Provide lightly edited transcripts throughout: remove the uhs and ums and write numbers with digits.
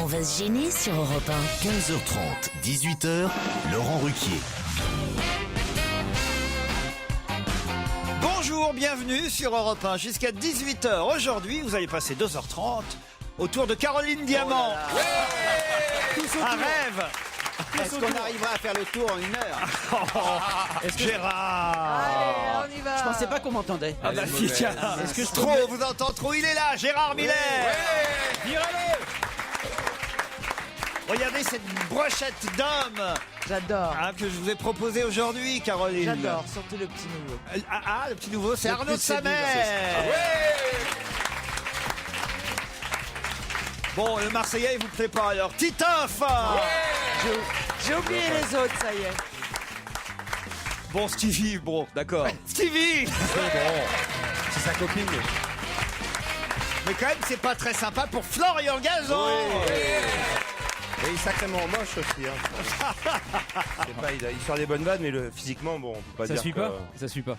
On va se gêner sur Europe 1. 15h30, 18h, Laurent Ruquier. Bonjour, bienvenue sur Europe 1 jusqu'à 18h. Aujourd'hui, vous allez passer 2h30 autour de Caroline Diamant. Un rêve. Est-ce qu'on arrivera à faire le tour en une heure? Gérard. Allez, on y va. Je pensais pas qu'on m'entendait. Ah bah si, tiens. Est-ce que je Trop, on vous entend trop, il est là, Gérard Miller. Regardez cette brochette d'hommes J'adore. que je vous ai proposée aujourd'hui, Caroline. J'adore, surtout le petit nouveau. Le petit nouveau, c'est Le Arnaud plus de Samer. Bon, le Marseillais, il vous plaît pas alors. Titoff. J'ai oublié les autres, ça y est. Bon, Stevie, bon, d'accord. Stevie. C'est sa copine. Mais quand même, c'est pas très sympa pour Florian Gazan. Et il est sacrément moche aussi. Hein. Je sais pas, il sort des bonnes vannes, mais physiquement, bon, on peut pas Ça dire suit que... pas. Ça suit pas.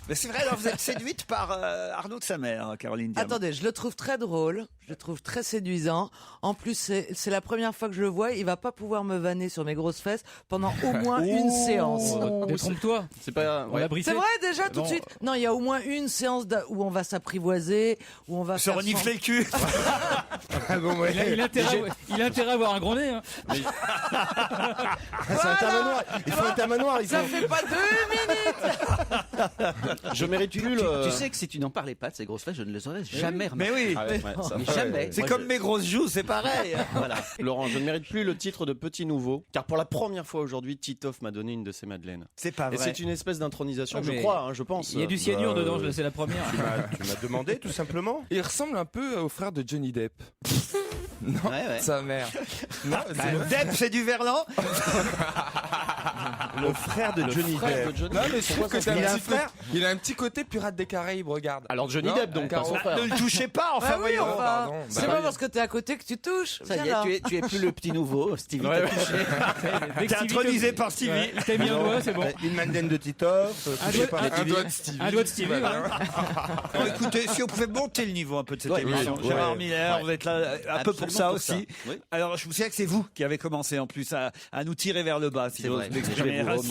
Mais c'est vrai, alors vous êtes séduite par Arnaud de Samer, hein, Caroline Diamant. Attendez, je le trouve très drôle, je le trouve très séduisant. En plus, c'est la première fois que je le vois. Il va pas pouvoir me vanner sur mes grosses fesses pendant au moins une séance. Détrompe-toi. C'est pas. On l'a briefé. C'est vrai déjà tout de Bon. suite. Non, il y a au moins une séance où on va s'apprivoiser, où on va Se faire renifler le cul. Ah bon, ouais. Il a intérêt à avoir un gros nez. Hein. C'est un terre-manoir. Il faut un terre-manoir. Ça fait pas 2 minutes. Je mérite plus tu sais que si tu n'en parlais pas de ces grosses fesses, je ne les aurais jamais remarquées. Mais oui. Mais jamais. C'est Moi, comme mes grosses joues, c'est pareil. Voilà. Laurent, je ne mérite plus le titre de petit nouveau, car pour la première fois aujourd'hui, Titoff m'a donné une de ses madeleines. C'est pas Et vrai. c'est une espèce d'intronisation, Ouais, je mais crois, hein, je pense. Il y a du cyanure dedans, c'est la première. Tu m'as demandé, tout simplement. Il ressemble un peu au frère de Johnny Depp. Non, Ouais. sa mère. Non, Depp, c'est du Verlan. Le frère de Johnny Depp. non, mais je trouve que Il a un frère. Il a un petit côté pirate des Caraïbes, regarde. Alors Johnny Non, Depp, donc, pas son Caro. frère. Ne le touchez pas, enfin Ah oui, voyons. enfin, pardon. c'est Bah pas oui. parce que t'es à côté que tu touches. Ça y Viens là. est, tu es plus le petit nouveau, Stevie. Ouais, t'as ouais. touché. Dès que T'es Stevie intronisé te- par Stevie. Ouais, t'as mis un doigt, c'est bon. Une madeleine de Titoff. Un touché doigt- par un Stevie. doigt de Stevie. Un doigt de Stevie, voilà. Bon, écoutez, si on pouvait monter le niveau un peu de cette Ouais, émission. ouais, Gérard ouais. Miller, Ouais. vous êtes là un peu pour Absolument ça pour aussi. ça. Oui. Alors, je vous souviens que c'est vous qui avez commencé en plus à nous tirer vers le bas, si C'est j'ose vrai. m'exprimer Je vais vous ainsi.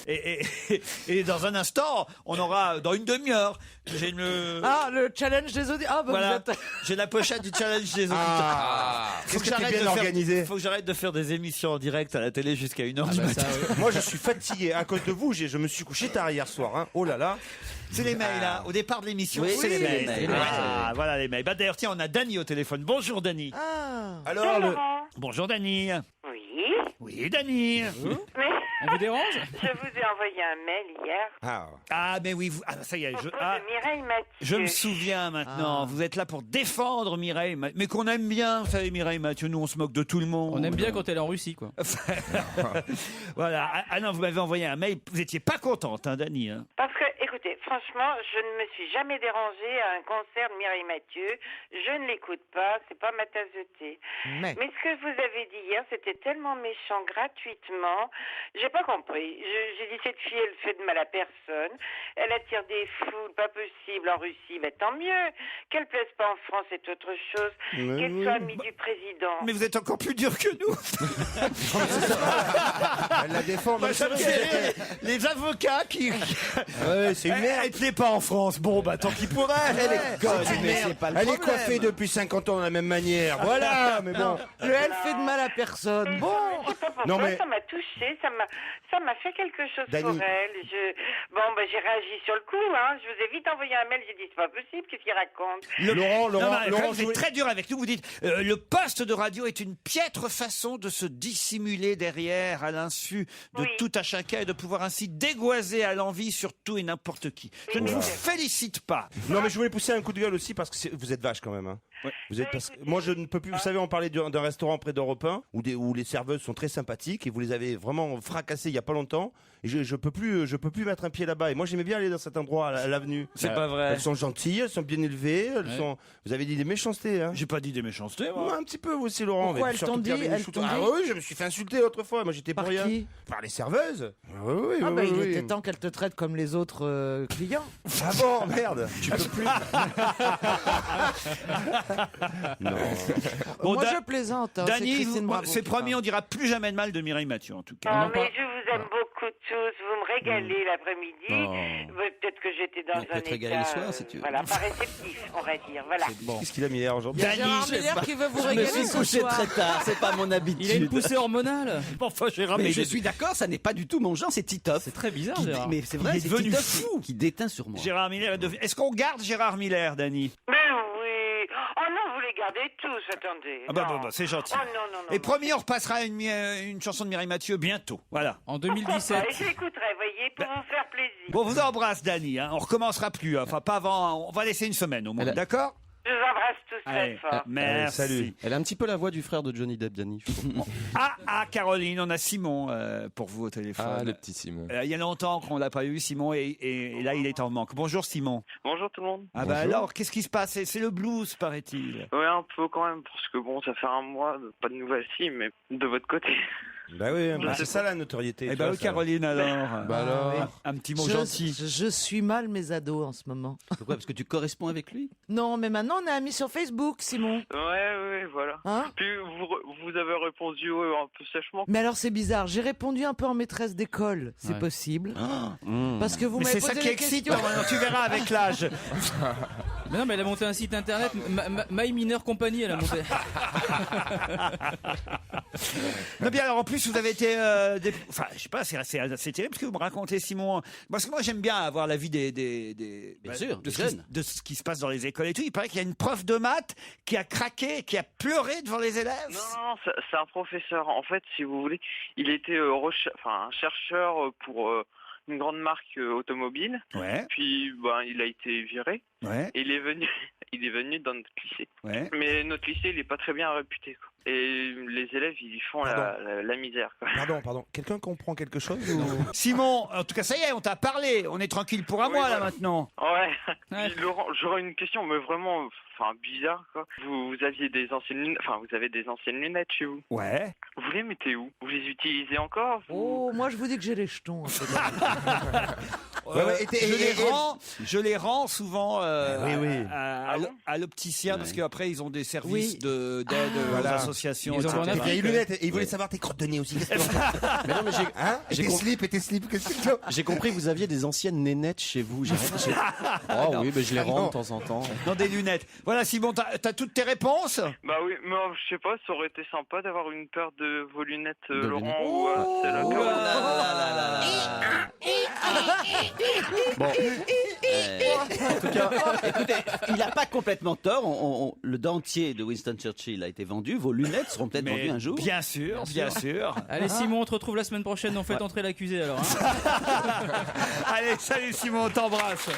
remonter. Et dans un instant, on aura, dans une demi-heure, j'ai une... Ah, le challenge des auditeurs. Ah, bah Voilà, vous êtes... j'ai la pochette du challenge des auditeurs. Est-ce que t'es bien organisé? Faut que j'arrête de faire des émissions en direct à la télé jusqu'à 1h du Bah, matin. ça, Moi, je suis fatigué. À cause de vous, je me suis couché tard hier soir. Hein. Oh là là. C'est les mails, hein. Au départ de l'émission, Oui, c'est les c'est les mails. mails. Ah, voilà les mails. Bah, d'ailleurs, tiens, on a Dany au téléphone. Bonjour, Dany. Ah. Alors, le... Bonjour, Dany. Oui, Oui, Dany. mais on vous dérange? je vous ai envoyé un mail hier. Ah, mais oui, ça y est. À propos de Mireille Mathieu. Je me souviens maintenant. Vous êtes là pour défendre Mireille Mathieu. Mais qu'on aime bien, vous savez, Mireille Mathieu. Nous, on se moque de tout le monde. On aime bien quand elle est en Russie, quoi. Voilà. Ah non, vous m'avez envoyé un mail. Vous étiez pas contente, hein, Dany. Hein. Parce que, écoutez, franchement, je ne me suis jamais dérangée à un concert de Mireille Mathieu. Je ne l'écoute pas, c'est pas ma tasse de thé. Mais. Mais ce que vous avez dit hier, c'était tellement méchant gratuitement. J'ai pas compris. J'ai dit, cette fille, elle fait de mal à personne. Elle attire des foules, pas possible en Russie. Mais tant mieux. Qu'elle plaise pas en France, c'est autre chose. Qu'elle soit amie du président. Mais vous êtes encore plus dur que nous. Elle la défend. Bah, même ça me si- fait les avocats qui. Ouais, c'est une merde. Elle plaît pas en France. Bon, bah tant pis pour elle. Elle est conne, C'est une mais merde. elle est coiffée depuis 50 ans de la même manière. Voilà, mais bon. Le elle fait de mal à personne. Bon. Je sais pas pourquoi, Non, mais- ça m'a touché, ça m'a fait quelque chose Dany. pour elle. J'ai réagi sur le coup, hein. Je vous ai vite envoyé un mail, j'ai dit c'est pas possible, qu'est-ce qu'il raconte? Laurent, Non, mais, Laurent, vous êtes très dur avec nous. Vous dites le poste de radio est une piètre façon de se dissimuler derrière à l'insu de Oui. tout à chacun et de pouvoir ainsi dégoiser à l'envie sur tout et n'importe qui. Je ne vous félicite pas. Non, mais je voulais pousser un coup de gueule aussi parce que vous êtes vache quand même. Hein. Vous êtes parce que moi je ne peux plus. Vous savez, on parlait d'un restaurant près d'Europe 1 où les serveuses sont très sympathiques et vous les avez vraiment fracassées il y a pas longtemps. Et je peux plus mettre un pied là-bas. Et moi j'aimais bien aller dans cet endroit à l'avenue. C'est pas vrai. Elles sont gentilles, elles sont bien élevées, elles sont. Vous avez dit des méchancetés. Hein. J'ai pas dit des méchancetés, moi. Ouais, un petit peu vous aussi, Laurent. Pourquoi mais elles surtout t'ont dit, Pierre Bénichou. elles t'ont Ah dit oui, je me suis fait insulter autrefois. Moi j'étais pour Par rien. qui? Par les serveuses. Oui, oui, Ah oui, bah oui, il oui. était temps qu'elle te traite comme les autres clients. Ah bon, merde. Tu peux plus. Bon, Moi, je plaisante. Hein, c'est Dany, Christine Bravo c'est qui promis, parle. on dira plus jamais de mal de Mireille Mathieu, en tout cas. Oh, mais je vous aime beaucoup tous. Vous me régalez l'après-midi. Peut-être que j'étais dans un état, voilà, pas réceptif, on va dire. Voilà. Qu'est-ce qu'il a mis hier aujourd'hui? Il y a Gérard Miller qui veut vous Je me régaler suis ce couché soir. très tard, c'est pas mon habitude. Il a une poussée hormonale. Enfin, Gérard, Mais je suis d'accord, ça n'est pas du tout mon genre, c'est Titoff. C'est très bizarre, Qui- Gérard. Mais c'est Il vrai, est c'est devenu Titoff fou. qui déteint sur moi. Gérard Miller est devenu... Est-ce qu'on garde Gérard Miller, Dany? Mais oui. Oh non, vous les gardez tous, attendez. Ah bah, Non. bah, c'est gentil. Oh non, non, non. Et non. promis, on repassera une chanson de Mireille Mathieu bientôt. Voilà. En Pourquoi 2017. pas? Et je l'écouterai, voyez, pour vous faire plaisir. Bon, on vous embrasse, Dany. Hein. On recommencera plus. Enfin, pas avant. On va laisser une semaine au moins. Elle a- D'accord? Je vous embrasse tous très Allez, fort. merci. salut. Elle a un petit peu la voix du frère de Johnny Depp, Dany. je trouve. Caroline, on a Simon pour vous au téléphone. Ah, le petit Simon. Il y a longtemps qu'on l'a pas eu, Simon, et là, il est en manque. Bonjour, Simon. Bonjour tout le monde. Ah bah alors, qu'est-ce qui se passe? C'est le blues, paraît-il. Ouais, un peu quand même, parce que bon, ça fait un mois, pas de nouvelles si, mais de votre côté. Bah oui, c'est ça la notoriété. Eh tu ben, vois, ça. Caroline, alors. Bah alors. Un petit mot Je, gentil. je suis mal mes ados en ce moment. Pourquoi? Parce que tu corresponds avec lui? Non, mais maintenant on est amis sur Facebook, Simon. Ouais, voilà. Hein? Puis vous avez répondu un peu sèchement. Mais alors c'est bizarre, j'ai répondu un peu en maîtresse d'école, c'est Ouais. possible. Mmh. Parce que vous Mais m'avez c'est ça posé qui la excite, hein. question. maintenant, tu verras avec l'âge. Mais non, mais elle a monté un site internet, My Minor Company, elle a monté. Non, bien, alors en plus, vous avez été. Enfin, je sais pas, c'est assez terrible ce que vous me racontez, Simon. Parce que moi, j'aime bien avoir l'avis Bien sûr, de des ce qui- jeunes. de ce qui se passe dans les écoles et tout. Il paraît qu'il y a une prof de maths qui a craqué, qui a pleuré devant les élèves. Non, c'est un professeur. En fait, si vous voulez, il était un chercheur pour une grande marque automobile. Ouais, Puis, il a été viré. ouais, Et il est venu dans notre lycée. ouais. Mais notre lycée, il est pas très bien réputé, quoi. Et les élèves, ils font la misère, quoi. Pardon. Quelqu'un comprend quelque chose ou... Simon, en tout cas, ça y est, on t'a parlé. On est tranquille pour un Oui, mois, là, voilà. maintenant. Ouais. Ouais. Puis, Laurent, j'aurais une question, mais vraiment, bizarre, quoi. Vous aviez des anciennes lunettes, vous avez des anciennes lunettes chez vous. Ouais. Vous les mettez où? Vous les utilisez encore? Oh, moi je vous dis que j'ai les jetons. Ouais, Je les rends souvent oui. à l'opticien parce qu'après ils ont des services Oui. d'aide aux Voilà. associations. Ils en etc. vendent Et un puis il y a les lunettes, et il voulait savoir tes crottes de nez aussi. Mais non, mais j'ai Et tes slips, qu'est-ce que tu veux? j'ai compris que vous aviez des anciennes nénettes chez vous. Oh oui, mais je les rends de temps en temps. Dans des lunettes. Voilà, Simon, t'as toutes tes réponses? Bah oui, mais je sais pas, ça aurait été sympa d'avoir une paire de vos lunettes, De Laurent, lunettes. ou c'est la Oh Caroline. là là là là là. Bon, En tout cas, écoutez, il n'a pas complètement tort. Le dentier de Winston Churchill a été vendu. Vos lunettes seront peut-être vendues un jour. Bien sûr, bien sûr. Allez, Simon, on te retrouve la semaine prochaine. On fait entrer l'accusé alors. Hein. Allez, salut Simon, on t'embrasse.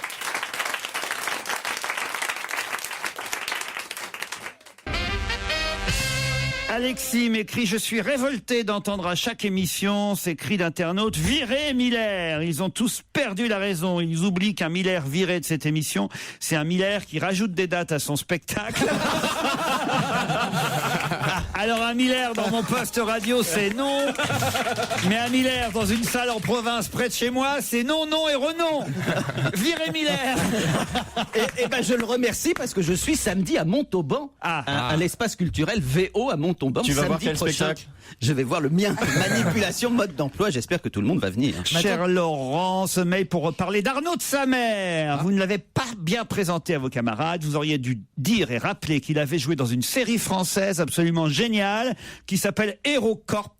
Alexis m'écrit: je suis révolté d'entendre à chaque émission ces cris d'internautes: virez Miller. Ils ont tous perdu la raison. Ils oublient qu'un Miller viré de cette émission, c'est un Miller qui rajoute des dates à son spectacle. Alors un Miller dans mon poste radio, c'est non. Mais un Miller dans une salle en province près de chez moi, c'est non, non et renon. Virez Miller. Et ben, je le remercie parce que je suis samedi à Montauban, à l'espace culturel VO à Montauban. Tu vas samedi voir quel prochain. spectacle? Je vais voir le mien. Manipulation, mode d'emploi. J'espère que tout le monde va venir. Cher Laurent, ce mail pour reparler d'Arnaud de sa mère. Vous ne l'avez pas bien présenté à vos camarades. Vous auriez dû dire et rappeler qu'il avait joué dans une série française absolument géniale qui s'appelle HeroCorp,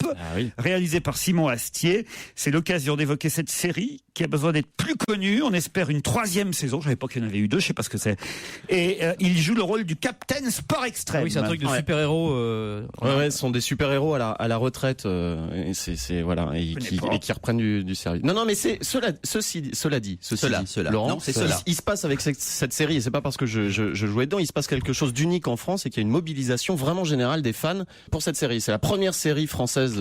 réalisée par Simon Astier. C'est l'occasion d'évoquer cette série qui a besoin d'être plus connue. On espère une 3e saison. Je savais pas qu'il y en avait eu 2, je sais pas ce que c'est. Et il joue le rôle du Capitaine Sport Extrême. Ah oui, c'est un truc de super-héros. Ouais, ce sont des super-héros à la retraite, et c'est voilà, et qui reprennent du service. Non, mais c'est cela dit, Laurent, Non, c'est cela. Il se passe avec cette série, et c'est pas parce que je jouais dedans, il se passe quelque chose d'unique en France et qu'il y a une mobilisation vraiment générale des fans pour cette série. C'est la première série française.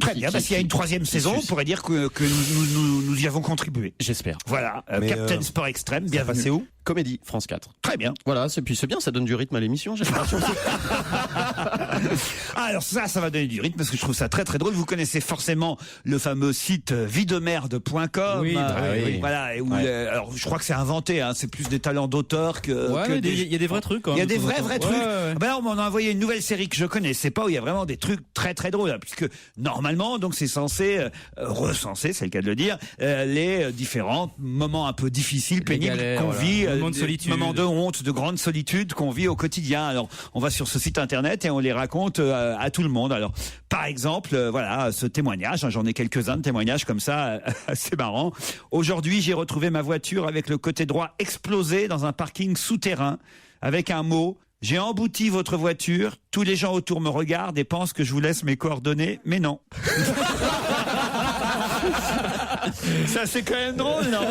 Très bien, parce qu'il y a une 3e saison, on pourrait dire que nous y avons contribué. J'espère. Voilà, Captain Sport Extrême, bienvenue. C'est où? Comédie, France 4. Très bien. Voilà, puis c'est bien, ça donne du rythme à l'émission, j'ai l'impression. Ah, alors ça va donner du rythme parce que je trouve ça très très drôle. Vous connaissez forcément le fameux site videmerde.com. Oui, oui. Voilà. Où, alors je crois que c'est inventé. Hein, c'est plus des talents d'auteur que. Ouais, il y a des vrais trucs. Il y a des vrais trucs. Ouais. Ben là, on m'en a envoyé une nouvelle série que je connaissais pas où il y a vraiment des trucs très très drôles. Là, puisque normalement, donc c'est censé recenser, c'est le cas de le dire, les différents moments un peu difficiles, pénibles qu'on vit, moments de honte, de grande solitude qu'on vit au quotidien. Alors on va sur ce site internet et on les raconte à tout le monde. Alors par exemple, voilà ce témoignage, hein, j'en ai quelques-uns de témoignages comme ça, assez marrant. Aujourd'hui, j'ai retrouvé ma voiture avec le côté droit explosé dans un parking souterrain avec un mot: j'ai embouti votre voiture, tous les gens autour me regardent et pensent que je vous laisse mes coordonnées, mais non. Ça, c'est quand même drôle, non?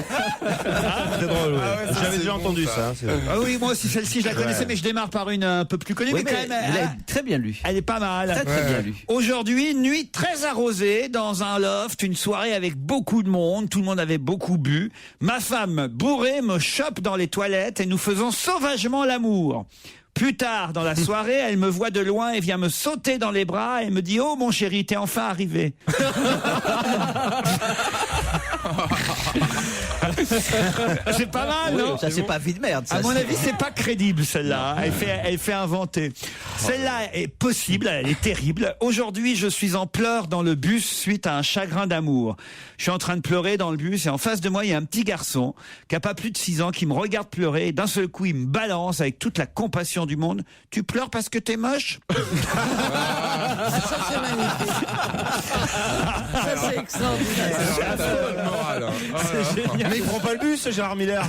C'est drôle, ouais. J'avais déjà bon, entendu ça. Ah oui, moi aussi, celle-ci, je la connaissais, mais je démarre par une un peu plus connue. Oui, mais quand même, vous l'avez très bien lu. elle est pas mal. Très bien lu. Aujourd'hui, nuit très arrosée dans un loft, une soirée avec beaucoup de monde, tout le monde avait beaucoup bu. Ma femme, bourrée, me chope dans les toilettes et nous faisons sauvagement l'amour. Plus tard dans la soirée, elle me voit de loin et vient me sauter dans les bras et me dit: oh mon chéri, t'es enfin arrivé. C'est pas mal, non? Ça, c'est pas vie de merde. Ça, à mon avis, c'est pas crédible, celle-là. Elle fait inventer. Celle-là est possible, elle est terrible. Aujourd'hui, je suis en pleurs dans le bus suite à un chagrin d'amour. Je suis en train de pleurer dans le bus et en face de moi, il y a un petit garçon qui a pas plus de 6 ans qui me regarde pleurer et d'un seul coup, il me balance avec toute la compassion du monde: tu pleures parce que t'es moche? Ça, c'est magnifique. Ça, c'est extraordinaire. C'est génial. Mais il prend pas le bus, Gérard Miller.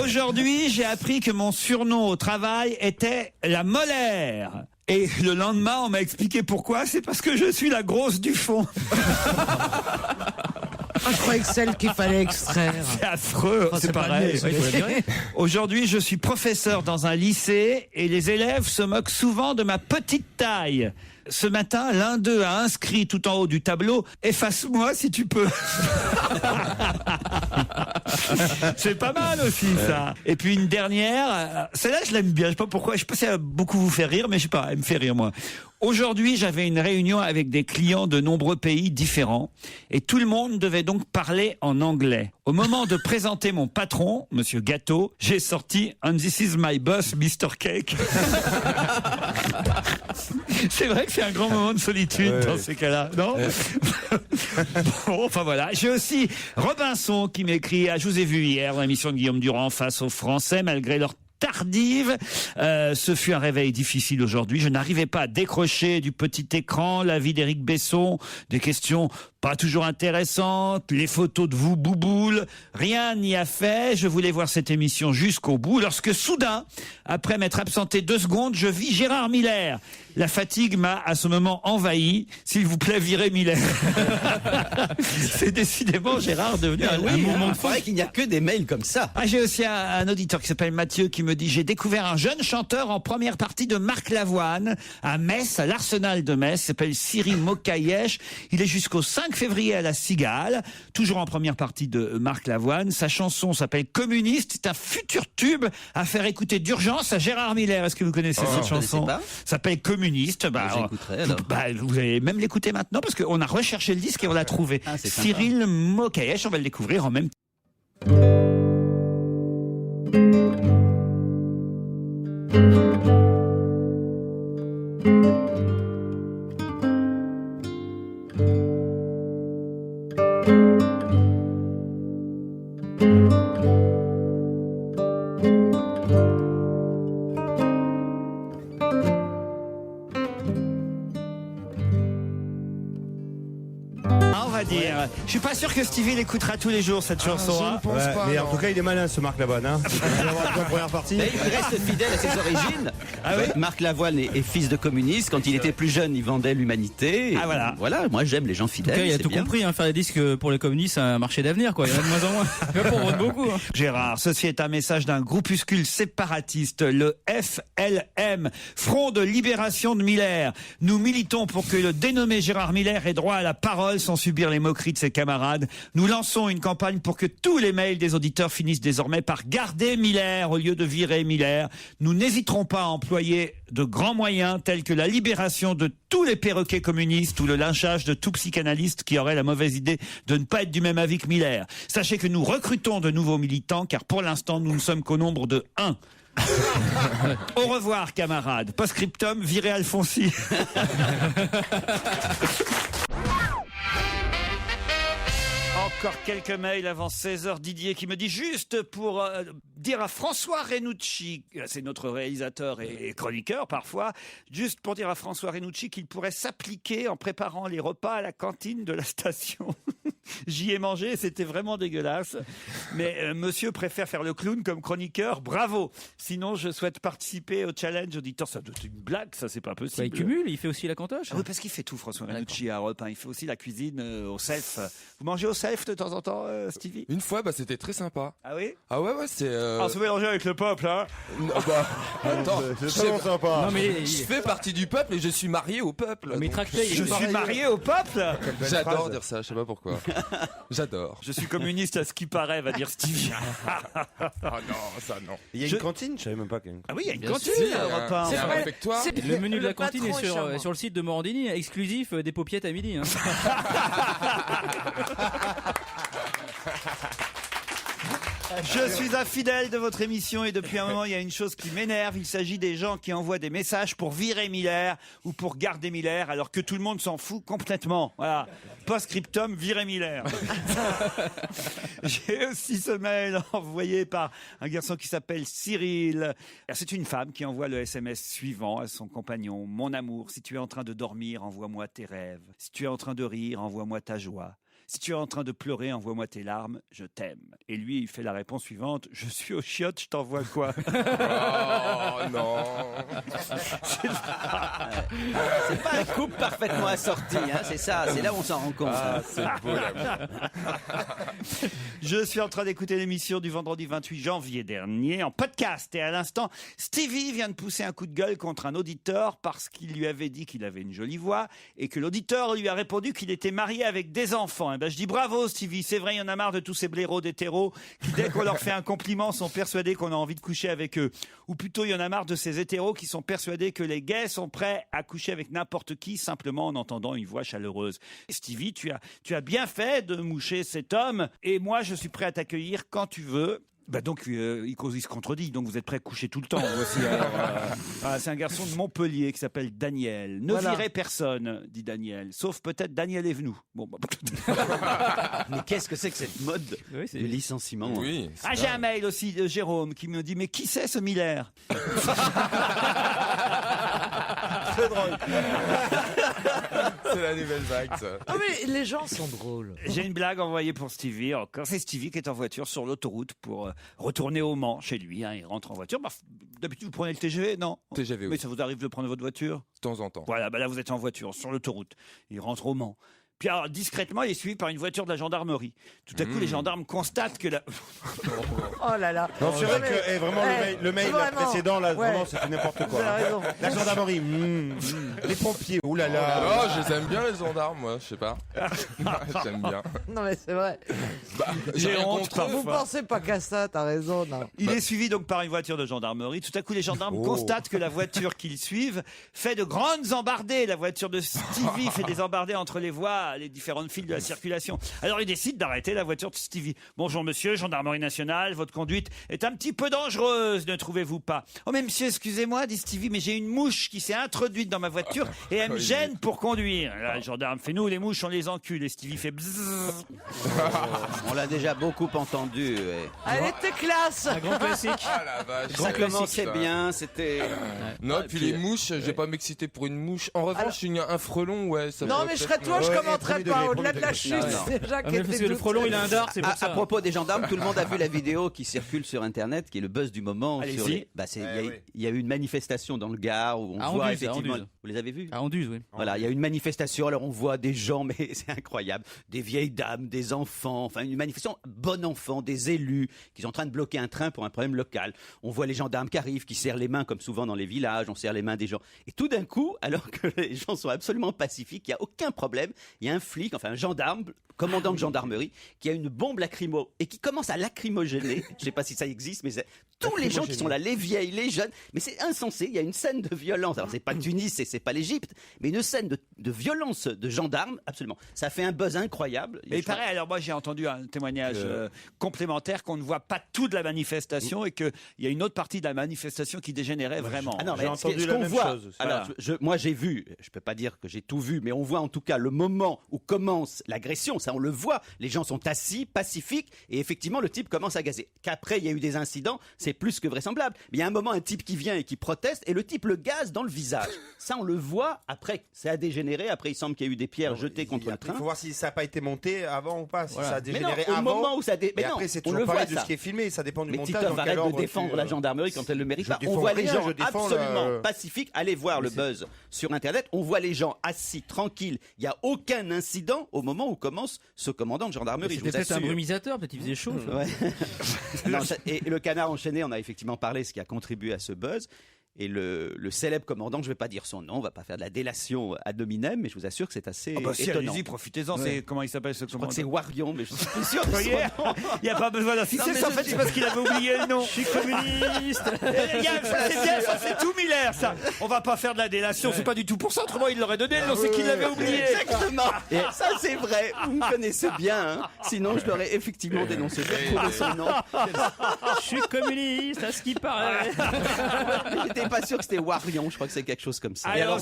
Aujourd'hui, j'ai appris que mon surnom au travail était la molaire. Et le lendemain, on m'a expliqué pourquoi. C'est parce que je suis la grosse du fond. Je croyais que celle qu'il fallait extraire. C'est affreux, c'est pareil. Aujourd'hui, je suis professeur dans un lycée et les élèves se moquent souvent de ma petite taille. Ce matin, l'un d'eux a inscrit tout en haut du tableau: efface-moi si tu peux. C'est pas mal aussi, ça. Et puis une dernière, celle-là je l'aime bien, je sais pas pourquoi, je sais pas si elle va beaucoup vous faire rire, mais je sais pas, elle me fait rire moi. Aujourd'hui, j'avais une réunion avec des clients de nombreux pays différents et tout le monde devait donc parler en anglais. Au moment de présenter mon patron, Monsieur Gâteau, j'ai sorti "And this is my boss, Mr. Cake". C'est vrai que c'est un grand moment de solitude dans ces cas-là, non? Bon, enfin voilà. J'ai aussi Robinson qui m'écrit: je vous ai vu hier dans l'émission de Guillaume Durand face aux Français, malgré leur tardive. Ce fut un réveil difficile aujourd'hui. Je n'arrivais pas à décrocher du petit écran la vie d'Éric Besson, des questions pas toujours intéressantes, les photos de vous, Bouboule. Rien n'y a fait. Je voulais voir cette émission jusqu'au bout lorsque soudain, après m'être absenté 2 secondes, je vis Gérard Miller. La fatigue m'a à ce moment envahi. S'il vous plaît, virez Miller. C'est décidément Gérard devenu un moment de Il paraît qu'il n'y a que des mails comme ça. Ah, j'ai aussi un auditeur qui s'appelle Mathieu qui me dit: j'ai découvert un jeune chanteur en première partie de Marc Lavoine à Metz, à l'Arsenal de Metz. Il s'appelle Cyril Mokayesh. Il est jusqu'au 5 février à la Cigale, toujours en première partie de Marc Lavoine. Sa chanson s'appelle Communiste. C'est un futur tube à faire écouter d'urgence à Gérard Miller. Est-ce que vous connaissez cette chanson? Ça s'appelle Communiste. J'écouterai alors. Vous allez même l'écouter maintenant parce qu'on a recherché le disque et on l'a trouvé. Cyril Mokayesh, on va le découvrir en même temps. Je suis pas sûr que Stevie l'écoutera tous les jours cette chanson. Je ne pense pas. Mais en tout cas, il est malin ce Marc Lavoine. Hein. Première partie. Mais il reste fidèle à ses origines. Ah oui. Marc Lavoine est fils de communiste. Quand il était plus jeune, il vendait l'humanité. Ah voilà. Voilà, moi j'aime les gens fidèles. En tout cas, il a tout compris. Faire des disques pour les communistes, c'est un marché d'avenir, quoi. Il y en a de moins en moins. Il va pour vendre beaucoup. Hein. Gérard, ceci est un message d'un groupuscule séparatiste, le FLM, Front de Libération de Miller. Nous militons pour que le dénommé Gérard Miller ait droit à la parole sans subir les moqueries de ses camarades. Nous lançons une campagne pour que tous les mails des auditeurs finissent désormais par garder Miller au lieu de virer Miller. Nous n'hésiterons pas à employer déployer de grands moyens tels que la libération de tous les perroquets communistes ou le lynchage de tout psychanalyste qui aurait la mauvaise idée de ne pas être du même avis que Miller. Sachez que nous recrutons de nouveaux militants car pour l'instant nous ne sommes qu'au nombre de 1. Au revoir camarades. Post-scriptum, virez Alfonsi. Encore quelques mails avant 16h. Didier qui me dit juste pour dire à François Renucci, c'est notre réalisateur et chroniqueur parfois, juste pour dire à François Renucci qu'il pourrait s'appliquer en préparant les repas à la cantine de la station. J'y ai mangé, c'était vraiment dégueulasse. Mais monsieur préfère faire le clown comme chroniqueur, bravo. Sinon, je souhaite participer au challenge auditeur. Ça doit être une blague, ça, c'est pas possible. Il cumule, il fait aussi la cantoche. Ah oui, parce qu'il fait tout, François Renucci, à Europe 1. Il fait aussi la cuisine au self. Vous mangez au self de temps en temps, Stevie? Une fois, c'était très sympa. Ah oui? Ah ouais, c'est... Ah, se mélanger avec le peuple, hein? Attends, C'est tellement sympa. Non mais je fais partie du peuple et je suis marié au peuple. mais donc tracté, Je suis marié au peuple? J'adore dire ça, je sais pas pourquoi. J'adore. Je suis communiste à ce qui paraît, va dire Stevie. Ah non, ça non. Il y a une cantine, je savais même pas qu'il y a une Ah oui, il y a une Bien cantine sûr, à Europe 1. c'est un réfectoire. Le menu de la patron cantine est est charmant. sur le site de Morandini, exclusif des paupiettes à midi. Hein. Je suis un fidèle de votre émission et depuis un moment, il y a une chose qui m'énerve. Il s'agit des gens qui envoient des messages pour virer Miller ou pour garder Miller alors que tout le monde s'en fout complètement. Voilà. Post-scriptum, virer Miller. J'ai aussi ce mail envoyé par un garçon qui s'appelle Cyril. C'est une femme qui envoie le SMS suivant à son compagnon. Mon amour, si tu es en train de dormir, envoie-moi tes rêves. Si tu es en train de rire, envoie-moi ta joie. Si tu es en train de pleurer, envoie-moi tes larmes, je t'aime. Et lui, il fait la réponse suivante, je suis aux chiottes, je t'envoie quoi? Oh non. C'est pas un couple parfaitement assorti, hein, c'est ça, c'est là où on s'en rend compte. Ah, c'est beau là. Je suis en train d'écouter l'émission du vendredi 28 janvier dernier en podcast et à l'instant, Stevie vient de pousser un coup de gueule contre un auditeur parce qu'il lui avait dit qu'il avait une jolie voix et que l'auditeur lui a répondu qu'il était marié avec des enfants. Eh ben, je dis bravo Stevie, c'est vrai, il y en a marre de tous ces blaireaux d'hétéros qui dès qu'on leur fait un compliment sont persuadés qu'on a envie de coucher avec eux. Ou plutôt il y en a marre de ces hétéros qui sont persuadés que les gays sont prêts à coucher avec n'importe qui simplement en entendant une voix chaleureuse. Stevie, tu as bien fait de moucher cet homme et moi je suis prêt à t'accueillir quand tu veux. Bah donc il se contredit, donc vous êtes prêt à coucher tout le temps. Voici, c'est un garçon de Montpellier qui s'appelle Daniel. Ne virez personne, dit Daniel, sauf peut-être Daniel Evenou. Bon, Mais qu'est-ce que c'est que cette mode Oui, c'est- de licenciement? Oui. Ah, j'ai un mail aussi de Jérôme qui me dit mais qui c'est ce Miller? Très drôle. C'est la nouvelle vague, ça. Ah mais les gens sont drôles. J'ai une blague envoyée pour Stevie. Encore, c'est Stevie qui est en voiture sur l'autoroute pour retourner au Mans chez lui. Hein, il rentre en voiture. Bah, d'habitude, vous prenez le TGV, non? TGV, oui. Mais ça vous arrive de prendre votre voiture? De temps en temps. Voilà, bah là vous êtes en voiture sur l'autoroute. Il rentre au Mans. Puis alors, discrètement, il est suivi par une voiture de la gendarmerie. Tout à coup, les gendarmes constatent que la... Oh là là. Non, c'est vrai que vraiment le mail vraiment. précédent, là, Ouais. vraiment, c'était n'importe Vous quoi. avez raison. La gendarmerie, les pompiers, oulala. Oh, je les aime bien les gendarmes, moi, je sais pas. J'aime bien. Non mais c'est vrai. J'ai rien honte contre eux. Vous pensez pas qu'à ça, t'as raison. Non. Il est suivi donc par une voiture de gendarmerie. Tout à coup, les gendarmes constatent que la voiture qu'ils suivent fait de grandes embardées. La voiture de Stevie fait des embardées entre les voies, les différentes files de la circulation. Alors, ils décident d'arrêter la voiture de Stevie. Bonjour monsieur, gendarmerie nationale, votre conduite est un petit peu dangereuse, ne trouvez-vous pas? Oh mais monsieur, excusez-moi, dit Stevie, mais j'ai une mouche qui s'est introduite dans ma voiture et elle me gêne pour conduire. Là, le gendarme fait, nous, les mouches, on les encule. Et Stevie fait bzzz. On l'a déjà beaucoup entendu. Elle était classe. Un grand classique. Ah la vache. Ça commençait ça. bien, c'était... Non, Ah, puis puis, les mouches, je vais pas m'exciter pour une mouche. En revanche, un frelon, ouais. Ça Non pourrait mais je peut-être serais toi, je Ouais, commenterais premier pas. degré, Au-delà de la premier chute, degré. c'est déjà Ah, mais qu'elle parce était que le toute frelon, seule. il a un dard, c'est pour À ça. propos des gendarmes, tout le monde a vu la vidéo qui circule sur Internet, qui est le buzz du moment. Allez-y. Sur les... il y a eu une manifestation dans le Gard où on À voit Anduze, à effectivement... Anduze. Vous les avez vus? À Anduze, oui. Voilà, il y a une manifestation, alors on voit des gens, mais c'est incroyable, des vieilles dames, des enfants, enfin une manifestation bon enfant, des élus qui sont en train de bloquer un train pour un problème local. On voit les gendarmes qui arrivent, qui serrent les mains comme souvent dans les villages, on serre les mains des gens. Et tout d'un coup, alors que les gens sont absolument pacifiques, il n'y a aucun problème, il y a un flic, enfin un gendarme, commandant de gendarmerie, qui a une bombe lacrymo et qui commence à lacrymogéner, je ne sais pas si ça existe, mais tous les gens qui sont là, les vieilles, les jeunes. Mais c'est insensé, il y a une scène de violence. Alors c'est pas Tunis et c'est pas l'Égypte, mais une scène de violence de gendarmes, absolument. Ça fait un buzz incroyable. Mais il paraît, alors moi j'ai entendu un témoignage complémentaire qu'on ne voit pas tout de la manifestation et qu'il y a une autre partie de la manifestation qui dégénérait vraiment. Ah non, mais J'ai entendu ce la qu'on même voit, chose aussi. alors, moi j'ai vu, je peux pas dire que j'ai tout vu, mais on voit en tout cas le moment où commence l'agression, ça on le voit, les gens sont assis, pacifiques, et effectivement le type commence à gazer. Qu'après il y a eu des incidents, c'est plus que vraisemblable. Mais il y a un moment, un type qui vient et qui proteste, et le type le gaze dans le visage. Ça on le voit, après ça a dégénéré, après il semble qu'il y a eu des pierres jetées contre le train. Il faut voir si ça n'a pas été monté avant ou pas, si ça a Mais dégénéré non, au avant. moment où ça Et après c'est on toujours le pareil voit, de ça. ce qui est filmé, ça dépend du Mais montage. Titov, dans arrête quel de ordre défendre la gendarmerie quand elle le mérite Je pas. On défends voit rien, les gens je défends absolument pacifiques. Allez voir le buzz sur Internet. On voit les gens assis, tranquilles. Il n'y a aucun incident au moment où commence ce commandant de gendarmerie. Je C'était vous peut-être un assure. brumisateur, peut-être il faisait chaud. Ouais. Non, et le canard enchaîné, on a effectivement parlé, ce qui a contribué à ce buzz. Et le célèbre commandant, je ne vais pas dire son nom, on ne va pas faire de la délation ad hominem, mais je vous assure que c'est assez Si, étonnant. allez-y, profitez-en. Ouais. Comment il s'appelle ce Je crois commandant que c'est Warion, mais je suis plus sûr. Vous voyez, il n'y a pas besoin d'insister, Non, mais en fait, c'est parce qu'il avait oublié le nom. Je suis communiste. Ça, c'est bien, ça, c'est tout Miller, ça. On va pas faire de la délation, c'est pas du tout pour ça, autrement il l'aurait donné, le nom, c'est qu'il l'avait oublié. Exactement. Et ça, c'est vrai. Vous me connaissez bien. Hein. Sinon, je l'aurais effectivement dénoncé. J'ai retrouvé son nom. Je suis communiste, à ce qui paraît. Mais j'étais pas sûr que c'était Warion. Je crois que c'est quelque chose comme ça. Alors,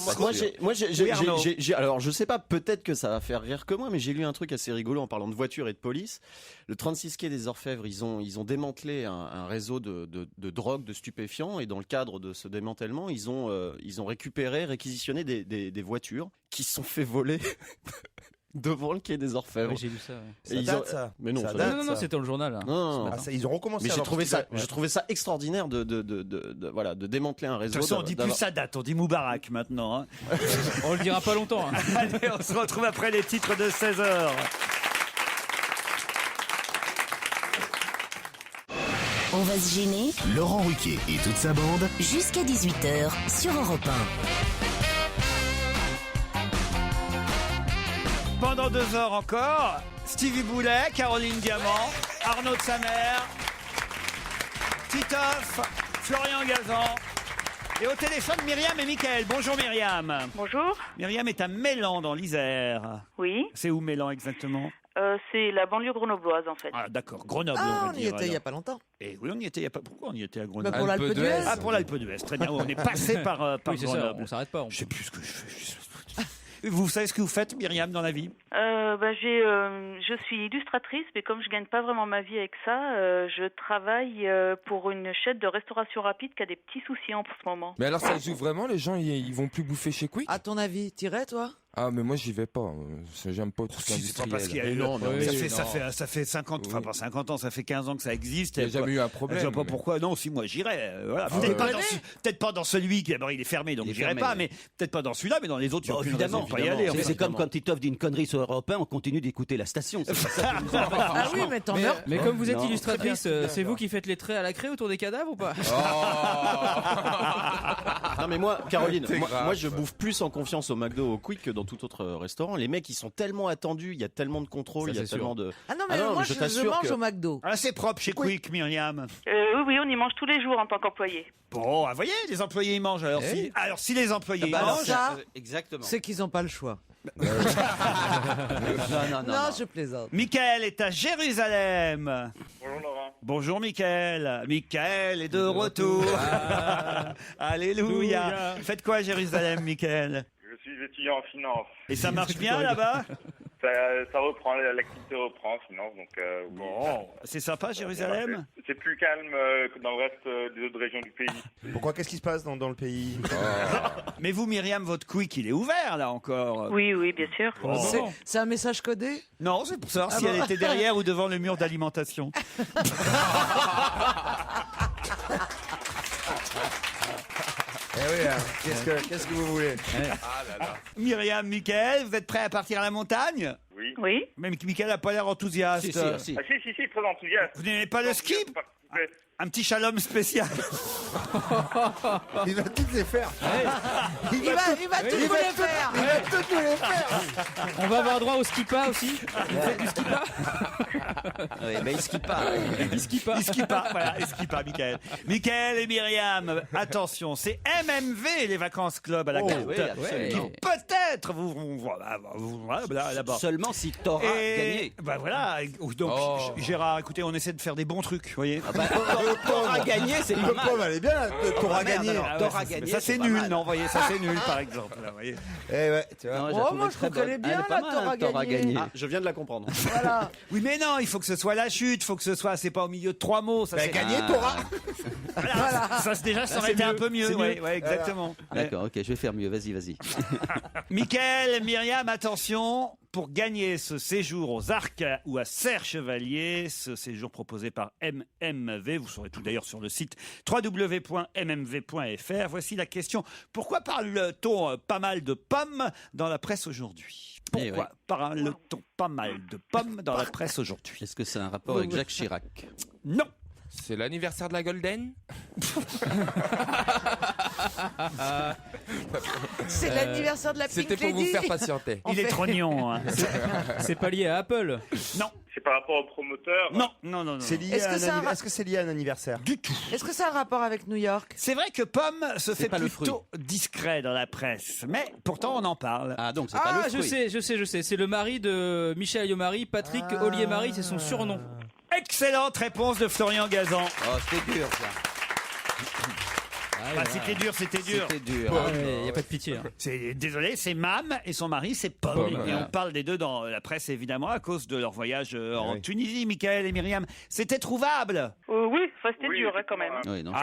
alors je sais pas, peut-être que ça va faire rire que moi, mais j'ai lu un truc assez rigolo en parlant de voitures et de police. Le 36 quai des Orfèvres, ils ont démantelé un réseau de drogue, de stupéfiants, et dans le cadre de ce démantèlement, ils ont réquisitionné des voitures qui se sont fait voler devant le quai des Orfèvres. Oui, j'ai lu ça. Ouais. Ça date, ça. Mais non, Ça ça date. date. Non, c'était dans le journal. Là. Non. Ah, ils ont recommencé. Mais j'ai alors, trouvé parce ça, que- je trouvais ça extraordinaire de démanteler un De réseau. toute façon, on dit plus Sadat, on dit Moubarak maintenant. Hein. On le dira pas longtemps. Hein. Allez, on se retrouve après les titres de 16h. On va se gêner Laurent Ruquier et toute sa bande. jusqu'à 18h sur Europe 1. Pendant 2 heures encore, Stevie Boulet, Caroline Diamant, Arnaud de Samer, Titoff, Florian Gazan. Et au téléphone, Myriam et Mickaël. Bonjour Myriam. Bonjour. Myriam est à Mélan dans l'Isère. Oui, C'est où Mélan exactement? c'est la banlieue grenobloise en fait. Ah d'accord, Grenoble Ah, on va on y dire. était il y a alors. pas longtemps. Et oui, on y était il y a pas. Pourquoi on y était à Bah, Grenoble? pour l'Alpe d'Huez. Ah, pour l'Alpe d'Huez, très bien. On est passé par Oui, c'est ça, Grenoble. on s'arrête pas. Je sais plus ce que je fais. Vous savez ce que vous faites, Myriam, dans la vie? Je suis illustratrice, mais comme je gagne pas vraiment ma vie avec ça, je travaille pour une chaîne de restauration rapide qui a des petits soucis en ce moment. Mais alors ça joue vraiment, les gens ils vont plus bouffer chez Quick? À ton avis, t'irais toi? Ah mais moi j'y vais pas, j'aime pas tout ce Si, c'est pas parce qu'il y a industriel. eu non, ça fait 50, enfin pas 50 ans, ça fait 15 ans que ça existe. Il n'y a jamais eu un problème. Je vois pas pourquoi. Non, si moi j'irais. Voilà. Ah, Peut-être pas dans celui qui d'abord il est fermé, donc Il est j'irai fermé, pas. oui. Mais peut-être pas dans celui-là, mais dans les autres, il y a aucune raison de pas y aller. C'est enfin. comme quand Titoff dit une connerie sur Europe 1, on continue d'écouter la station. C'est pas ça qui nous embête, Ah oui, franchement. mais t'en meurs. Mais comme vous êtes Non. illustratrice, c'est vous qui faites les traits à la craie autour des cadavres ou pas? Non mais moi, Caroline, C'est grave, moi je bouffe plus en confiance au McDo, au Quick que dans tout autre restaurant. Les mecs, ils sont tellement attendus, il y a tellement de contrôle, Ça, il y a c'est sûr. tellement de. Ah non, mais Ah non, moi mais je je t'assure mange que- au McDo. Ah, c'est propre chez Quick, Myriam. Oui, on y mange tous les jours en tant qu'employé. Bon, vous voyez, les employés ils mangent. Alors si les employés Bah, alors, mangent. ça, exactement. c'est qu'ils ont pas le choix. Non, Non, je plaisante. Michael est à Jérusalem. Bonjour Laurent. Bonjour Michael. Michael est de retour. Alléluia. Faites quoi à Jérusalem, Michael? Je suis étudiant en finance. Et ça marche bien là-bas? Ça reprend, l'activité reprend en finance, donc oui. Bon, c'est sympa Jérusalem? C'est plus calme que dans le reste des autres régions du pays. Pourquoi? Qu'est-ce qui se passe dans le pays? Mais vous, Myriam, votre quick, il est ouvert là encore. Oui, bien sûr. Bon. C'est un message codé? Non, c'est pour savoir Ah si bon elle était derrière ou devant le mur d'alimentation. Eh oui, hein. Qu'est-ce que vous voulez? Myriam, Michael, vous êtes prêts à partir à la montagne? Oui. Oui. Même Michael n'a pas l'air enthousiast. Si. Ah si, très enthousiaste. Vous n'aimez pas le ski? Un petit shalom spécial. Il va toutes les faire. Il va tous vous les faire. Il va toutes vous les faire. On va avoir droit au skipa aussi. Vous faites du skipa? Oui, mais il skie pas. Il skie pas. Il skie pas, voilà, il skie pas, Mickaël. Mickaël et Myriam, attention, c'est MMV, les vacances club à la carte. oui, absolument. Qui peut-être vous voilà, là-bas. Seulement si t'auras gagné. Bah voilà, donc Gérard, écoutez, on essaie de faire des bons trucs, vous voyez. T'auras gagné, c'est pas mal. Elle est bien là, t'auras gagné. T'auras gagné. Ça c'est nul, non, vous voyez, ça c'est nul par exemple. Là, vous voyez. Eh ouais, tu vois. Moi je trouve qu'elle est bien là, t'auras gagné. Ah, je viens de la comprendre. Voilà. Oui mais non, il faut que ce soit la chute, il faut que ce soit, c'est pas au milieu de 3 mots. Ça, c'est gagné, t'auras. Voilà. Ça déjà, ça aurait été un peu mieux. Ouais, exactement. D'accord, ok, je vais faire mieux. Vas-y. Mickaël, Myriam, attention. Pour gagner ce séjour aux Arcs ou à Serre-Chevalier, ce séjour proposé par MMV, vous saurez tout d'ailleurs sur le site www.mmv.fr. Voici la question. Pourquoi parle-t-on pas mal de pommes dans la presse aujourd'hui? Pourquoi parle-t-on pas mal de pommes dans la presse aujourd'hui? Est-ce que c'est un rapport avec Jacques Chirac? Non. C'est l'anniversaire de la Golden. C'est l'anniversaire de la Pink C'était pour vous Lady. faire patienter. Il est trop mignon. Hein. C'est pas lié à Apple. Non. C'est par rapport au promoteur. Non. C'est lié Est-ce que c'est lié à un anniversaire? Du tout. Est-ce que ça a un rapport avec New York? C'est vrai que pomme se fait pas le plutôt discret dans la presse, mais pourtant on en parle. Ah donc c'est pas le fruit. Je sais. C'est le mari de Michel Alliot-Marie, Patrick Ollier-Marie, c'est son surnom. Excellente réponse de Florian Gazan. Oh, c'était dur ça. C'était dur. C'était dur. Il n'y a pas de pitié. Hein. Désolé, c'est Mam et son mari, c'est Pomme. Pomme, et on parle des deux dans la presse, évidemment, à cause de leur voyage en Tunisie, Mickaël et Myriam. C'était trouvable? Oui, c'était dur quand même. Oui, non,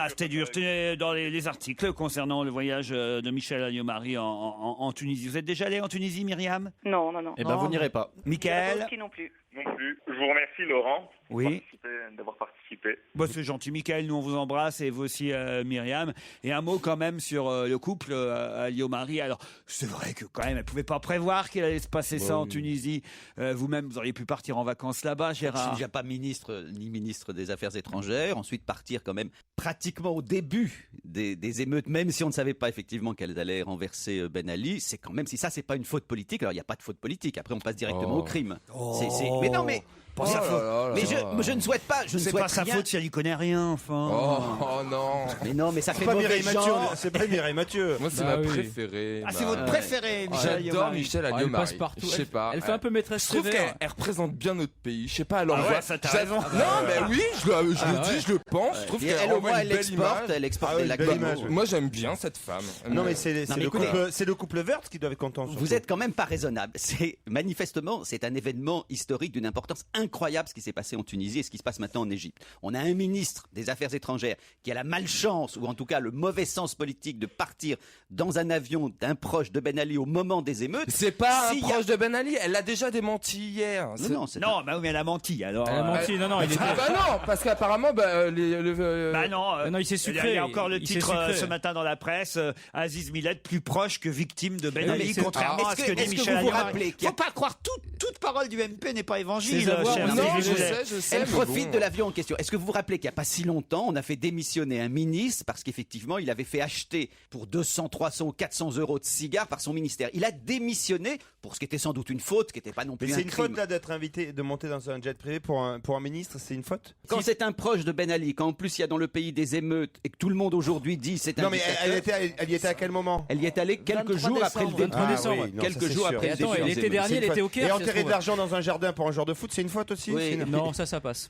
C'était dur. C'était dans les articles concernant le voyage de Michel Alliot-Marie en Tunisie. Vous êtes déjà allé en Tunisie, Myriam? Non. Eh ben, vous n'irez pas. Mickaël? Non plus. Non plus. Je vous remercie, Laurent, Oui. d'avoir participé. Bon, c'est gentil, Mickaël, nous on vous embrasse et vous aussi, Myriam. Et un mot quand même sur le couple Alliot-Marie. Alors, c'est vrai que quand même, elle pouvait pas prévoir qu'il allait se passer ça en Tunisie. Vous-même, vous auriez pu partir en vacances là-bas, Je suis Gérard. déjà pas ministre des Affaires étrangères. Ensuite partir quand même pratiquement au début des émeutes, même si on ne savait pas effectivement qu'elles allaient renverser Ben Ali. C'est quand même, si ça c'est pas une faute politique, alors il n'y a pas de faute politique. Après on passe directement au crime. Mais non, mais Pas sa faute. Mais je ne souhaite pas. C'est pas sa faute si elle y connaît rien, enfin. Oh non. Mais non, mais ça fait pas mauvais Mireille Mathieu. genre. C'est pas Mireille Mathieu. Moi, c'est ma préférée. Ah, c'est votre préféré, Michel J'adore Alliot-Marie. Michel Elle passe Alliot-Marie. partout. Je sais pas. Elle fait un peu maîtresse Je trouve sévère. qu'elle représente bien notre pays. Je sais pas, alors. Ah ouais, ça, t'as raison. Non, mais oui, je le dis, je le pense. Je trouve Et qu'elle elle, au envoie moins, une elle belle image. exporte des lacs belle image, blancs. oui. Moi, j'aime bien cette femme. Non, mais c'est mais écoutez, le couple Wörth qui doit être content. Vous êtes quand même pas raisonnable. C'est manifestement, c'est un événement historique d'une importance incroyable ce qui s'est passé en Tunisie et ce qui se passe maintenant en Égypte. On a un ministre des Affaires étrangères qui a la malchance ou en tout cas le mauvais sens politique de partir dans un avion d'un proche de Ben Ali au moment des émeutes. C'est pas S'il un y a- proche de Ben Ali. Elle l'a déjà démenti hier. Non, Non, bah oui, mais elle a menti, alors. Elle a menti. Non, il était. Ah bah non, parce qu'apparemment, Bah non, Non, il s'est sucré. il y a encore le Il s'est titre sucré. ce matin dans la presse, Aziz Millet plus proche que victime de Ben Non, Ali, mais c'est- contrairement à ce que dit est-ce que Michel vous vous Alliot-Marie. rappelez qu'il y a- Faut pas croire toute parole du MP n'est pas évangile, Ses avoirs, cher non, Aziz je Millet. sais. Elle mais profite bon. de l'avion en question. Est-ce que vous vous rappelez qu'il n'y a pas si longtemps, on a fait démissionner un ministre parce qu'effectivement, il avait fait acheter pour 200, 300 ou 400 euros de cigares par son ministère. Il a démissionné pour ce qui était sans doute une faute, qui n'était pas non plus Mais un c'est une crime. faute là d'être invité, de monter dans un jet privé pour un ministre, c'est une faute? Quand c'est un proche de Ben Ali, quand en plus il y a dans le pays des émeutes et que tout le monde aujourd'hui dit c'est un Non mais dictateur, elle y était à quel moment? elle y est allée quelques 23 jours après le décembre. début. 23 décembre. oui, non, quelques ça, c'est jours sûr. après Et le attends, début et des l'été émeutes. dernier, C'est elle une était au faute. Caire. Et si ça se enterrer de trouve. l'argent dans un jardin pour un joueur de foot, c'est une faute aussi? Oui. C'est une- Non, ça passe.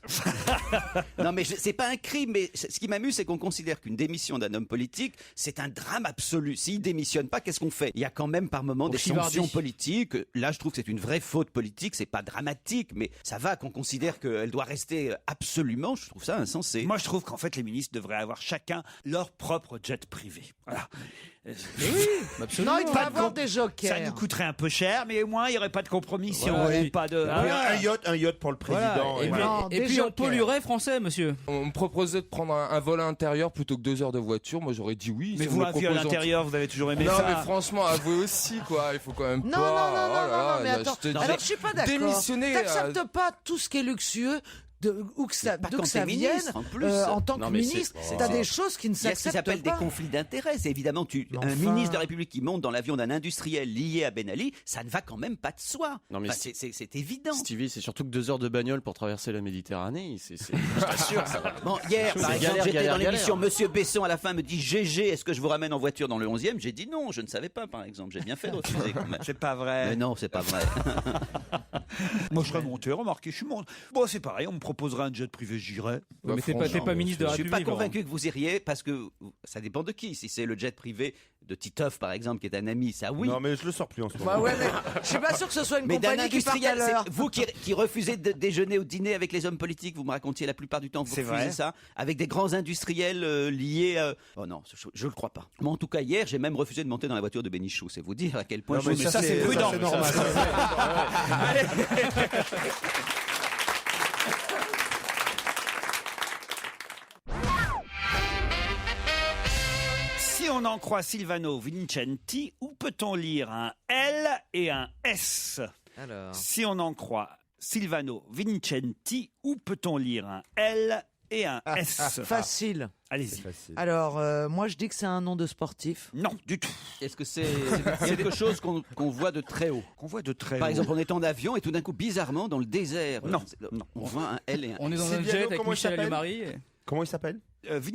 Non mais c'est pas un crime, mais ce qui m'amuse c'est qu'on considère qu'une démission d'un homme politique c'est un drame absolu. S'il démissionne pas, qu'est-ce qu'on fait? Il y a quand même par moment des chivardi. sanctions politiques. Là je trouve que c'est une vraie faute politique, c'est pas dramatique, mais ça va qu'on considère qu'elle doit rester absolument, je trouve ça insensé. Moi, je trouve qu'en fait, les ministres devraient avoir chacun leur propre jet privé. Voilà. Non, il doit Pas de avoir com- des Ça nous jokers. coûterait un peu cher, mais au moins, il n'y aurait pas de compromission. Voilà. Et pas de... Oui, un yacht pour le président. Voilà. et voilà. Non, Et des puis on jokers. polluerait français, monsieur. On me proposait de prendre un vol intérieur plutôt que 2 heures de voiture. Moi, j'aurais dit oui. Mais Si vous, me un vieux à proposez- l'intérieur, vous avez toujours aimé Non, ça. mais franchement, avouez aussi, quoi. Il faut quand même Non, pas. non, Oh là là, mais là, attends. je te dis- Alors, je suis pas d'accord. Démissionner. T'acceptes pas tout ce qui est luxueux où que ça, Pas d'où quand que ça t'es vienne, ministre, en plus. en tant que Non, mais ministre, c'est- t'as c'est- des choses qui ne Il y a ce qui s'acceptent s'appelle des pas. conflits d'intérêts. C'est évidemment Mais un enfin. ministre de la République qui monte dans l'avion d'un industriel lié à Ben Ali, ça ne va quand même pas de soi. Non, mais Enfin, c'est évident. Stevie, c'est surtout que 2 heures de bagnole pour traverser la Méditerranée. Je t'assure, ça va. Bon, hier, par C'est exemple, galère, j'étais galère, dans l'émission, galère. Monsieur Besson à la fin me dit GG, est-ce que je vous ramène en voiture dans le 11e? J'ai dit non, je ne savais pas, par exemple. J'ai bien fait de refuser quand même. C'est pas vrai. Mais non, c'est pas vrai. Moi, je serais monté, remarquez, je suis monté. Bon, c'est pareil, on me proposerait un jet privé, j'irais. Mais t'es pas ministre de la Je suis République. pas Laurent. convaincu que vous iriez parce que ça dépend de qui. Si c'est le jet privé de Titoff, par exemple, qui est un ami, ça oui. Non, mais je le sors plus en ce moment. Bah ouais, mais je suis pas sûr que ce soit une Mais d'un compagnie qui parte à industriel, l'heure. c'est vous qui refusez de déjeuner ou de dîner avec les hommes politiques, vous me racontiez la plupart du temps, vous C'est refusez vrai. ça, avec des grands industriels liés. Oh non, je le crois pas. Moi, en tout cas, hier, j'ai même refusé de monter dans la voiture de Bénichou. C'est vous dire à quel point. Non, mais ça, c'est prudent. c'est normal. Si on en croit Silvano Vincenti, où peut-on lire un L et un S? Alors. Si on en croit Silvano Vincenti, où peut-on lire un L et un S? Facile. Allez-y. Alors, moi, je dis que c'est un nom de sportif. Non, du tout. Est-ce que c'est quelque chose qu'on voit de très haut? Qu'on voit de très Par haut. exemple, on est en avion et tout d'un coup, bizarrement, dans le désert, Non. on voit un L et un On est dans un Silviano, jet avec comment il Michel s'appelle Alliot-Marie. Comment il s'appelle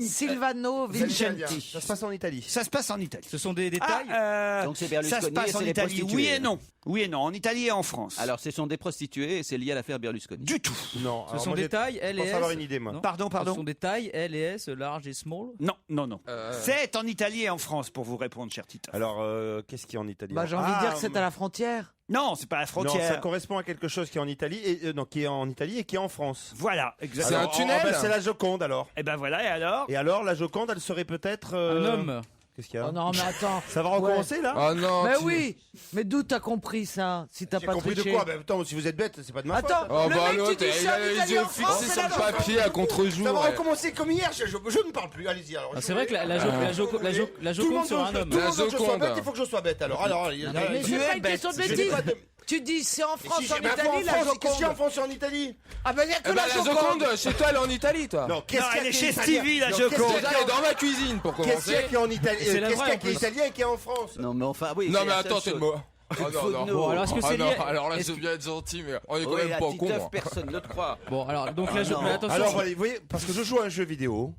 Silvano Vincenti. Ça se passe en Italie. Ça se passe en Italie. Ce sont des détails. Donc c'est ça se Berlusconi et passe en c'est les Italie. prostituées. Oui et non. Oui et non. En Italie et en France. Alors, ce sont des prostituées et c'est lié à l'affaire Berlusconi. Du tout. Non. Ce sont des tailles L Je et pense S. avoir une idée, moi. Non. Pardon, Ce pardon. sont des tailles L et S, large et small. Non, non, non. C'est en Italie et en France pour vous répondre, cher Tito. Alors, qu'est-ce qui est en Italie Bah, j'ai envie de dire que c'est à la frontière. Non, c'est pas la Non, ça frontière. correspond à quelque chose qui est en Italie et non, qui est en Italie et qui est en France. Voilà, exactement. C'est un tunnel C'est la Joconde alors. Et ben voilà, et alors Et alors, la Joconde, elle serait peut-être. Un homme. Qu'est-ce qu'il y a Oh non, mais attends. Ça va recommencer là Oh non. Mais tu- oui. Mais d'où t'as compris ça? Si t'as J'ai pas compris de triché. quoi Ben attends, si vous êtes bête, c'est pas de ma faute. Attends. Oh Le bah mec, tu l'autre, dis il ça en a les Italie, yeux en France, fixés c'est sur la le papier à contre-jour. Ça va ouais. recommencer comme hier, je ne parle plus, allez-y alors. Ah, c'est vrai que la Joconde sur un homme. Tout le monde veut que je sois Joconde. bête, il faut que je sois bête alors. Mais c'est pas une question de Je n'ai bêtise. pas de- Tu dis c'est en France, Si, en j'ai- ben, Italie, en la France, qu'est-ce qu'il y a en Joconde. France et en Italie Ah ben il y a que Eh ben, la la Joconde. Joconde, chez toi, elle est en Italie, toi. Non, qu'est-ce Non, qu'il y a elle est qui chez italien Stevie, la Non, Joconde. qu'est-ce qu'il y Déjà, a elle est dans ma cuisine pour Qu'est-ce qu'il y commencer. a qui est en Italie C'est la Qu'est-ce vraie, qu'il y a en qui est plus. italien et qui est en France Non, mais enfin, oui. Non, c'est mais la attends, seule t'es chose. mort. Oh non, non. Bon, alors, est-ce que Ah c'est non, lié alors là, est-ce c'est que- bien être gentil, mais on est quand Oui, même la pas con. Titeuf, Moi. personne ne le croit. Bon, alors, donc la non. Joconde. Mais attention. Alors, voilà, vous voyez, parce que je joue à un jeu vidéo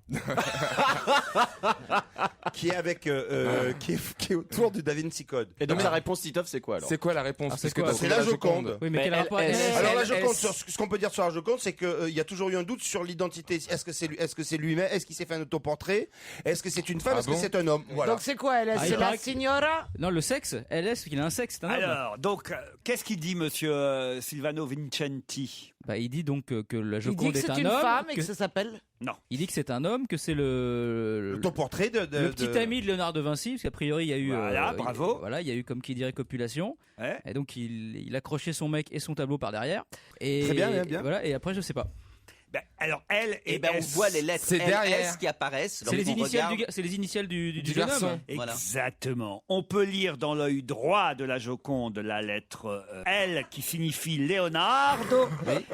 qui est avec, qui est autour du Da Vinci Code. Et donc la réponse Titoff, c'est quoi alors? C'est quoi la réponse? Ah, c'est Parce que quoi t'as C'est trouvé la Joconde. Oui, mais quel rapport Alors la S. Joconde, ce qu'on peut dire sur la Joconde, c'est qu'il y a toujours eu un doute sur l'identité. Est-ce que c'est lui-même? Est-ce qu'il s'est fait un autoportrait? Est-ce que c'est une femme? Ah Est-ce que bon c'est un homme? Voilà. Donc c'est quoi elle? Ah, il C'est la paraît que- signora? Non, le sexe, LS, il a un sexe, c'est un homme. Alors, donc, qu'est-ce qu'il dit, monsieur Silvano Vincenti? Bah, il dit donc que la Il dit Joconde que est c'est un une homme. femme et que- que ça s'appelle. Non. Il dit que c'est un homme, que c'est le Autoportrait de petit ami de Léonard de Vinci, parce qu'a priori il y a eu Voilà, bravo. Voilà, il y a eu comme qui dirait copulation. Ouais. Et donc il accrochait son mec et son tableau par derrière. Et Très bien, bien, bien. et voilà. Et après je sais pas. Ben, alors, elle et Et ben on S. voit les lettres C'est derrière. LS qui apparaissent. C'est les lorsqu'on initiales regarde. c'est les initiales du Du jeune garçon. homme. Voilà. Exactement. On peut lire dans l'œil droit de la Joconde la lettre L qui signifie Leonardo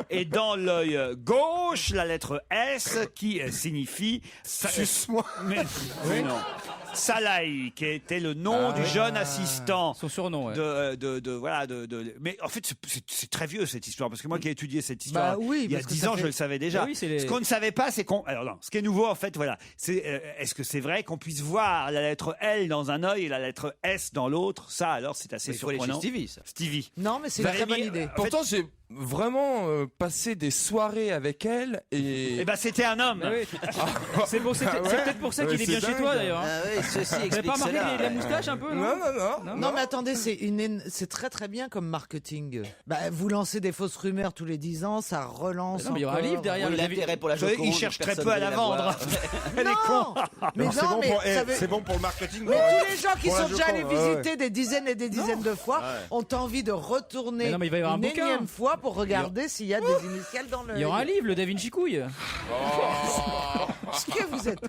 et dans l'œil gauche la lettre S qui signifie Suce-moi. mais non. Salai qui était le nom du jeune assistant. Son surnom. Ouais. Mais en fait c'est très vieux cette histoire parce que moi qui ai étudié cette histoire Bah oui, il y a parce que 10 ça ans fait- je le savais déjà. Bah oui, c'est les- Ce qu'on ne savait pas c'est qu'on alors non, ce qui est nouveau en fait voilà, c'est est-ce que c'est vrai qu'on puisse voir la lettre L dans un œil et la lettre S dans l'autre? Ça alors c'est assez Il faut aller chez surprenant. Stevie, ça. Stevie. Non, mais c'est une très bonne Valérie, idée. Pourtant, j'ai vraiment passé des soirées avec elle et. Eh ben c'était un homme. Ah oui. C'est bon, c'est Ah ouais c'est peut-être pour ça qu'il Ouais, est bien c'est chez dingue. toi d'ailleurs. Ah oui, ceci Vous n'avez explique pas remarqué cela. la moustache un peu Non, non, non. Non mais attendez, c'est très très bien comme marketing. Bah, vous lancez des fausses rumeurs tous les 10 ans, ça relance. Non, mais il y aura un encore. livre derrière Oui, le l'intérêt pour la Vous savez, Joconde. il cherche très personne peu à ne la veut vendre. voir. Elle est con. Non, mais Alors, c'est non, bon mais pour- ça veut- c'est bon pour le marketing. Mais tous les gens qui Pour la sont déjà allés Joconde, ouais, visiter des dizaines et des dizaines de fois ont envie de retourner Mais non, mais il va y avoir une un bouquin. énième fois pour regarder s'il y a des initiales dans le. Il y aura un livre, le Da Vinci Couille. Ce que vous êtes.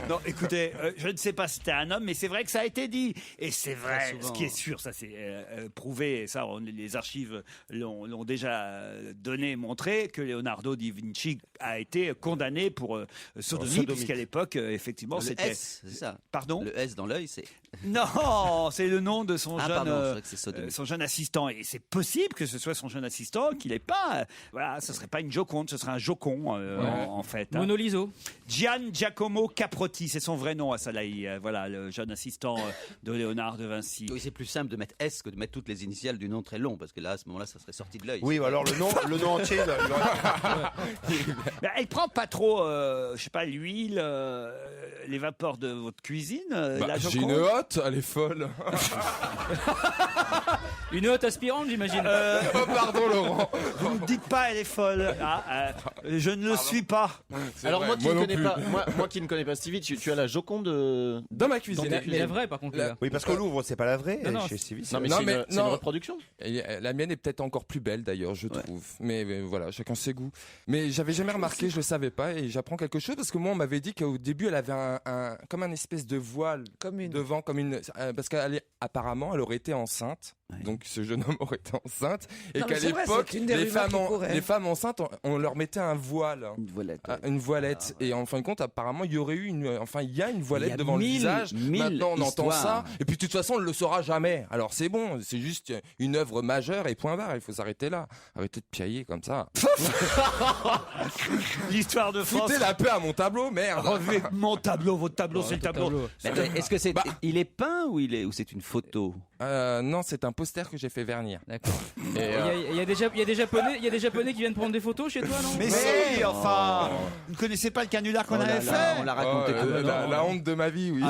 Non, écoutez, je ne sais pas si c'était un homme, mais c'est vrai que ça a été dit. Et c'est vrai, ce qui est sûr, ça c'est prouvé, et ça les archives l'ont déjà donné, montré, que Leonardo da Vinci a été condamné pour sodomie, puisqu'à l'époque, effectivement, c'était... S, c'est ça. Pardon ? Le S dans l'œil, c'est... Non, c'est le nom de son, son jeune assistant. Et c'est possible que ce soit son jeune assistant, qu'il n'ait pas... Voilà, ce ne serait pas une Joconde, ce serait un Jocon, en fait. Hein. Mona Lisa. Gian Giacomo Caprotti, c'est son vrai nom à Salahi. Voilà, le jeune assistant de Léonard de Vinci. Oui, c'est plus simple de mettre S que de mettre toutes les initiales du nom très long, parce que là, à ce moment-là, ça serait sorti de l'œil. Oui, alors le nom entier. Elle prend pas trop, je sais pas, l'huile, les vapeurs de votre cuisine. La J'ai Joconde. une hotte, elle est folle. Une hotte aspirante, j'imagine. Oh, pardon, Laurent. Vous ne dites pas elle est folle. Je ne le suis pas. Alors vrai. moi qui ne connais pas Stevie, tu as la Joconde dans ma cuisine. Mais la vraie, par contre. Oui, parce qu'au Louvre, c'est pas la vraie Non, chez Stevie. Non, mais c'est une reproduction. Et la mienne est peut-être encore plus belle d'ailleurs, je trouve. Mais voilà, chacun ses goûts. Mais j'avais jamais remarqué, je le savais pas, et j'apprends quelque chose parce que moi on m'avait dit qu'au début elle avait comme un espèce de voile devant, parce qu'apparemment elle aurait été enceinte. Donc ce jeune homme aurait été enceinte et qu'à l'époque les femmes enceintes on leur mettait un voile, une voilette, et en fin de compte apparemment il y aurait eu il y a une voilette devant le visage. Maintenant on entend ça, et puis de toute façon on ne le saura jamais. Alors c'est bon, c'est juste une œuvre majeure et point barre, il faut s'arrêter là, arrêter de piailler comme ça. L'histoire de France. Foutez la paix à mon tableau, merde. Revez mon tableau, votre tableau, c'est le tableau. Est-ce que il est peint ou c'est une photo? Non, c'est un poster que j'ai fait vernir. D'accord. Il y a des Japonais qui viennent prendre des photos chez toi, non? Mais si, enfin, vous ne connaissez pas le canular qu'on avait fait? On l'a raconté. La honte de ma vie, oui.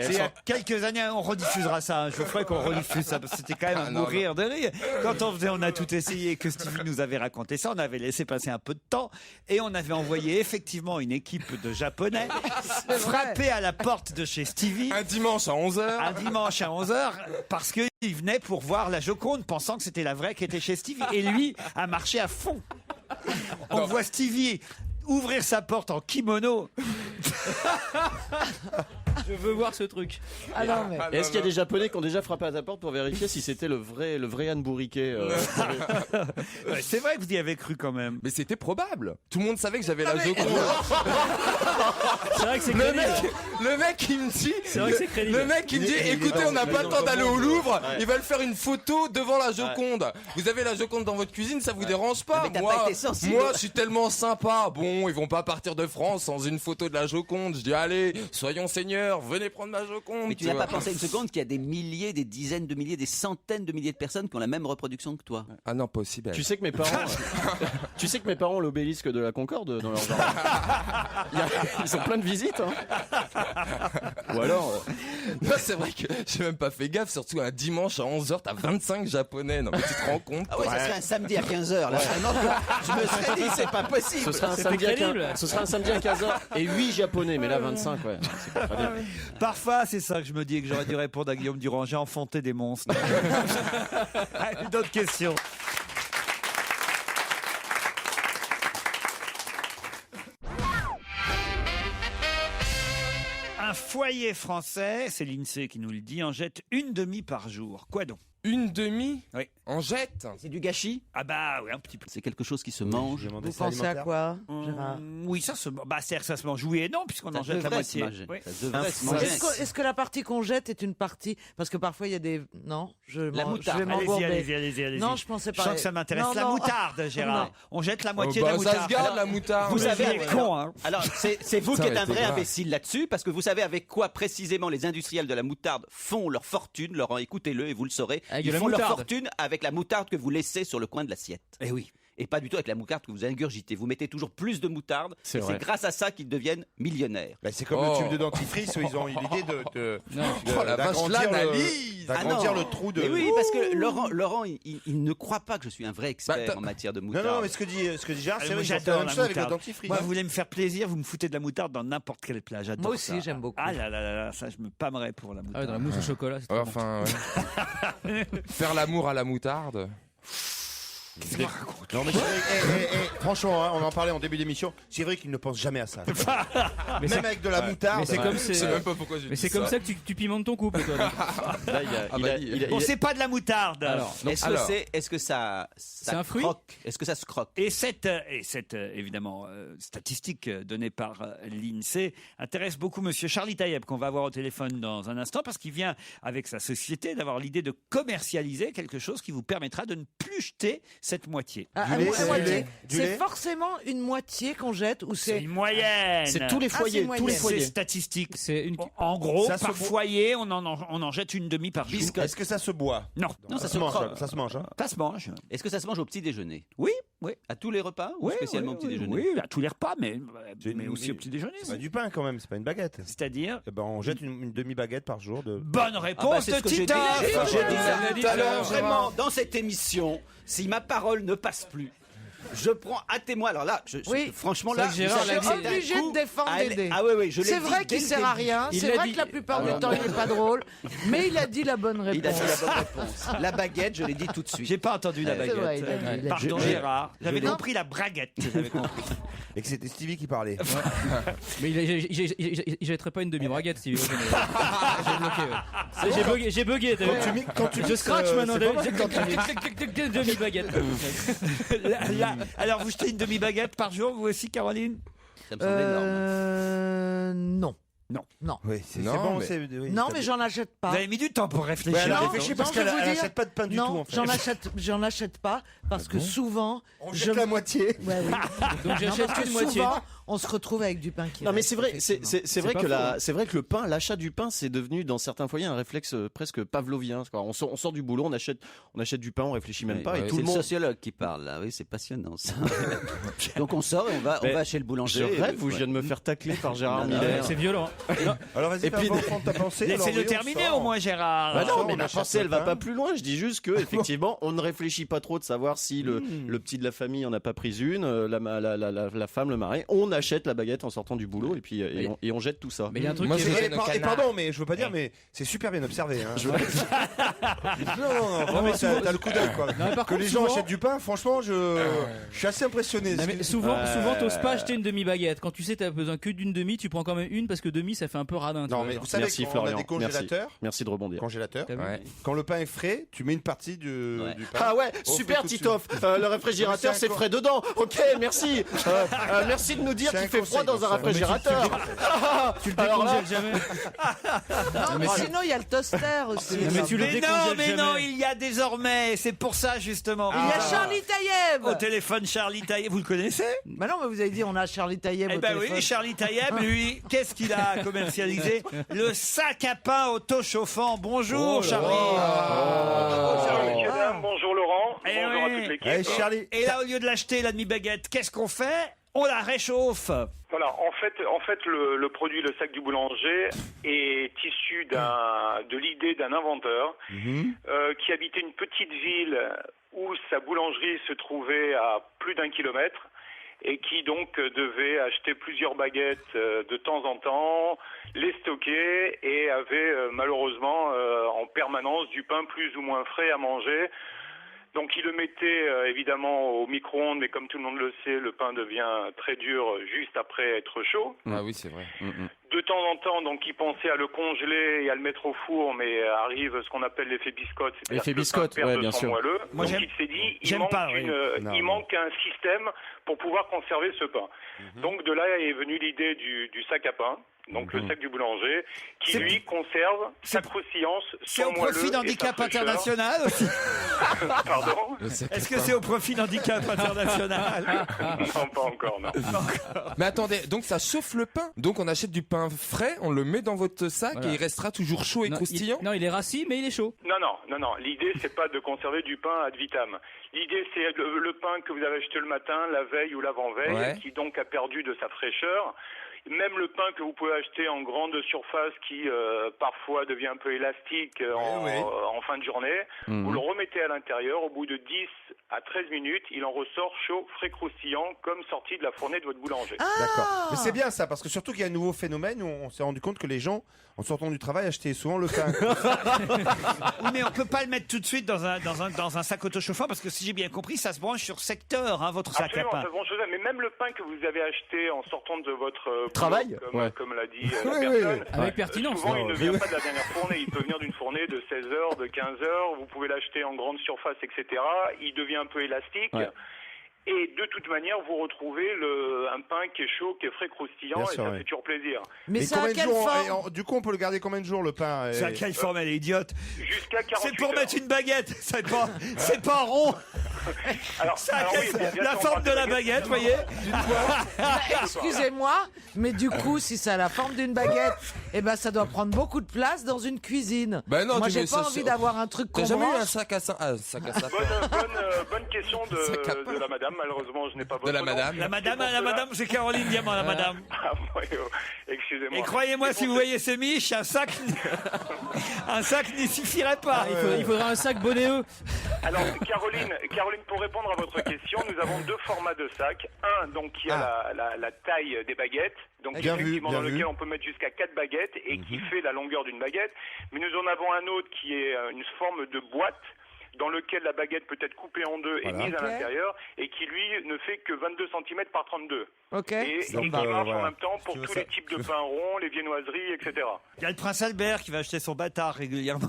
C'est il y a quelques années, on rediffusera ça. Je vous ferai qu'on rediffuse ça, parce que c'était quand même à mourir de rire. Quand on a tout essayé, que Stevie nous avait raconté ça, on avait laissé passer un peu de temps et on avait envoyé effectivement une équipe de Japonais frapper à la porte de chez Stevie. Un dimanche à 11h. Un dimanche à 11h, parce qu'il venait pour voir la Joconde, pensant que c'était la vraie qui était chez Stevie. Et lui a marché à fond. On voit Stevie ouvrir sa porte en kimono. Je veux voir ce truc. Est-ce qu'il y a des Japonais qui ont déjà frappé à ta porte pour vérifier si c'était le vrai Anne Bourriquet C'est vrai que vous y avez cru quand même. Mais c'était probable. Tout le monde savait que j'avais la Joconde. C'est vrai que c'est crédible. Le mec il me dit. C'est vrai que c'est crédible. Le mec il me dit, écoutez, on n'a pas le temps d'aller au Louvre. Ils veulent faire une photo devant la Joconde. Vous avez la Joconde dans votre cuisine, ça vous dérange pas? Moi, je suis tellement sympa. Bon, ils vont pas partir de France sans une photo de la Joconde. Je dis, allez, soyons seigneurs, venez prendre ma Joconde. Mais tu n'as pas pensé une seconde qu'il y a des milliers, des dizaines de milliers, des centaines de milliers de personnes qui ont la même reproduction que toi? Ah non, pas aussi belle. Tu sais que mes parents ont l'obélisque de la Concorde dans leur jardin. Ils ont plein de visites. Ou alors. Non, c'est vrai que j'ai même pas fait gaffe, surtout un dimanche à 11h, t'as 25 Japonais. Non, mais tu te rends compte? Ah ouais, ça serait un samedi à 15h. Là, je me serais dit, c'est pas possible. Ce sera un samedi à 15h et 8 Japonais, mais là 25, ouais. C'est pas très bien. Parfois, c'est ça que je me dis, que j'aurais dû répondre à Guillaume Durand. J'ai enfanté des monstres. D'autres questions? Un foyer français, c'est l'INSEE qui nous le dit, en jette une demi par jour. Quoi donc? Une demi? Oui. En jette? C'est du gâchis? Ah bah oui, un petit peu. C'est quelque chose qui se mange. Vous pensez à quoi, Gérard? Oui, ça se mange. Oui et non, puisqu'on en jette la moitié. Oui. Ça devrait se manger. Est-ce que la partie qu'on jette est une partie? Parce que parfois il y a des... Non, la moutarde. Allez-y. Non, je pensais pas. Je sens que ça m'intéresse. La moutarde, Gérard. Non. On jette la moitié de la moutarde. Ça se garde, la moutarde. Vous savez, con, hein. Alors, c'est vous qui êtes un vrai imbécile là-dessus, parce que vous savez avec quoi précisément les industriels de la moutarde font leur fortune. Laurent, écoutez-le et vous le saurez. Ils font leur fortune avec la moutarde que vous laissez sur le coin de l'assiette. Eh oui. Et pas du tout avec la moutarde que vous ingurgitez. Vous mettez toujours plus de moutarde. C'est grâce à ça qu'ils deviennent millionnaires. Bah, c'est comme le tube de dentifrice où ils ont eu l'idée d'agrandir le trou de... Mais oui, parce que Laurent il ne croit pas que je suis un vrai expert en matière de moutarde. Non, mais ce que dit Gérard, c'est vrai, j'adore la avec le dentifrice. Moi, vous voulez me faire plaisir, vous me foutez de la moutarde dans n'importe quel plat. J'adore ça. Moi aussi, j'aime beaucoup. Ah là, ça, je me pâmerais pour la moutarde. Dans la mousse au chocolat, c'est Enfin, faire l'amour à la moutarde. Non, mais c'est vrai, franchement, hein, on en parlait en début d'émission, c'est vrai qu'il ne pense jamais à ça. Même avec de la moutarde. Mais c'est comme Je sais même pas pourquoi j'ai Mais dit c'est comme ça. ça que tu pimentes ton couple, toi. Là, Bon, c'est pas de la moutarde. Est-ce que ça un fruit croque? Est-ce que ça se croque? Et cette évidemment statistique donnée par l'INSEE intéresse beaucoup Monsieur Charlie Taïeb qu'on va avoir au téléphone dans un instant parce qu'il vient avec sa société d'avoir l'idée de commercialiser quelque chose qui vous permettra de ne plus jeter cette moitié. C'est forcément une moitié qu'on jette ou C'est c'est une moyenne. C'est tous les foyers, tous les foyers. C'est statistique. C'est une... En gros, Ça se par boit. foyer, on en jette une demi par jour. Est-ce que ça se boit? Non, Non, ça se mange. croque. Ça se mange. Hein. ça se mange. Est-ce que ça se mange au petit déjeuner? Oui, oui. À tous les repas ou Oui, spécialement oui, au petit oui, déjeuner? Oui, à tous les repas, mais une- aussi au petit déjeuner. C'est pas du pain quand même, c'est pas une baguette. C'est-à-dire Eh ben, on jette une demi-baguette par jour de. bonne réponse c'est de ce que j'ai dit. Titoff. J'ai dit ça dit tout à ça, l'heure. Gérard. Vraiment, dans cette émission, si ma parole ne passe plus, je prends à témoin. Alors là, Oui. franchement, C'est là, vrai que Gérard vous l'a savez, dit. c'est un Obligé coup de défendre à- Dédé. Ah oui, je l'ai C'est dit vrai dès qu'il le sert à début. rien, Il c'est l'a vrai dit. que la plupart du temps il n'est pas drôle, mais il a dit la bonne Il a dit réponse. la bonne réponse. La baguette, je l'ai dit tout de suite. J'ai pas entendu la C'est baguette. vrai, il a dit, il a dit. Pardon Je- Gérard. J'avais je- compris la braguette. J'avais compris. Et que c'était Stevie qui parlait. Mais il jetterait pas une demi-braguette, si j'ai bloqué. Ouais. J'ai bugué. t'as vu je scratch maintenant. Une demi-baguette. Alors vous jetez une demi-baguette par jour, vous aussi Caroline? Ça me semble énorme. Non. Oui, c'est Non, bon. mais- Oui, Non, ça- mais j'en achète Vous pas. avez mis du temps pour Ouais, réfléchir. elle a Non, réfléchi non, parce je qu'elle vais vous dire- n'achète pas de pain du tout Non, en fait. j'en achète pas parce que souvent On jette la moitié. Ouais, oui. Donc j'achète Parce que qu'une moitié. souvent, on se retrouve avec du pain qui Non mais reste, c'est vrai, effectivement. c'est vrai pas que faux, c'est vrai que le pain, l'achat du pain, c'est devenu dans certains foyers un réflexe presque pavlovien. Quoi. On sort du boulot, on achète du pain, on réfléchit même pas, et tout C'est le le monde. sociologue qui parle là. Oui, c'est passionnant ça. Donc on sort et on va chez le boulanger. Je rêve ou je viens de me faire tacler par Gérard Non, non, Miller. C'est violent. Alors vas-y, Et puis- prends ta pensée. Laissez-le alors, oui, on terminer sort. au moins Gérard. Bah non, on mais ma achète pensée, elle le va pain. pas plus loin. Je dis juste que, effectivement, on ne réfléchit pas trop de savoir si le petit de la famille en a pas pris une, la femme, le mari. On achète la baguette en sortant du boulot et puis et on jette tout ça. Mais il y a un truc Moi, qui je est... jette nos Et canards. pardon, mais je veux pas dire, mais c'est super bien observé. Hein. Je- Non, vraiment, t'as le coup d'œil quoi. Non, mais par Que contre, les gens souvent- achètent du pain, franchement, je suis assez impressionné. Non, mais souvent, t'oses pas acheter une demi-baguette. Quand tu sais t'as besoin que d'une demi, tu prends quand même une parce que demi, ça fait un peu radin. tu Non, vois, mais genre. vous savez Merci, qu'on a Florian. des congélateurs. Merci de rebondir. T'as vu Ouais. Quand le pain est frais, tu mets une partie du pain. Ah ouais, Au super frais tout de Titoff. Le réfrigérateur, C'est c'est un frais dedans. Ok, merci. Merci de nous dire C'est qu'il un fait froid conseil, dans un ça. réfrigérateur. Tu le Alors là- décongèles jamais. Non, mais sinon, il y a le toaster aussi. Non, mais tu le Mais non, décongèles mais jamais. non, il y a désormais, c'est pour ça justement. Il y a Charlie Taïeb. Au téléphone Charlie Taïeb, vous le connaissez? Bah non, mais vous avez dit on a Charlie Taïeb Eh au ben téléphone. oui, Charlie Taïeb, lui, qu'est-ce qu'il a commercialisé? Le sac à pain auto-chauffant. Bonjour Charlie. Bonjour messieurs, dames, bonjour Laurent, Eh bonjour oui. à toute l'équipe. Hey, Charlie. Et là, au lieu de l'acheter, la demi-baguette, qu'est-ce qu'on fait? On la réchauffe. Voilà, en fait, le produit, le sac du boulanger, est issu de l'idée d'un inventeur qui habitait une petite ville où sa boulangerie se trouvait à plus d'1 kilomètre et qui donc devait acheter plusieurs baguettes de temps en temps, les stocker et avait malheureusement en permanence du pain plus ou moins frais à manger. Donc il le mettait évidemment au micro-ondes, mais comme tout le monde le sait, le pain devient très dur juste après être chaud. Ah oui, c'est vrai. De temps en temps, donc il pensait à le congeler et à le mettre au four, mais arrive ce qu'on appelle l'effet biscotte, c'est-à-dire L'effet que le biscotte, pain perd ouais, de bien son sûr. moelleux. Moi, Donc j'aime- il s'est dit, j'aime pas, oui. Non, il non. manque un système pour pouvoir conserver ce pain. Donc de là est venue l'idée du sac à pain. Donc le sac du boulanger, qui C'est- lui conserve sa croustillance, C'est son au profit moelleux et sa d'Handicap fraîcheur. International aussi. Pardon? Est-ce que c'est au profit d'Handicap International? Non, pas encore, non. Mais attendez, donc ça chauffe le pain. Donc on achète du pain frais, on le met dans votre sac Voilà. et il restera toujours chaud et Non, croustillant. non, il est rassis, mais il est chaud. Non. L'idée, c'est pas de conserver du pain ad vitam. L'idée, c'est le pain que vous avez acheté le matin, la veille ou l'avant-veille, Ouais. qui donc a perdu de sa fraîcheur. Même le pain que vous pouvez acheter en grande surface, qui parfois devient un peu élastique en fin de journée, vous le remettez à l'intérieur. Au bout de 10 à 13 minutes, il en ressort chaud, frais croustillant, comme sorti de la fournée de votre boulanger. D'accord. Mais c'est bien ça, parce que surtout qu'il y a un nouveau phénomène où on s'est rendu compte que les gens en sortant du travail, acheter souvent le pain. Oui, mais on peut pas le mettre tout de suite dans un sac autochauffant parce que si j'ai bien compris, ça se branche sur secteur, hein, votre sac Absolument, à pain. ça se branche aux ailes. Mais même le pain que vous avez acheté en sortant de votre Travail, boulot, comme l'a dit la personne, Avec pertinence. souvent il ne vient pas de la dernière fournée. Il peut venir d'une fournée de 16 heures, de 15 heures. Vous pouvez l'acheter en grande surface, etc. Il devient un peu élastique. Ouais. Et de toute manière, vous retrouvez un pain qui est chaud, qui est frais croustillant, Bien et sûr, ça ouais. fait toujours plaisir. Mais Et c'est à combien de quelle jours forme du coup, on peut le garder combien de jours le pain C'est à quelle forme elle est idiote? Jusqu'à 48 C'est pour heures. mettre une baguette, c'est pas rond. Alors, Ça a alors quelle- oui, bien sûr, la on forme parle de la baguette, vous voyez. Excusez-moi, mais du coup, si ça a la forme d'une baguette, eh ben ça doit prendre beaucoup de place dans une cuisine. Ben non, Moi, tu j'ai mets pas ça envie sur- d'avoir un truc qu'on T'as jamais eu un branche. sac à sapin Bonne question de la madame. Malheureusement, je n'ai pas votre De la nom. madame. La madame, c'est Caroline Diamant, la madame. Ah, oui, excusez-moi. Et croyez-moi, si vous voyez ces miches, un sac n'y suffirait pas. Il faudra un sac bonnet. Alors, Caroline, pour répondre à votre question, nous avons deux formats de sacs. Un, donc, qui a la taille des baguettes. Donc, Bien vu, effectivement, bien dans vu. lequel on peut mettre jusqu'à 4 baguettes et qui fait la longueur d'une baguette. Mais nous en avons un autre qui est une forme de boîte dans lequel la baguette peut être coupée en deux et mise à Ok. l'intérieur et qui, lui, ne fait que 22 cm par 32. Ok. Et qui Donc, marche voilà. en même temps pour Tu veux tous ça- les types de pains ronds, les viennoiseries, etc. Il y a le prince Albert qui va acheter son bâtard régulièrement.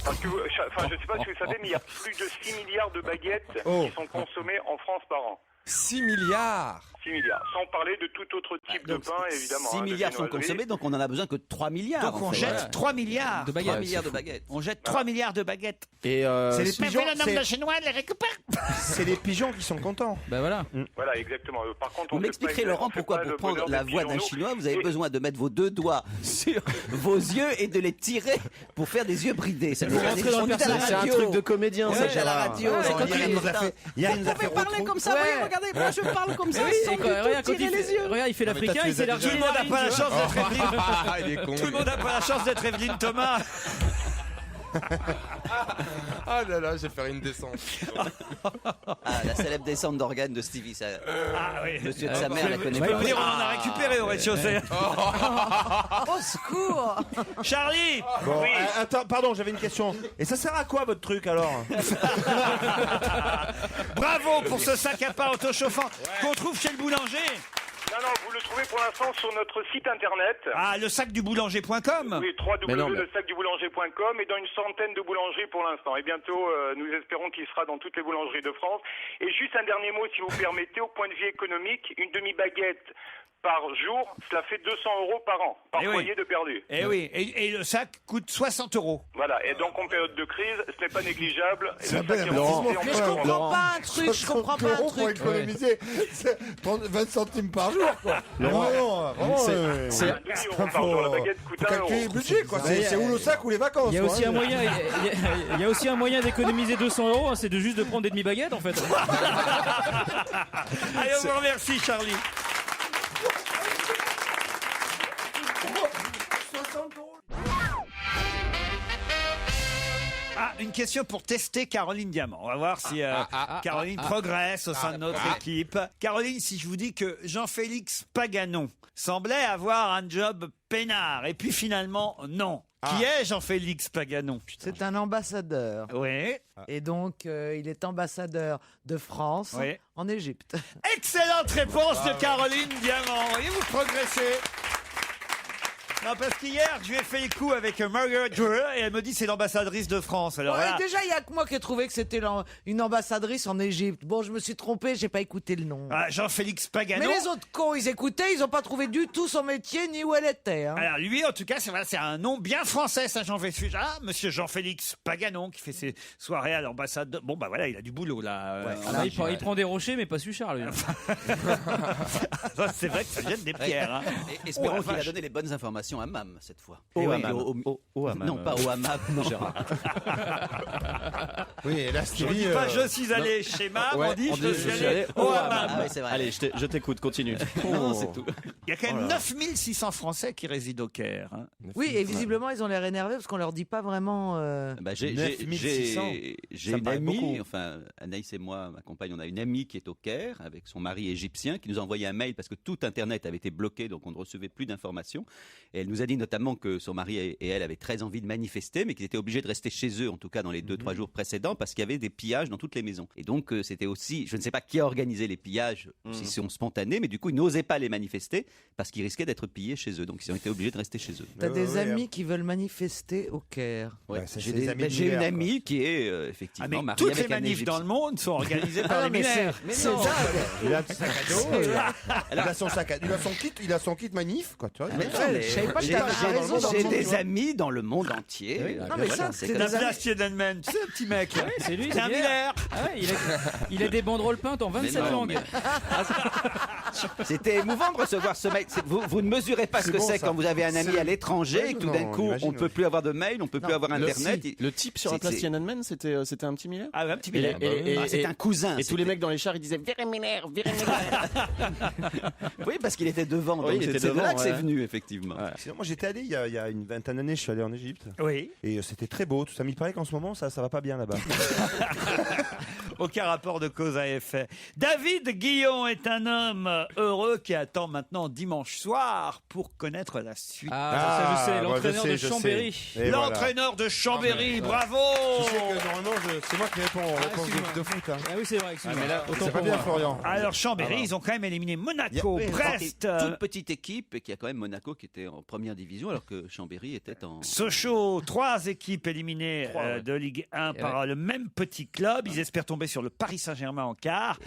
Parce que, enfin, je ne sais pas si vous savez, mais il y a plus de 6 milliards de baguettes qui sont consommées en France par an. 6 milliards. 6 milliards. Sans parler de tout autre type de Donc, pain, évidemment. 6 hein, de milliards sont viennoiseries. consommés, donc on en a besoin que 3 milliards. Donc en on fait. jette 3 milliards. De 3 baguettes. milliards de baguettes. On jette 3 milliards de baguettes. Et C'est les Mais pigeons, le nombre de Chinois les récupère. c'est les pigeons qui sont contents. Ben voilà. Voilà, exactement. Par contre, Vous on fait m'expliquerez, pas- Laurent, on fait pourquoi pas pour le prendre bonheur la des voix pigeons, d'un nous. Chinois, vous avez Et- besoin de mettre vos deux doigts sur vos yeux et de les tirer pour faire des yeux bridés. Ça Pour rentrer dans le personnage. c'est un truc de comédien, ça, Ouais, à la Gérard. radio. Ouais, c'est quand quand il il nous a fait, hier, il nous a fait parler comme ça, Ouais. oui, regardez, moi je parle comme ça, Oui, sans et du quand- tout regarde, quand tirer il les fait- yeux. regarde, il fait mais toi, l'Africain, tu il les s'est as élargi Tout le les monde n'a narines, pas la tu vois. chance d'être Evelyne. Ah, il est con. Tout le monde n'a pas la chance d'être Evelyne Thomas. Ah là là, je vais faire une descente. Ah, la célèbre descente d'organes de Stevie, ça. Ah oui. Monsieur de sa mère la connaît Je peux pas. vous dire, on en a récupéré au rez-de-chaussée. Au secours. Charlie. Bon, attends, pardon, j'avais une question. Et ça sert à quoi votre truc alors? Bravo pour ce sac à pain autochauffant qu'on trouve chez le boulanger. Non, vous le trouvez pour l'instant sur notre site internet. Ah, le sac du boulanger.com. Oui, www.lesacduboulanger.com et dans une centaine de boulangeries pour l'instant. Et bientôt, nous espérons qu'il sera dans toutes les boulangeries de France. Et juste un dernier mot, si vous permettez, au point de vue économique, une demi-baguette par jour, cela fait 200 € par an, par Eh oui. foyer de perdu. Eh oui, et le sac coûte 60 €. Voilà, et donc en période de crise, ce n'est pas négligeable. Et C'est le un bel sac est investissement. remboursé en Mais je plein comprends droit. pas un truc, je comprends pas un Pour truc. économiser c'est 20 centimes par jour, quoi. Laurent, Non, vraiment, c'est- Un demi-euro par jour, la baguette coûte faut 1 calculer le €. budget, quoi. C'est ou le sac ou les vacances. Il y a quoi, aussi hein. un moyen, il y a aussi un moyen d'économiser 200 €, hein, c'est de juste de prendre des demi-baguettes en fait. Allez, on vous remercie, Charlie. Ah, une question pour tester Caroline Diamant. On va voir si Caroline progresse au sein de notre équipe. Caroline, si je vous dis que Jean-Félix Paganon semblait avoir un job peinard, et puis finalement, non. Qui est Jean-Félix Paganon? C'est un ambassadeur. Oui. Et donc, il est ambassadeur de France Oui. en Égypte. Excellente réponse de Caroline Diamant. Et vous progressez. Non, parce qu'hier, je lui ai fait les coups avec Margaret Drew et elle me dit c'est l'ambassadrice de France. Alors Ouais, là, déjà, il y a que moi qui ai trouvé que c'était une ambassadrice en Égypte. Bon, je me suis trompé, j'ai pas écouté le nom. ah, Jean-Félix Paganon. Mais les autres cons, ils écoutaient, ils ont pas trouvé du tout son métier ni où elle était. Hein. Alors lui, en tout cas, c'est un nom bien français, ça, Jean-Félix. Ah, monsieur Jean-Félix Paganon qui fait ses soirées à l'ambassade. Bon, bah voilà, il a du boulot là. Il prend des rochers, mais pas Suchard lui. C'est vrai que ça vient des pierres. Hein. Espérons Oh, la qu'il a vache. donné les bonnes informations à Mam cette fois. Au Et oui, hammam. Au hammam. Non, pas au hammam, non. Oui, et là, On Stevie. dit pas je suis allé chez Mam, Ouais, on dit on je dit, suis allé au hammam. Ah oui, c'est vrai. Allez, je t'écoute, continue. Non, c'est tout. Il y a quand même 9600 Français qui résident au Caire. Hein. Oui, et visiblement, ils ont l'air énervés parce qu'on leur dit pas vraiment. Bah, j'ai 9600. j'ai Ça me une paraît amie, beaucoup. enfin Anaïs et moi, ma compagne, on a une amie qui est au Caire avec son mari égyptien qui nous a envoyé un mail parce que tout Internet avait été bloqué, donc on ne recevait plus d'informations. Et Elle nous a dit notamment que son mari et elle avaient très envie de manifester, mais qu'ils étaient obligés de rester chez eux, en tout cas dans les 2-3 jours précédents, parce qu'il y avait des pillages dans toutes les maisons. Et donc c'était aussi, je ne sais pas qui a organisé les pillages, si c'est spontané, mais du coup ils n'osaient pas les manifester parce qu'ils risquaient d'être pillés chez eux. Donc ils ont été obligés de rester chez eux. T'as des amis qui veulent manifester au Caire. Ouais, j'ai une amie qui est effectivement mariée toutes avec les un manifs Égyptien. dans le monde sont organisées par les mais mineurs. c'est dingue. Il a un sac à dos. Il a son sac à dos. Il a son kit manif, quoi. Tu vois. Je savais pas que t'avais raison. J'ai des amis dans le monde entier. Non, mais ça, c'est c'est comme des ça. Nabla Schiedenman, tu sais, le petit mec. C'est lui, C'est un Miller. il a des banderoles peintes en 27 non, langues. C'était émouvant de recevoir ce mail. Vous ne mesurez pas ce que c'est quand vous avez un ami à l'étranger et que tout d'un coup on ne peut plus avoir de mail, on ne peut plus avoir internet. Le type sur la place Tiananmen, c'était un petit Miller. Ah, un petit Miller. C'est un cousin. Et tous les mecs dans les chars, ils disaient Virez Miller, Virez Miller. Oui, parce qu'il était devant. Oui, Donc il était c'est devant, là que c'est ouais. venu, effectivement. Sinon, moi j'étais allé il y a une vingtaine d'années, je suis allé en Égypte. Oui. Et c'était très beau, tout ça. Mais il paraît qu'en ce moment, ça va pas bien là-bas. Aucun rapport de cause à effet. David Guillon est un homme heureux qui attend maintenant dimanche soir pour connaître la suite. Ça je sais, l'entraîneur de Chambéry. L'entraîneur de Chambéry, bravo. Tu sais que normalement, c'est moi qui réponds aux réponses de foot. Hein. Ah oui, c'est vrai, excuse-moi. Mais là, c'est pas bien, Florian. Alors Chambéry, ils ont quand même éliminé Monaco, Brest. Toute petite équipe et qu'il y a quand même Monaco qui était en première division alors que Chambéry était en... Sochaux, 3 équipes éliminées de Ligue 1 par le même petit club. Ils espèrent tomber sur le Paris Saint-Germain en quart.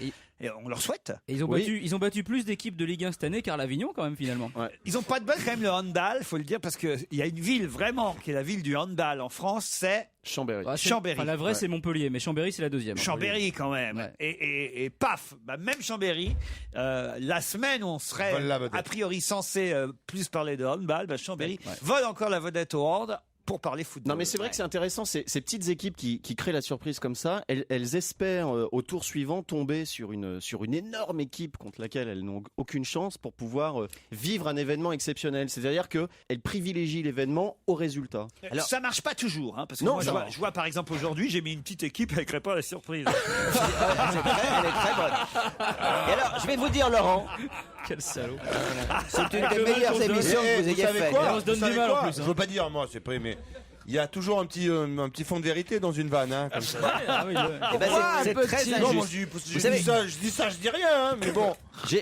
Et on leur souhaite. Et ils ont battu plus d'équipes de Ligue 1 cette année qu'Arlavignon quand même finalement. Ouais. Ils ont pas de bol quand même le handball, faut le dire, parce qu'il y a une ville vraiment qui est la ville du handball en France, c'est Chambéry. Chambéry. Enfin, la vraie c'est Montpellier, mais Chambéry c'est la deuxième. Chambéry quand même. Ouais. Et paf, même Chambéry, la semaine où on serait a priori censé plus parler de handball, Chambéry vole encore la vedette au hand. Pour parler football. Non mais c'est vrai que c'est intéressant, ces petites équipes qui créent la surprise comme ça, elles espèrent au tour suivant tomber sur une énorme équipe contre laquelle elles n'ont aucune chance pour pouvoir vivre un événement exceptionnel. C'est-à-dire qu'elles privilégient l'événement au résultat. Alors ça marche pas toujours, hein, parce que non, moi je vois par exemple aujourd'hui j'ai mis une petite équipe, elle crée pas la surprise. Elle est très bonne. Et alors je vais vous dire Laurent. Quel salaud. C'est une des meilleures émissions que vous ayez faites. On se donne du mal en plus. Je veux pas dire moi, c'est pas mais il y a toujours un petit fond de vérité dans une vanne, hein, comme ça. C'est très injuste. Non, moi, je dis ça, je dis rien, hein, mais bon.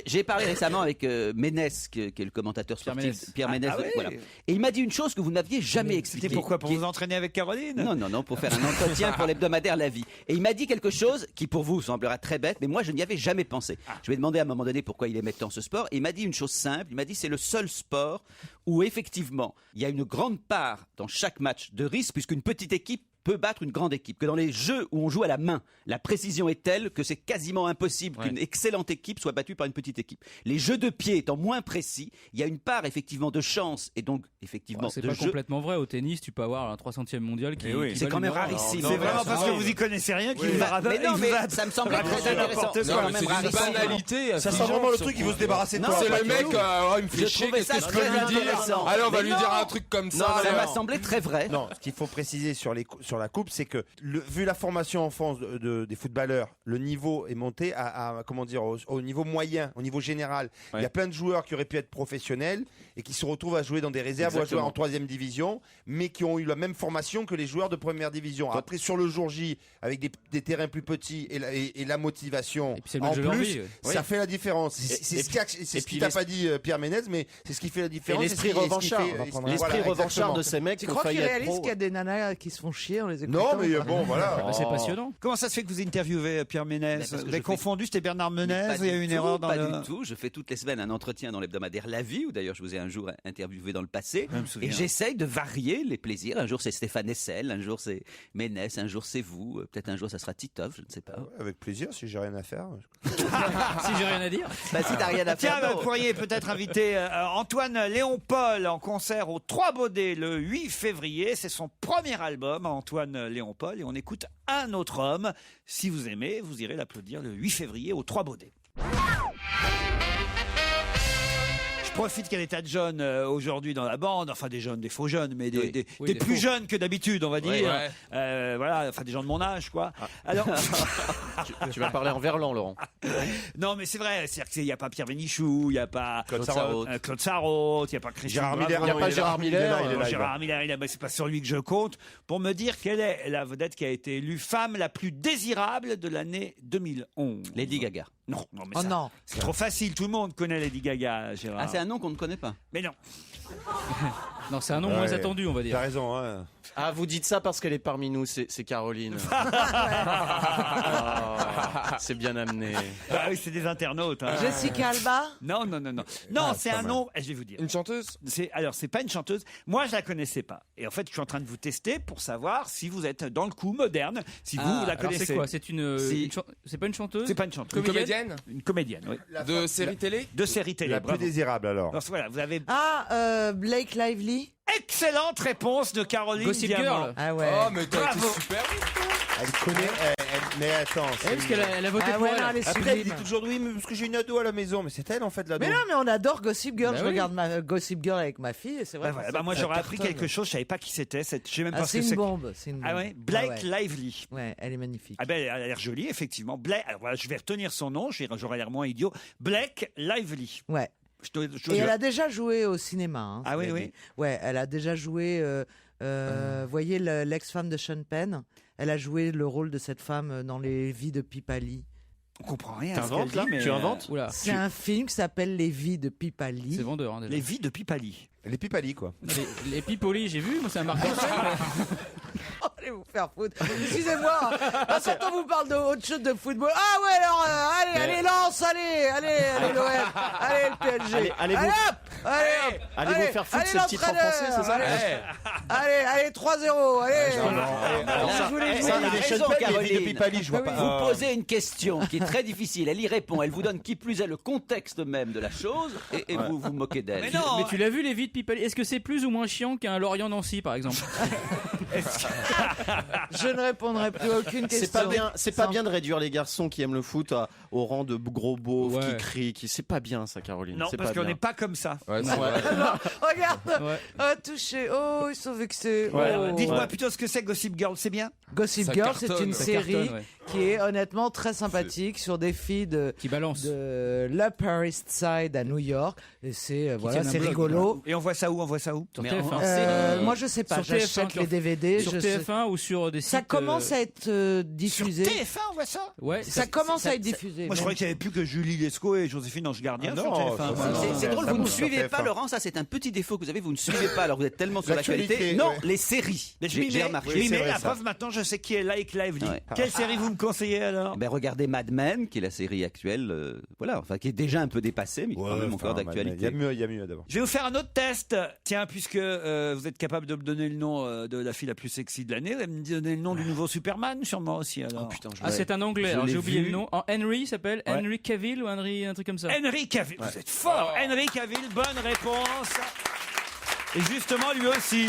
J'ai parlé récemment avec Ménès, qui est le commentateur sportif, Pierre Ménès. Voilà. Et il m'a dit une chose que vous n'aviez jamais expliquée. C'était pourquoi? Pour vous entraîner avec Caroline? Non, pour faire un entretien pour l'hebdomadaire La Vie. Et il m'a dit quelque chose qui pour vous semblera très bête, mais moi je n'y avais jamais pensé. Je lui ai demandé à un moment donné pourquoi il aimait tant ce sport, et il m'a dit une chose simple, il m'a dit c'est le seul sport où effectivement il y a une grande part dans chaque match de risque, puisqu'une petite équipe peut battre une grande équipe, que dans les jeux où on joue à la main, la précision est telle que c'est quasiment impossible qu'une excellente équipe soit battue par une petite équipe. Les jeux de pied étant moins précis, il y a une part effectivement de chance et donc effectivement c'est de pas jeu. complètement vrai. Au tennis, tu peux avoir un 300e mondial qui c'est quand même rarissime. C'est vraiment parce que vous y connaissez rien qu'il vous a Mais non, mais ça me semble très intéressant. C'est une banalité. Ça sent vraiment le truc, il veut se débarrasser de toi. C'est le mec, il me fait chier, qu'est-ce que je peux lui dire? Allez, on va lui dire un truc comme ça. Ça m'a semblé très vrai. Non, ce qu'il faut préciser sur la coupe, c'est que vu la formation en France des footballeurs, le niveau est monté à comment dire, au niveau moyen, au niveau général. Il y a plein de joueurs qui auraient pu être professionnels et qui se retrouvent à jouer dans des réserves ou à jouer en 3e division, mais qui ont eu la même formation que les joueurs de première division. Après, sur le jour J, avec des terrains plus petits et la motivation en plus, ça fait la différence. C'est ce qu'il t'a pas dit Pierre Ménez, mais c'est ce qui fait la différence. Et l'esprit revanchard de ces mecs. Tu crois qu'il réalise qu'il y a des nanas qui se font chier en les écoutant? Non, mais bon, voilà. C'est passionnant. Comment ça se fait que vous interviewez Pierre Ménès? Vous avez confondu, c'était Bernard Menez, Pas il y a eu une erreur dans Pas du tout. Je fais toutes les semaines un entretien dans l'hebdomadaire La Vie, où d'ailleurs je vous ai un jour interviewé dans le passé. Et j'essaye de varier les plaisirs. Un jour c'est Stéphane Hessel, un jour c'est Ménès, un jour c'est vous. Peut-être un jour ça sera Titoff, je ne sais pas. Avec plaisir, si j'ai rien à faire. Si j'ai rien à dire. Si t'as rien à faire. Tiens, vous pourriez peut-être inviter Antoine Léon-Paul en concert au 3 Baudets le 8 février. C'est son premier album, Antoine Léon-Paul. Et on écoute Un autre homme. Si vous aimez, vous irez l'applaudir le 8 février au 3 Baudets. Je profite qu'il y a des tas de jeunes aujourd'hui dans la bande, enfin des jeunes, des faux jeunes, mais des plus faux. jeunes que d'habitude, on va dire. Ouais. Voilà, enfin des gens de mon âge, quoi. Alors, tu vas parler en verlan, Laurent. non, mais c'est vrai, c'est-à-dire qu'il n'y a pas Pierre Bénichou, il n'y a pas Claude Sarraute, il n'y a pas Christian Gérard Bravo, Miller, il n'y a non, pas il est Gérard là. Miller. Il est là. Gérard Miller, c'est pas sur lui que je compte pour me dire quelle est la vedette qui a été élue femme la plus désirable de l'année 2011. Lady Gaga. Non, mais Oh ça, non. c'est trop facile. Tout le monde connaît Lady Gaga, Gérard. Ah, c'est un nom qu'on ne connaît pas. Mais non. Non, c'est un nom moins attendu, on va dire. T'as raison. Hein. Ah, vous dites ça parce qu'elle est parmi nous, c'est Caroline. C'est bien amené. Ah oui, c'est des internautes. Hein. Jessica Alba. Non. Non, c'est un nom. Je vais vous dire. Une chanteuse. Alors, c'est pas une chanteuse. Moi, je la connaissais pas. Et en fait, je suis en train de vous tester pour savoir si vous êtes dans le coup moderne, si vous la Alors connaissez. c'est quoi? C'est c'est pas une chanteuse? C'est pas une chanteuse. Une comédienne. Une comédienne, oui. De série télé. De série télé. La plus bravo. désirable alors. Alors, voilà, vous avez Blake Lively. excellente réponse de Caroline Gossip Diamant. Girl. Ah ouais. Oh, mais t'as été Bravo. super vite, toi. Elle connaît. Mais attends. Parce qu'elle a voté Ah pour ouais, elle. non, elle est Après, elle dit sublime. toujours oui, mais parce que j'ai une ado à la maison. Mais c'est elle en fait l'ado. Mais non, mais on adore Gossip Girl. Bah je oui. regarde Gossip Girl avec ma fille et c'est vrai. Bah voilà, moi j'aurais appris quelque chose, je savais pas qui c'était. Je sais même pas ce C'est que une c'est. bombe. C'est une bombe. Ah ouais, Blake Ah ouais. Lively. Ouais, elle est magnifique. Ah ben elle a l'air jolie effectivement. Alors voilà, je vais retenir son nom, j'aurai l'air moins idiot. Blake Lively. Ouais. Et elle a déjà joué au cinéma. Hein, Ah oui, cela oui. dit. Ouais, elle a déjà joué. Voyez l'ex-femme de Sean Penn. Elle a joué le rôle de cette femme dans Les Vies de Pipali. On comprend rien. à ce T'inventes, qu'elle dit, là mais Tu inventes Oula. C'est un film qui s'appelle Les Vies de Pipali. C'est vendeur. Hein, déjà. Les vies de Pipali. Les Pipali quoi. Les Pipoli, j'ai vu. Moi, c'est un marqueur. Allez vous faire foutre. Excusez-moi. Quand on vous parle d'autre chose de football. Ah ouais, alors allez, Lens, allez l'OM, allez le PSG. Allez vous- hop, Allez vous faire foutre, c'est le titre en l'entraîneur, français, c'est ça allez 3-0, allez. Alors, je voulais elle jouer. a les raison, Sean Penn, les Caroline. vies de Pipali, je vois pas. Vous posez une question qui est très difficile. Elle y répond. Elle vous donne qui plus est le contexte même de la chose et vous vous moquez d'elle. Mais non. Mais tu l'as vu, les vies de Pipali? Est-ce que c'est plus ou moins chiant qu'un Lorient-Nancy, par exemple? Je ne répondrai plus à aucune question. C'est pas bien de réduire les garçons qui aiment le foot au rang de gros beaufs qui crient. C'est pas bien ça, Caroline. Non, c'est parce pas qu'on bien. n'est pas comme ça. Ouais, c'est vrai. Regarde, Ouais. touché. Oh, ils sont vexés. Ouais. Oh. Dites-moi plutôt ce que c'est Gossip Girl, c'est bien. Gossip Ça Girl, c'est cartonne. une Ça série cartonne, ouais. qui est honnêtement très sympathique sur des filles Qui balance. de l'Upper East Side à New York. Et c'est voilà, tiennent un c'est blog. rigolo. Et on voit ça où Sur Mais TF1. Moi, je sais pas. Sur J'achète TF1, les DVD. Sur je sais- TF1 ou sur des sites. Ça commence à être diffusé. Sur TF1, on voit ça. Ouais. Ça commence à être diffusé. Moi, je croyais qu'il n'y avait plus que Julie Lescaut et Joséphine Ange Gardien Ah sur non, TF1. ça, moi. C'est drôle, ça vous ne monte sur suivez pas, TF1. Laurent, ça c'est un petit défaut que vous avez, vous ne suivez pas, alors vous êtes tellement sur L'actualité, l'actualité. Non, ouais. les séries. Mais je m'y J'ai mets, remarqué. je m'y c'est mets, vrai, la ça. preuve, maintenant je sais qui est Like Lively. Ouais. Quelle série vous me conseillez alors Ben, regardez Mad Men, qui est la série actuelle, voilà, enfin qui est déjà un peu dépassée, mais qui est quand même encore d'actualité. Il y a mieux d'abord. Je vais vous faire un autre test. Tiens, puisque vous êtes capable de me donner le nom de la fille la plus sexy de l'année, vous allez me donner le nom du nouveau Superman, sûrement aussi alors. Putain, je Ah, c'est un anglais. Je Alors, l'ai j'ai oublié vu. le nom. Henry il s'appelle Ouais. Henry Cavill ou Henry un truc comme ça. Henry Cavill. Vous êtes fort. Henry Cavill, bonne réponse. Et justement, lui aussi.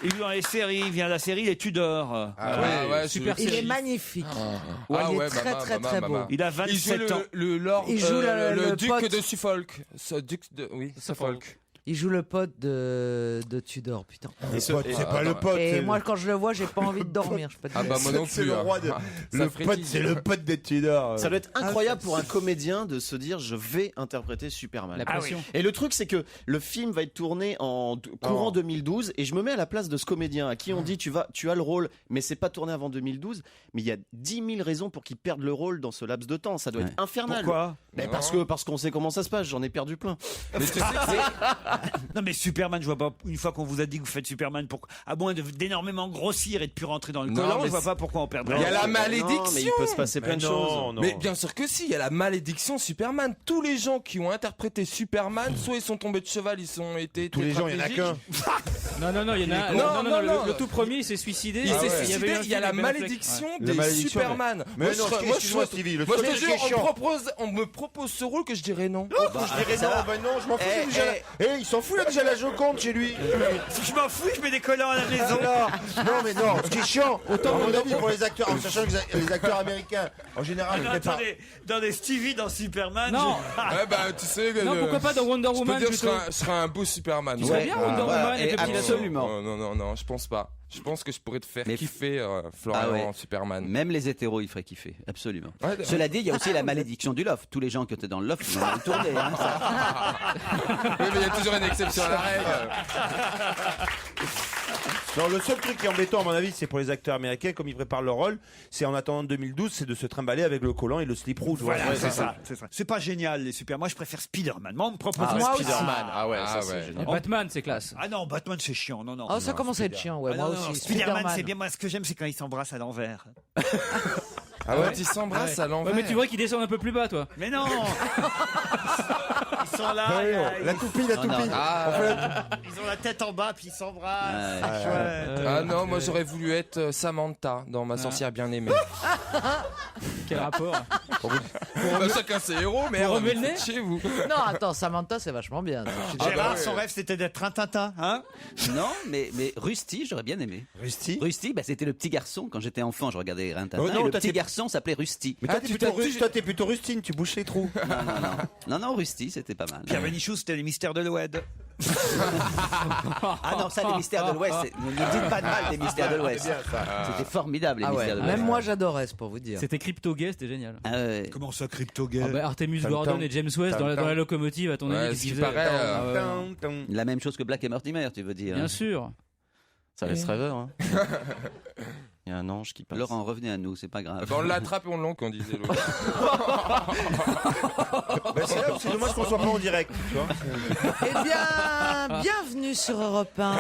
Il joue dans les séries, il vient de la série Les Tudors. super Il série. est magnifique. Ah il est ouais, très maman, très maman, très maman. beau. Il a Il joue 27 ans. le lord, Il joue le duc pote. de Suffolk. Ce duc de, oui, Suffolk. Il joue le pote de Tudor, putain. C'est pas le pote. Et c'est- moi, quand je le vois, j'ai pas envie de dormir. Je peux te Ah dire. bah moi non c'est plus. le hein. roi de. Ça Le frétille. pote, c'est le pote des Tudors. Ça doit être incroyable pour un comédien de se dire je vais interpréter Superman. La pression. Et le truc c'est que le film va être tourné en courant Oh. 2012 et je me mets à la place de ce comédien à qui on dit tu as le rôle mais c'est pas tourné avant 2012 mais il y a 10 000 raisons pour qu'il perde le rôle dans ce laps de temps. Ça doit être infernal. Pourquoi Mais parce qu'on sait comment ça se passe, j'en ai perdu plein. Mais tu sais que c'est- Non mais Superman, je vois pas. Une fois qu'on vous a dit que vous faites Superman, à moins d'énormément grossir et de plus rentrer dans le Non, collant, mais je vois pas pourquoi on perdrait. Il y a la Non, malédiction. mais il peut se passer plein de choses. Mais bien sûr que si, il y a la malédiction Superman. Tous les gens qui ont interprété Superman, soit ils sont tombés de cheval, ils ont été Tous les gens, il y en a qu'un. Non, il y en a. Non, non, le tout premier, il s'est suicidé. Il s'est y avait suicidé, eu un il y a film la avec Ben Affleck. malédiction Ouais. La des malédiction, Superman. mais non, excuse-moi, Stevie, le moi, je truc te jure, qui est chiant. on me propose ce rôle que je dirais non. Je dirais non, ben non, je m'en fous. Eh, Il il s'en fout, il a déjà la Joconde chez lui. Si je m'en fous, je mets des collants à la maison. Non, mais non, ce qui est chiant, autant mon avis pour les acteurs, en sachant que les acteurs américains, en général, ils préparent. Dans des Stevie, dans Superman. Non. Tu sais que Non, pourquoi pas dans Wonder Woman je plutôt. serais un beau Superman. Tu serais bien Wonder Woman avec le petit lasso. Absolument. Non, je pense pas. Je pense que je pourrais te faire kiffer Florian en Superman. Même les hétéros, ils feraient kiffer, absolument. Ouais, Cela dit, il y a aussi la malédiction du loft. Tous les gens qui étaient dans le loft, ils ont mal tourné. Hein, ça. Oui, mais il y a toujours une exception à la règle. Non, le seul truc qui est embêtant, à mon avis, c'est pour les acteurs américains, comme ils préparent leur rôle, c'est en attendant 2012, c'est de se trimballer avec le collant et le slip rouge. Voilà, c'est ça. C'est pas génial, les super. Moi, je préfère Spider-Man. Moi, on me propose Spider-Man. Ah ouais, ça c'est génial. Batman, c'est classe. Ah non, Batman, c'est chiant. Non. Oh, ça commence à être chiant, ouais, moi aussi. Spider-Man, c'est bien. Moi, ce que j'aime, c'est quand ils s'embrassent à l'envers. Ah ouais, ils s'embrassent à l'envers. Mais tu vois qu'ils descendent un peu plus bas, toi. Mais non. Ils sont là. La toupie. Ils ont la tête en bas, puis ils s'embrassent. C'est chouette. Ah non, moi j'aurais voulu être Samantha dans Ma sorcière bien-aimée. Quel rapport? Chacun ses héros, mais remet le nez chez vous. Non, attends, Samantha, c'est vachement bien. Gérard, son rêve, c'était d'être un Tintin, hein? Non, mais Rusty, j'aurais bien aimé. Rusty, c'était le petit garçon. Quand j'étais enfant, je regardais un Tintin. Oh non, et le petit garçon s'appelait Rusty. Mais toi, t'es plutôt Rustine, tu bouches les trous. Non, Rusty, c'était pas mal. Pierre Bénichou, c'était les mystères de l'Oued. Ah non, ça, les mystères de l'Ouest, ne dites pas de mal des mystères de l'Ouest. C'était formidable, les mystères de l'Ouest. Même moi, j'adorais, c'est pour vous dire. C'était Crypto-Gay, c'était génial. Comment ça, Crypto-Gay? Artemus Gordon et James West dans la locomotive, à ton avis, ce qui paraît. La même chose que Black et Mortimer, tu veux dire? Bien sûr. Ça laisse rêveur. Hein. Il y a un ange qui passe. Laurent, revenez à nous, c'est pas grave. On l'attrape et on l'oncle, on disait l'autre. C'est dommage qu'on soit pas en direct. Tu vois. Eh bien, bienvenue sur Europe 1.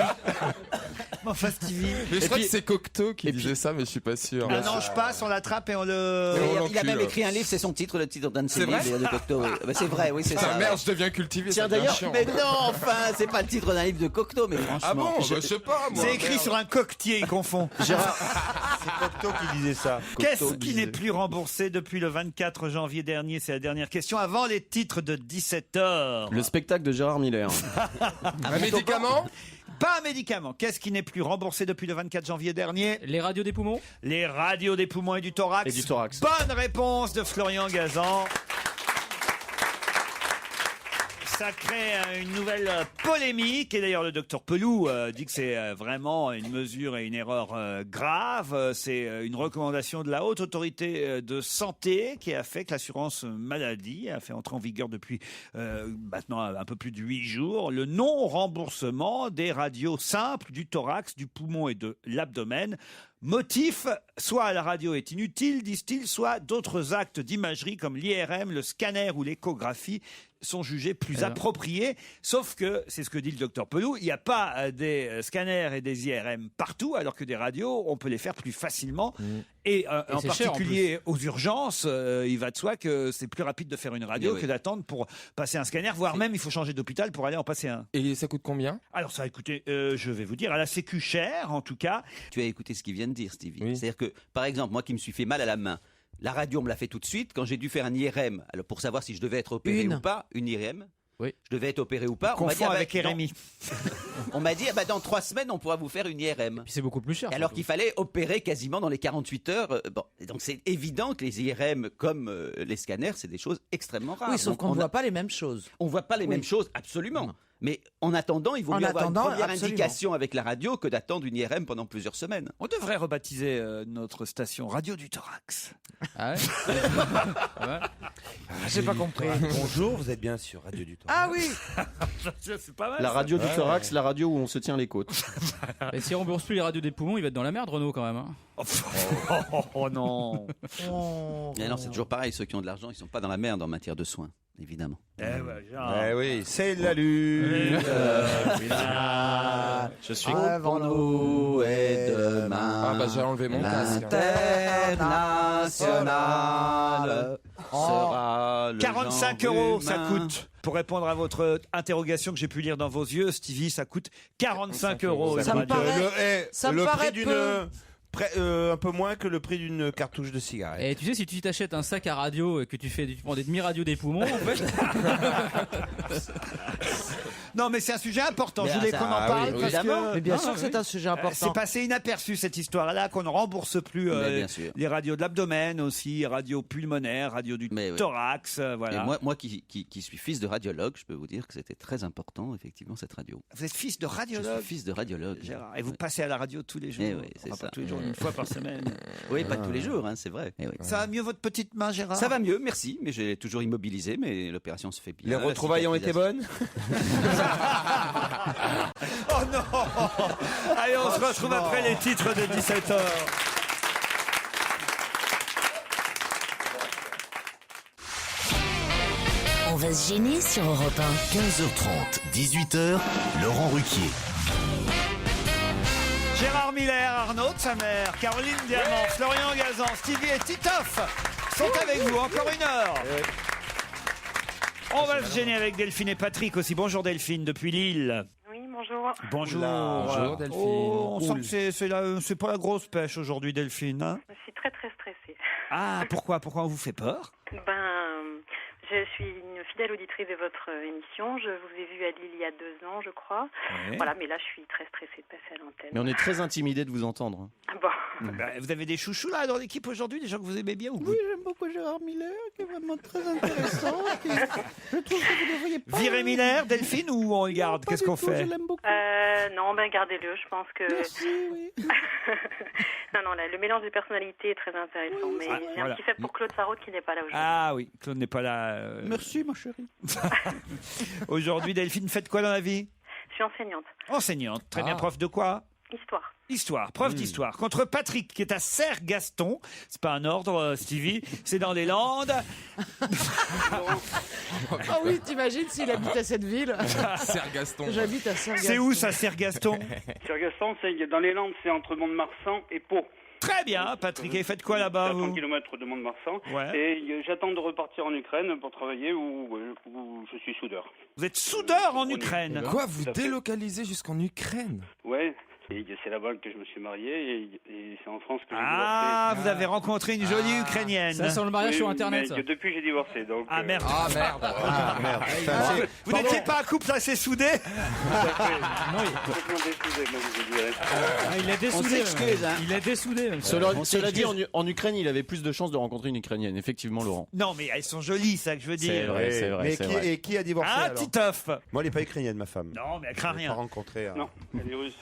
Enfin, Stevie. Mais je crois que c'est Cocteau qui disait ça, mais je suis pas sûr. Un ange passe, on l'attrape et on le. Il a même écrit un livre, c'est son titre, le titre d'un de ses livres de Cocteau. C'est vrai, oui, c'est ça. Merde, je deviens cultivé. Tiens, d'ailleurs, mais non, enfin, c'est pas le titre d'un livre de Cocteau, mais franchement. Ah bon, je sais pas, moi. C'est écrit sur un coquetier, il confond. Gérard, c'est Cocteau qui disait ça. Qu'est-ce qui n'est plus remboursé depuis le 24 janvier dernier? C'est la dernière question avant les titres de 17h. Le spectacle de Gérard Miller. Un médicament? Pas un médicament. Qu'est-ce qui n'est plus remboursé depuis le 24 janvier dernier? Les radios des poumons? Les radios des poumons et du thorax. Et du thorax. Bonne réponse de Florian Gazan. Ça crée une nouvelle polémique et d'ailleurs le docteur Pelou dit que c'est vraiment une mesure et une erreur grave. C'est une recommandation de la haute autorité de santé qui a fait que l'assurance maladie a fait entrer en vigueur depuis maintenant un peu plus de 8 jours le non-remboursement des radios simples du thorax, du poumon et de l'abdomen. Motif, soit la radio est inutile, disent-ils, soit d'autres actes d'imagerie comme l'IRM, le scanner ou l'échographie sont jugés plus appropriés. Sauf que, c'est ce que dit le docteur Pelou, il n'y a pas des scanners et des IRM partout, alors que des radios, on peut les faire plus facilement. Et en particulier aux urgences, il va de soi que c'est plus rapide de faire une radio que d'attendre pour passer un scanner, voire même il faut changer d'hôpital pour aller en passer un. Et ça coûte combien? Alors ça, écoutez, je vais vous dire, à la Sécu cher en tout cas. Tu as écouté ce qu'il vient de dire, Stevie. Oui. C'est-à-dire que, par exemple, moi qui me suis fait mal à la main, la radio on me l'a fait tout de suite. Quand j'ai dû faire un IRM, alors pour savoir si je devais être opéré ou pas, une IRM. Oui. Je devais être opéré ou pas. On m'a dit avec RMI. On m'a dit, dans 3 semaines, on pourra vous faire une IRM. Puis c'est beaucoup plus cher. Et alors qu'il fallait opérer quasiment dans les 48 heures. Bon, donc c'est évident que les IRM, comme les scanners, c'est des choses extrêmement rares. Oui, sauf qu'on ne voit pas les mêmes choses. On ne voit pas les mêmes choses, absolument. Non. Mais en attendant, il vaut mieux avoir une première indication avec la radio que d'attendre une IRM pendant plusieurs semaines. On devrait rebaptiser notre station Radio du Thorax. Ah ouais. J'ai pas compris. Bonjour, vous êtes bien sur Radio du Thorax. Ah oui. C'est pas mal. La radio du thorax, la radio où on se tient les côtes. Et si on rembourse plus les radios des poumons, il va être dans la merde, Renaud, quand même. Hein. Oh non. Mais non, c'est toujours pareil. Ceux qui ont de l'argent, ils sont pas dans la merde en matière de soins, évidemment. Oui, c'est la lune. Je suis Avant nous et demain. Ah bah j'ai enlevé mon casque. L'international sera le 45 genre € ça humain. coûte. Pour répondre à votre interrogation que j'ai pu lire dans vos yeux, Stevie, ça coûte 45 €. Ça me paraît, ça me paraît peu. Un peu moins que le prix d'une cartouche de cigarette. Et tu sais, si tu t'achètes un sac à radio et que tu prends des demi-radios des poumons, en fait. Non, mais c'est un sujet important. Je Mais voulais ça, qu'on en parle parce que. Mais bien sûr que c'est un sujet important. C'est passé inaperçu cette histoire-là, qu'on ne rembourse plus bien sûr. les radios de l'abdomen aussi, radio pulmonaire, radio du thorax, voilà. Et moi qui suis fils de radiologue, je peux vous dire que c'était très important, effectivement, cette radio. Vous êtes fils de Je radiologue, suis fils de radiologue. Gérard, et vous passez à la radio tous les jours. Eh oui, c'est Enfin, ça. pas tous les jours, une fois par semaine. Oui, pas tous les jours, hein, c'est vrai. Eh oui. Ça va mieux votre petite main, Gérard? Ça va mieux, merci, mais j'ai toujours immobilisé, mais l'opération se fait bien. Les retrouvailles ont été bonnes? Oh non! Allez, on se retrouve après les titres de 17h. On va se gêner sur Europe 1. 15h30, 18h, Laurent Ruquier. Gérard Miller, Arnaud de sa mère, Caroline Diamant, Florian Gazan, Stevie et Titoff sont avec vous encore une heure. On va se gêner avec Delphine et Patrick aussi. Bonjour Delphine, depuis Lille. Oui, bonjour. Bonjour. Bonjour, Delphine. Oh, on sent que c'est pas la grosse pêche aujourd'hui, Delphine. Hein? Je suis très très stressée. Ah, pourquoi on vous fait peur? Je suis une fidèle auditrice de votre émission. Je vous ai vu à Lille il y a 2 ans, je crois. Ouais. Voilà, mais là, je suis très stressée de passer à l'antenne. Mais on est très intimidés de vous entendre. Ah bon. Vous avez des chouchous là dans l'équipe aujourd'hui, des gens que vous aimez bien ou Oui, j'aime beaucoup Gérard Miller, qui est vraiment très intéressant. Je trouve que vous devriez pas... Virer Miller, Delphine, ou on regarde? Qu'est-ce qu'on fait? Je l'aime beaucoup. Non, gardez-le. Je pense que... Merci, oui. non, le mélange de personnalités est très intéressant. Oui, mais ah, j'ai voilà. un petit fait pour Claude Sarraute qui n'est pas là aujourd'hui. Ah oui, Claude n'est pas là. Merci, ma chérie. Aujourd'hui, Delphine, faites quoi dans la vie? Je suis enseignante. Enseignante. Très bien, prof de quoi? Histoire. Histoire, prof d'histoire. Contre Patrick, qui est à Serre-Gaston. C'est pas un ordre, Stevie. C'est dans les Landes. Ah oui, t'imagines s'il habite à cette ville? Serre-Gaston. J'habite à Serre-Gaston. C'est où ça, Serre-Gaston? Serre-Gaston, c'est dans les Landes, c'est entre Mont-de-Marsan et Pau. Très bien, Patrick. Et faites quoi là-bas, à 30 vous? km de Mont-de-Marsan. Ouais. Et j'attends de repartir en Ukraine pour travailler où je suis soudeur. Vous êtes soudeur en Ukraine? Quoi, vous délocalisez jusqu'en Ukraine? Ouais. Et c'est là-bas que je me suis marié et c'est en France que j'ai Ah, divorcé. vous avez rencontré une jolie Ukrainienne. Ça sent le mariage Oui, sur Internet, mais ça. depuis, j'ai divorcé. Donc, Ah merde. Ah merde. Ah merde. Vous n'étiez pas un couple assez soudé? complètement désoudé, même, je dirais. Il a dessoudé. s'excuse, hein. Il a dessoudé. même. Cela dit, en Ukraine, il avait plus de chances de rencontrer une Ukrainienne, effectivement, Laurent. Non, mais elles sont jolies, ça que je veux dire. C'est vrai, c'est vrai. Mais c'est vrai. qui a divorcé Ah, alors? Titoff. Moi, elle n'est pas ukrainienne, ma femme. Non, mais elle craint Je l'ai rien. pas rencontré. Non, elle est russe.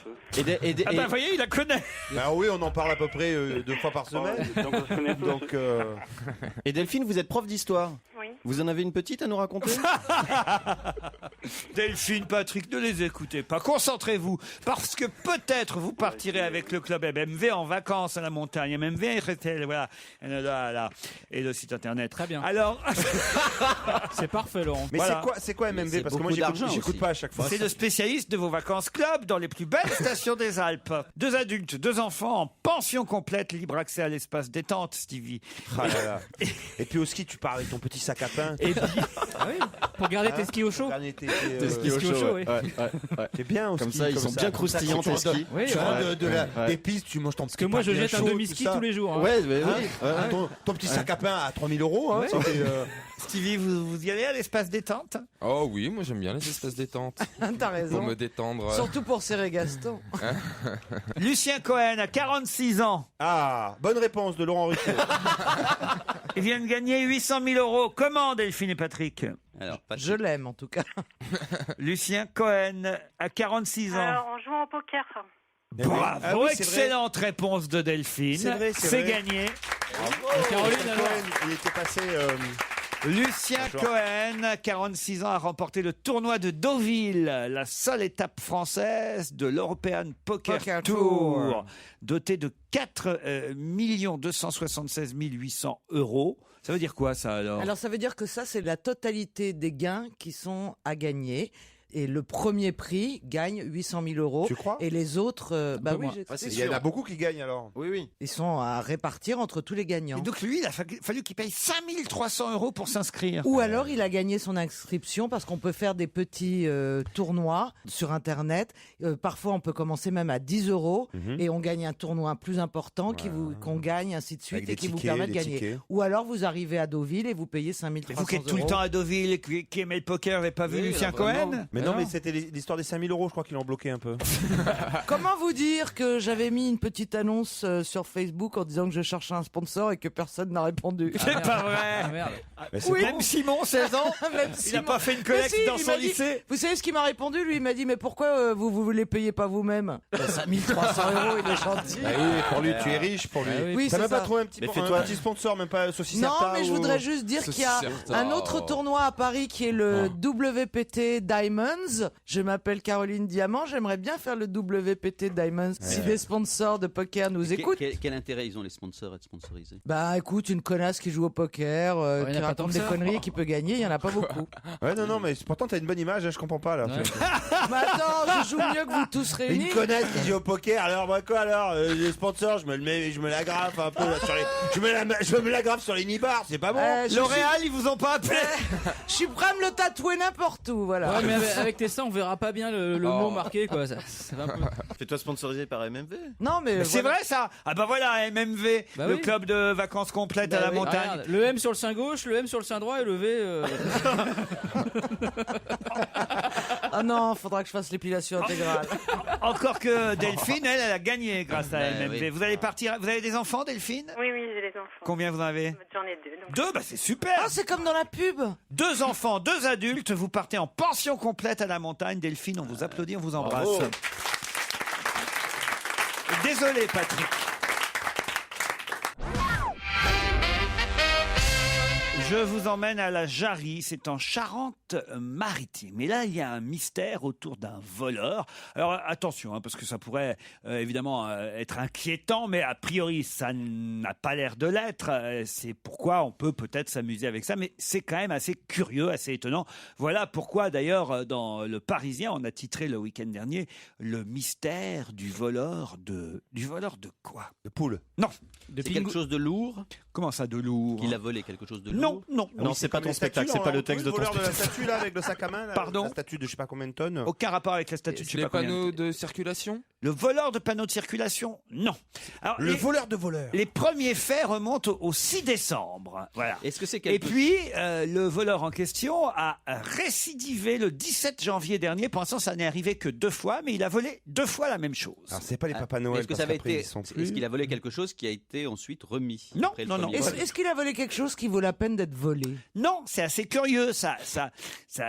Ah bah, vous voyez, il la connaît. Bah oui, on en parle à peu près 2 fois par semaine. Donc, on se connaît tous. Donc, Et Delphine, vous êtes prof d'histoire. Oui. Vous en avez une petite à nous raconter? Delphine, Patrick, ne les écoutez pas. Concentrez-vous. Parce que peut-être vous partirez avec le club MMV en vacances à la montagne. MMV, RTL, voilà. Là. Et le site internet. Très bien. Alors, C'est parfait, Laurent. mais Voilà. c'est quoi MMV? C'est Parce que moi, beaucoup d'argent j'écoute aussi. pas à chaque fois. c'est le spécialiste de vos vacances club dans les plus belles stations des Alpes. 2 adultes, 2 enfants en pension complète, libre accès à l'espace détente, Stevie. Ah là là. Et puis au ski, tu pars avec ton petit sac à pain. Et Ah oui, pour garder tes skis au chaud. Dernier été, Des skis au ski au chaud, chaud, ouais. oui. Ouais. C'est bien au Comme ski, ça, ils sont bien croustillants, Comme ça, tes skis. Oui, tu ouais. rentres Ouais. des pistes, tu manges ton Parce que moi, je jette un demi-ski tous les jours. hein. Ouais, Ton petit sac à pain à 3 000 €. Hein, c'était, Stevie, vous y allez à l'espace détente? Oh oui, moi j'aime bien les espaces détente. T'as raison. Pour me détendre. Surtout pour Serre-Gaston. Lucien Cohen a 46 ans. Ah, bonne réponse de Laurent Ruquier. Il vient de gagner 800 000 €. Comment, Delphine et Patrick? Alors, Je l'aime en tout cas. Lucien Cohen a 46 ans. Alors, on joue au poker. Bravo, Ah oui, c'est vrai. excellente réponse de Delphine. C'est vrai, c'est C'est vrai. gagné. Caroline, Lucien alors. Cohen, il était passé. Lucien Bonjour. Cohen, 46 ans, a remporté le tournoi de Deauville, la seule étape française de l'European Poker Tour, doté de 4 276 800 €. Ça veut dire quoi, ça, alors? Alors ça veut dire que ça, c'est la totalité des gains qui sont à gagner. Et le premier prix gagne 800 000 euros. Tu crois? Et les autres, oui, Il y en a beaucoup qui gagnent alors. Oui. Ils sont à répartir entre tous les gagnants. Et donc lui, il a fallu qu'il paye 5300 € pour s'inscrire. Ou alors il a gagné son inscription parce qu'on peut faire des petits tournois sur Internet. Parfois on peut commencer même à 10 € et on gagne un tournoi plus important qu'on gagne, ainsi de suite, Avec et des qui vous tickets, permet de des gagner. tickets. Ou alors vous arrivez à Deauville et vous payez 5300 Vous qui êtes tout le temps à Deauville, qui aimez le poker, vous n'avez pas vu Oui, Lucien là, vraiment. Cohen? Mais non, mais c'était l'histoire des 5 000 €, je crois qu'ils l'ont bloqué un peu. Comment vous dire que j'avais mis une petite annonce sur Facebook en disant que je cherchais un sponsor et que personne n'a répondu? C'est pas vrai. Ah, merde. Oui. Même Simon, 16 ans, Même il n'a Simon. pas fait une Mais collecte si, dans il son m'a dit- lycée. Vous savez ce qu'il m'a répondu? Lui, il m'a dit, mais pourquoi vous les payez pas vous-même? 5300 €, il est gentil. Ah oui, pour lui, tu es riche pour lui. Ah oui. Oui, T'as c'est même pas ça. trouvé un petit sponsor, même pas saucisse Non, Certa mais je ou- voudrais juste dire qu'il y a un autre tournoi à Paris qui est le WPT Diamonds. Je m'appelle Caroline Diamant, j'aimerais bien faire le WPT Diamonds. Si des sponsors de poker nous écoutent. Quel intérêt ils ont les sponsors à être sponsorisés? Bah écoute, une connasse qui joue au poker, il y en a qui pas tant raconte que des ça. conneries et qui peut gagner, il y en a pas beaucoup. Ouais, non, mais pourtant t'as une bonne image, hein, je comprends pas là. Ouais. Mais attends, je joue mieux que vous tous réunis. Une connasse qui joue au poker, alors moi quoi alors les sponsors, je me l'agrafe un peu là, sur les... je me l'agrafe sur les nibards, c'est pas bon. L'Oréal, ils vous ont pas appelé? Je suis prêt à me le tatouer n'importe où, voilà. Ouais, mais avec tes seins, on verra pas bien le mot marqué, quoi. Ça va un peu. Fais-toi sponsoriser par MMV. Non, mais C'est voilà. vrai ça? Ah bah voilà, MMV, Bah le oui. club de vacances complètes à la oui. montagne. Ah, regarde, le M sur le sein gauche, le M sur le sein droit et le V. Ah non, faudra que je fasse l'épilation intégrale. Encore que Delphine, elle a gagné grâce à Ouais, MMV. oui. Vous allez partir, vous avez des enfants, Delphine? Oui, j'ai des enfants. Combien vous en avez? J'en ai 2. Donc... 2, bah c'est super. Ah, c'est comme dans la pub. 2 enfants, 2 adultes, vous partez en pension complète à la montagne. Delphine, on vous applaudit, on vous embrasse. Bravo. Désolé, Patrick. Je vous emmène à la Jarrie, c'est en Charente-Maritime. Et là, il y a un mystère autour d'un voleur. Alors attention, parce que ça pourrait évidemment être inquiétant, mais a priori, ça n'a pas l'air de l'être. C'est pourquoi on peut peut-être s'amuser avec ça, mais c'est quand même assez curieux, assez étonnant. Voilà pourquoi, d'ailleurs, dans Le Parisien, on a titré le week-end dernier « Le mystère du voleur de... » Du voleur de quoi? De poule. Non. C'est quelque chose de lourd? Comment ça, de lourd? Il a volé quelque chose de Non, lourd? non. Non, c'est pas ton spectacle, c'est pas le texte de ton voleur de la spectacle. statue là avec le sac à main là, Pardon? la statue de je sais pas combien de tonnes. Aucun rapport avec la statue de je sais Les pas combien. panneaux de circulation? Le voleur de panneaux de circulation, non. Alors, Le voleur de voleurs. les premiers faits remontent au 6 décembre. Voilà. Est-ce que c'est Et quelque puis, le voleur en question a récidivé le 17 janvier dernier. Pour l'instant, ça n'est arrivé que 2 fois, mais il a volé 2 fois la même chose. Alors c'est pas les Papa Noël. Est-ce que parce ça avait qu'après, été ils sont plus. Est-ce qu'il a volé quelque chose qui a été ensuite remis? Non, après le non, non. premier vol Est-ce qu'il a volé quelque chose qui vaut la peine d'être volé? Non, c'est assez curieux. Ça,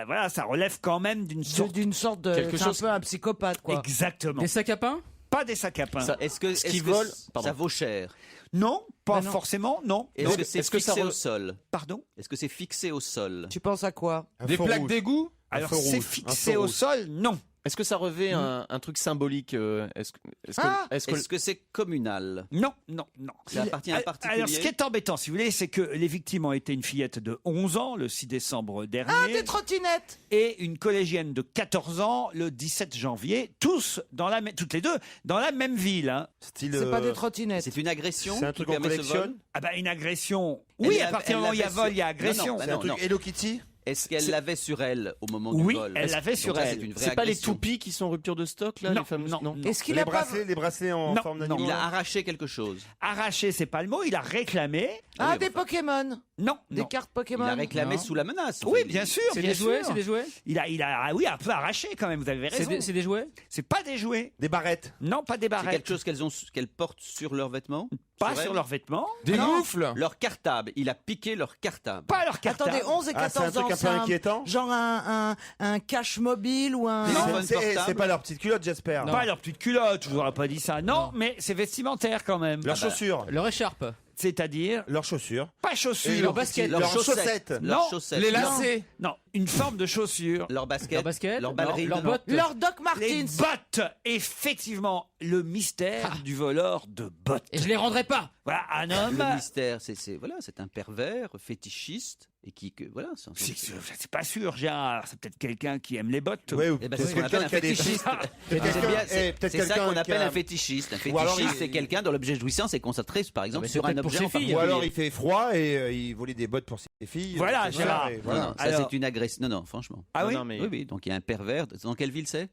voilà, ça relève quand même d'une sorte. D'une sorte de. Quelque C'est chose- un peu un psychopathe, quoi. Exactement. Des sacs à pain? Pas des sacs à pain. Est-ce que Ce qui est-ce que vole- ça pardon. vaut cher? Non, pas non. forcément. Non. Est-ce Non. que c'est Est-ce que ça fixé re- au sol? Pardon. Est-ce que c'est fixé au sol? Tu penses à quoi? Un Des feu plaques rouge. d'égout? Alors feu c'est rouge, un fixé feu au rouge. sol. Non. Est-ce que ça revêt un truc symbolique est-ce que Ah, Est-ce que c'est communal? Non, non, non. Ça appartient à un particulier? Alors, ce qui est embêtant, si vous voulez, c'est que les victimes ont été une fillette de 11 ans le 6 décembre dernier Ah, des trottinettes! et une collégienne de 14 ans le 17 janvier, toutes les deux dans la même ville. Hein. Style. C'est pas des trottinettes. C'est une agression C'est un qui truc qu'on permet ce collectionne. vol? Ah bah une agression. Elle Oui, l'a- à partir du moment où il y a elle vol, l'avait il y a sur- agression. Non, non, C'est un truc non. Hello Kitty. Est-ce qu'elle l'avait sur elle au moment du Oui, vol? elle l'avait sur Donc ça, elle. c'est une vraie C'est pas les agression. toupies qui sont en rupture de stock là, Non, les fameuses non. Est-ce qu'il Les a pas. bracelets en Non, forme non. d'animal. Il a arraché quelque chose. Arraché, c'est pas le mot. Il a réclamé. Ah, oui, des enfin. Pokémon! Non, Des non. cartes Il Pokémon? a réclamé Non. sous la menace. Oui, Enfin, bien sûr. C'est bien des jouets? sûr. C'est des jouets? Oui, un peu arraché quand même. Vous avez raison. C'est des jouets? C'est pas des jouets. Des barrettes. Non, pas des C'est barrettes. quelque chose qu'elles portent sur leurs vêtements? Pas elle sur leurs vêtements. Des Non. moufles? Leur cartable. Il a piqué leur cartable. Pas leur cartable. Attendez, 11 et Ah, c'est un 14 ans, truc un peu inquiétant. genre un cache mobile ou un. Des Non, téléphones portables. c'est pas leur petite culotte, j'espère. Pas leur petite culotte, je vous aurais pas dit ça. Non, mais c'est vestimentaire quand même. Leurs chaussures. Leur écharpe? C'est-à-dire Leurs chaussures. pas chaussures. Leurs baskets? Leurs chaussettes. Leurs Non. chaussettes. Les Non. lacets? Non, une forme de chaussure. Leur basket, leur ballerine, leur botte. Leur Doc Les Martens. bottes, effectivement, le mystère du voleur de bottes. Et je les rendrai pas. Voilà, un homme. Le mystère, c'est un pervers fétichiste et voilà. C'est pas sûr, Gérard. C'est peut-être quelqu'un qui aime les bottes. Ouais, ou Eh ben, peut-être c'est ce qu'on appelle un quelqu'un qui a des- fétichiste. Peut-être quelqu'un- C'est ça qu'on appelle un fétichiste. Un Ou alors, fétichiste, c'est quelqu'un dont l'objet de jouissance est concentré, par exemple, sur un objet en Ou particulier. alors il fait froid et il volait des bottes pour ses filles. Voilà, C'est ça, Gérard. et Non, voilà. non, ça Alors- c'est une agression. Non, franchement. Ah oui Oui, oui. Donc il y a un pervers. Dans quelle ville c'est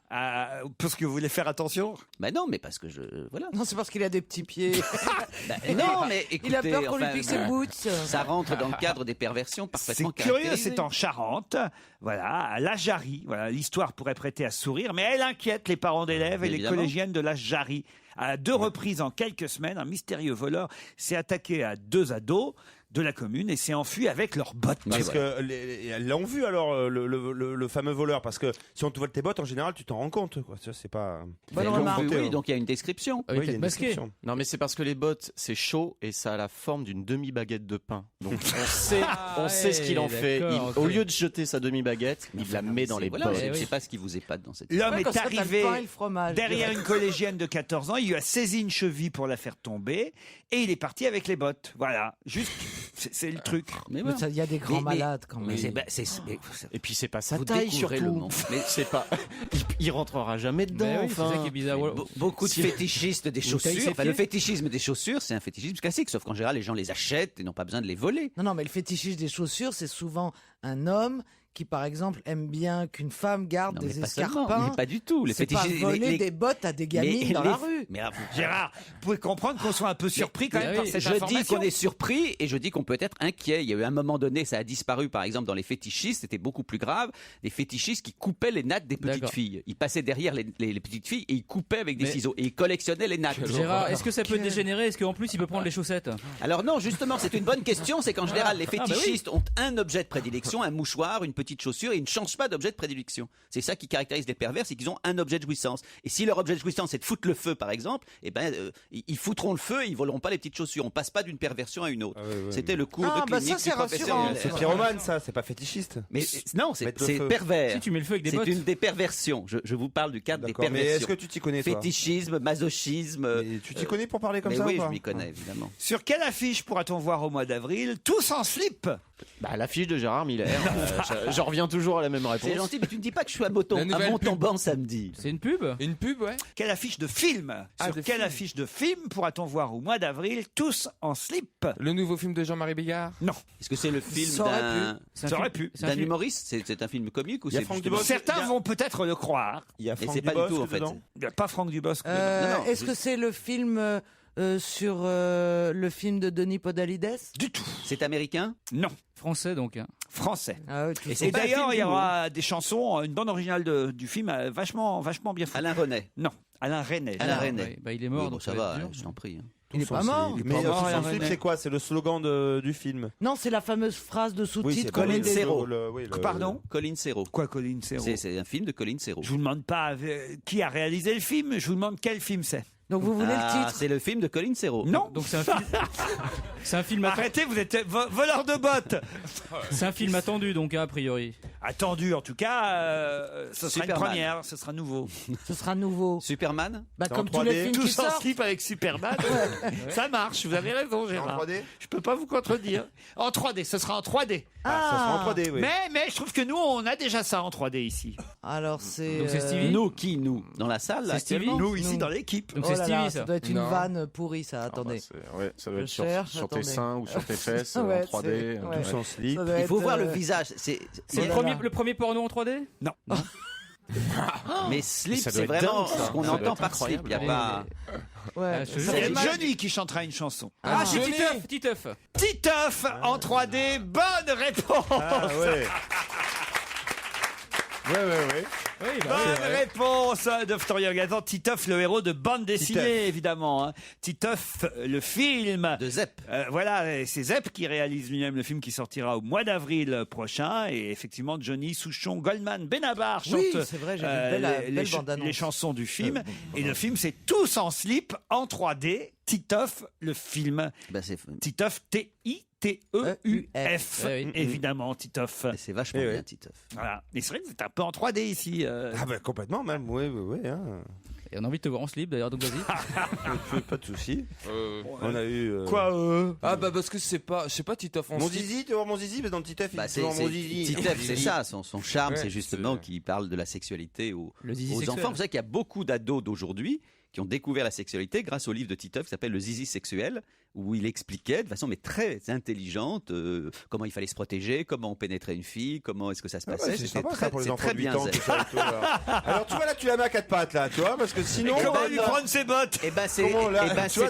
Parce que vous voulez faire attention. Bah non, mais parce que voilà. Non, c'est parce qu'il a des petits pieds. Non, mais écoutez, Il a peur qu'on lui enfin, pique ses boots. Ça rentre dans le cadre des perversions C'est parfaitement curieux, caractérisées. c'est en Charente, voilà, à la Jarry. Voilà, l'histoire pourrait prêter à sourire, mais elle inquiète les parents d'élèves et les Évidemment. collégiennes de la Jarry. À 2 reprises en quelques semaines, un mystérieux voleur s'est attaqué à 2 ados de la commune et s'est enfui avec leurs bottes. Parce que elles l'ont vu alors le fameux voleur, parce que si on te vole tes bottes en général tu t'en rends compte quoi. Ça, c'est pas. Oui, donc il y a une description. Oui, il y a une description. Non, mais c'est parce que les bottes, c'est chaud et ça a la forme d'une demi-baguette de pain. Donc on sait ce qu'il en fait. d'accord, Au ok. lieu de jeter sa demi-baguette, il la met dans les Voilà, bottes. je ne sais pas ce qui vous épate dans cette L'homme Ouais, quand est ça, t'as le arrivé pain et le fromage. derrière une collégienne de 14 ans, il lui a saisi une cheville pour la faire tomber et il est parti avec les bottes. Voilà, juste, c'est le truc. Mais Mais ça, il y a des grands Mais- malades quand même. Et puis c'est pas sa Vous taille découvrez surtout. le monde. Mais c'est pas. Il rentrera jamais dedans. Mais oui, enfin. c'est ça qui est bizarre. Beaucoup de fétichistes des Vous taillez chaussures. ses Enfin, le pieds fétichisme des chaussures, c'est un fétichisme classique, sauf qu'en général, les gens les achètent et n'ont pas besoin de les voler. Non, mais le fétichisme des chaussures, c'est souvent un homme qui, par exemple, aime bien qu'une femme garde Non, mais des pas seulement, escarpins. mais pas du tout. Les C'est pas fétichistes- voler les- des bottes à des gamines dans la rue. Mais alors, Gérard, vous pouvez comprendre qu'on soit un peu surpris quand même par cette je dis information. qu'on est surpris et je dis qu'on peut être inquiet. Il y a eu un moment donné, ça a disparu par exemple dans les fétichistes, c'était beaucoup plus grave, des fétichistes qui coupaient les nattes des petites D'accord. filles. Ils passaient derrière les petites filles et ils coupaient avec des Mais- ciseaux et ils collectionnaient les nattes. Gérard, est-ce que ça peut dégénérer? Est-ce qu'en plus il peut prendre les chaussettes? Alors non, justement, c'est une bonne question. C'est qu'en général, les Ah, bah oui. fétichistes ont un objet de prédilection, un mouchoir, une petite chaussure, et ils ne changent pas d'objet de prédilection. C'est ça qui caractérise les pervers, c'est qu'ils ont un objet de jouissance. Et si leur objet de jouissance c'est de foutre le feu, par exemple, eh ben, ils foutront le feu et ils voleront pas les petites chaussures. On passe pas d'une perversion à une autre. C'était le cours Ah, de bah clinique ça, c'est du professeur. rassurant. Muller. C'est pyromane ça, c'est pas fétichiste. Mais non, c'est Mettre le feu. pervers. Si tu mets le feu avec des C'est bottes. une des perversions. Je vous parle du cadre des D'accord, mais perversions. est-ce que tu t'y connais toi? Fétichisme, masochisme. Mais tu t'y connais pour parler comme mais ça oui, ou pas je m'y connais évidemment. Sur quelle affiche pourra-t-on voir au mois d'avril Tous en slip? Bah, l'affiche de Gérard Miller. J'en reviens toujours à la même réponse. C'est gentil, mais tu ne dis pas que je suis à La nouvelle Montauban samedi. C'est une pub? Une pub, ouais. Quelle affiche de film Sur de quelle film. affiche de film pourra-t-on voir au mois d'avril Tous en slip? Le nouveau film de Jean-Marie Bigard. Non. Est-ce que c'est le film Ça aurait d'un Ça aurait pu. d'un humoriste? C'est un film comique ou Il y a c'est Franck justement- Dubosc. Certains vont peut-être le croire. Il y a Mais Franck c'est pas du Dubosc tout en fait. dedans. Il n'y a pas Franck Dubosc. Non, non, Est-ce que c'est le film sur le film de Denis Podalides? Du tout. C'est américain? Non. Français donc. Français. Ah ouais, tout Et ça. c'est Et pas un d'ailleurs, film il y d'humour. aura des chansons, une bande originale du film vachement bien faite. Alain René. Non, Alain Resnais. Alain Ah, René. Ouais, bah, il est mort. Oui, bon, donc ça va va, être dur. je t'en prie. Il est pas mort. Mais pas mort, Tous en Alain slip, René. c'est quoi? C'est le slogan du film. Non, c'est la fameuse phrase de sous-titre. Colin qu'on met des- Serrault. Pardon Colin Serrault. Quoi, Colin Serrault? C'est un film de Colin Serrault. Je vous demande pas qui a réalisé le film, je vous demande quel film c'est. Donc vous voulez Ah, le titre? c'est le film de Colin Serrault. Non. Donc c'est un film. C'est un film attendu. Arrêtez, vous êtes voleur de bottes. C'est un film attendu donc a priori. Attendu, en tout cas, ce sera une Superman. première, ce sera nouveau. Ce sera nouveau. Superman? Bah, C'est en comme tous les 3D. films qui Tous en sortent. slip avec Superman, ça marche, vous avez raison, Gérard. 3D. Je peux pas vous contredire. En 3D, ce sera en 3D. Ah, ça sera en 3D, oui. Mais je trouve que nous, on a déjà ça en 3D ici. Alors c'est. Donc c'est Stevie. Nous, qui nous? Dans la salle, là, C'est Stevie. actuellement? Nous, ici, Nous. dans l'équipe. Donc Oh c'est là Stevie là, ça. ça doit être une Non. vanne pourrie, ça. Ah bah, Attendez. ouais, ça doit Je être sur, cherche, sur tes attendez. seins ou sur tes fesses, Ouais, en 3D. c'est- ouais. Tous en slip. Ça doit Il faut être, voir le visage. C'est Oh là là. le premier porno en 3D? Non. Mais slip, Ça doit c'est être vraiment dingue, ça. ce qu'on Ça doit entend être par slip. Il y a pas. Ouais. je te Ça jure. fait C'est mal. Johnny qui chantera une chanson. Ah, c'est Johnny. Titeuf. Titeuf en 3D, bonne réponse. Ah ouais. Ouais. Oui, bah oui. Bonne réponse de Florian Gazan. Titeuf, le héros de bande dessinée, Titeuf. évidemment. Hein. Titeuf, le film. De Zep. Voilà, c'est Zep qui réalise lui-même le film qui sortira au mois d'avril prochain. Et effectivement, Johnny, Souchon, Goldman, Benabar chantent Oui, c'est vrai, j'ai vu une belle les bande-annonce. chansons du film. Et le film, c'est Tous en slip en 3D. Titeuf, le film. Titeuf, T-I-T-E-U-F. Évidemment, Titeuf. C'est vachement bien, Titeuf. Voilà. Et c'est vrai que vous êtes un peu en 3D ici. Ah bah complètement même, oui. Hein. Et on a envie de te voir en slip d'ailleurs, donc vas-y. Pas de soucis. On a eu. Ah bah parce que c'est pas, je sais pas, Titeuf en Mon slip. zizi, tu vois mon zizi, mais dans le Titeuf, il c'est dit mon zizi. Titeuf, c'est ça, son charme, Ouais, c'est justement qu'il parle de la sexualité aux sexuel. enfants. Vous savez qu'il y a beaucoup d'ados d'aujourd'hui qui ont découvert la sexualité grâce au livre de Titeuf qui s'appelle Le zizi sexuel, où il expliquait de façon mais très intelligente comment il fallait se protéger, comment on pénétrait une fille, comment est-ce que ça se passait. C'est C'était sympa, ça, pour les c'est enfants très de 8 bien. ans, tout ça, tout, là. Alors tu vois là, tu la mets à 4 pattes là, tu vois, parce que sinon. Et comment lui prendre ses bottes? Eh ben c'est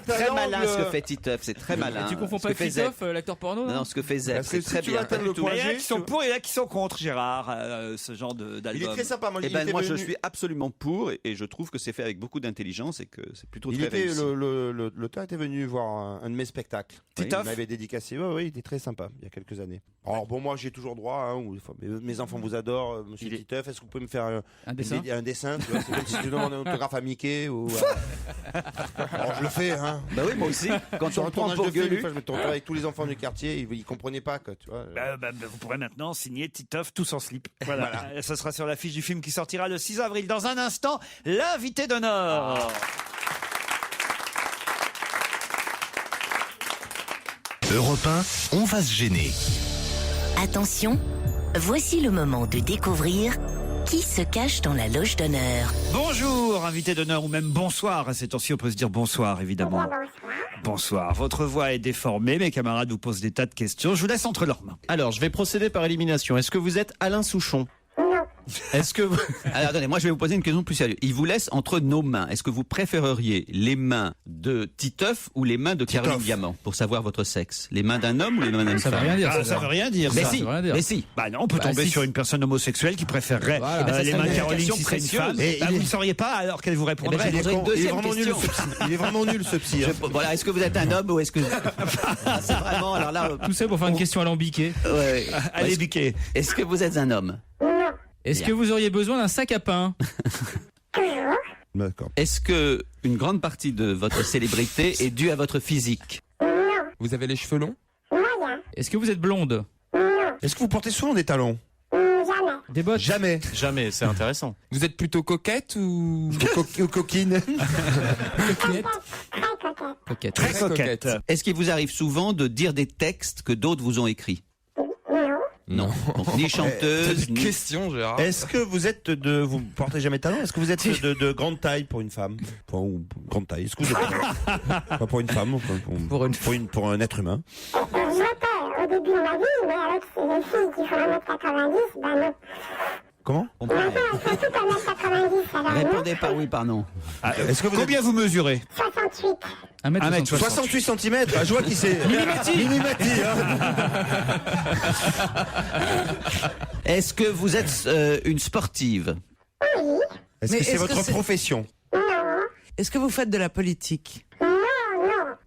très malin ce que fait Titeuf, c'est très malin. Et tu confonds pas avec Titeuf, l'acteur porno? Non, ce que fait Zep, c'est très bien. Il y en a qui sont pour et il y en a qui sont contre, Gérard, ce genre d'album. Il est très sympa. Moi, je suis absolument pour et je trouve que c'est fait avec beaucoup d'intelligence et que c'est plutôt très réussi. L'auteur était venu voir un de mes spectacles. Titeuf. Il m'avait dédicacé. Oui, il était très sympa il y a quelques années. Alors bon, moi j'ai toujours droit. Mes enfants vous adorent, Monsieur Titeuf. Est-ce que vous pouvez me faire un dessin tu vois, c'est comme si tu demandes un autographe à Mickey ou. Alors je le fais. Hein. Bah oui, moi aussi. Quand sur on un prend tournage pour de film, Gueulu. je me tournais avec tous les enfants du quartier. Ils comprenaient pas que tu vois. Vous pourrez maintenant signer Titeuf tous en slip. Voilà. Ça sera sur l'affiche du film qui sortira le 6 avril. Dans un instant, l'invité d'honneur. Europe 1, on va se gêner. Attention, voici le moment de découvrir qui se cache dans la loge d'honneur. Bonjour, invité d'honneur, ou même bonsoir. À ces temps-ci, on peut se dire bonsoir, évidemment. Bonsoir. Votre voix est déformée, mes camarades vous posent des tas de questions. Je vous laisse entre leurs mains. Alors, je vais procéder par élimination. Est-ce que vous êtes Alain Souchon? Est-ce que vous... Alors attendez, moi je vais vous poser une question plus sérieuse. Il vous laisse entre nos mains. Est-ce que vous préféreriez les mains de Titeuf ou les mains de Caroline Diamant pour savoir votre sexe? Les mains d'un homme ou les mains d'une femme? Ça veut rien dire. Ça veut rien dire. Mais ça. si, mais si. Bah non, on peut tomber sur une personne homosexuelle qui préférerait les mains de Caroline si c'est une femme. Et vous ne sauriez pas alors qu'elle vous répondrait. Il est vraiment nul ce psy. Voilà, est-ce que vous êtes un homme ou est-ce que... C'est vraiment, alors là... Tout ça pour faire une question alambiquée. Ouais. Allez, biquer. Est-ce que vous êtes un homme? Est-ce que vous auriez besoin d'un sac à pain? D'accord. Est-ce que une grande partie de votre célébrité est due à votre physique? Vous avez les cheveux longs? Est-ce que vous êtes blonde? Est-ce que vous portez souvent des talons? Des bottes? Jamais. Jamais, c'est intéressant. Vous êtes plutôt coquette ou coquine? Coquette. Très coquette. Est-ce qu'il vous arrive souvent de dire des textes que d'autres vous ont écrits? Non. Donc, ni chanteuse, ni... question, Gérard. Est-ce que vous êtes vous portez jamais de talons? Est-ce que vous êtes de grande taille pour une femme? Ou grande taille. Est-ce que vous êtes pas pour une femme, pour un être humain? J'étais au début de ma vie, mais avec les filles qui font 1m90, ben non. Comment? Les enfants, elles font toutes 1m90, alors non. Répondez par oui, par non. Est-ce que Combien vous mesurez? 68. 1m68. 68 cm. Je vois qui c'est. Minimati. Est-ce que vous êtes une sportive? Oui. Est-ce que c'est votre profession? Non. Est-ce que vous faites de la politique?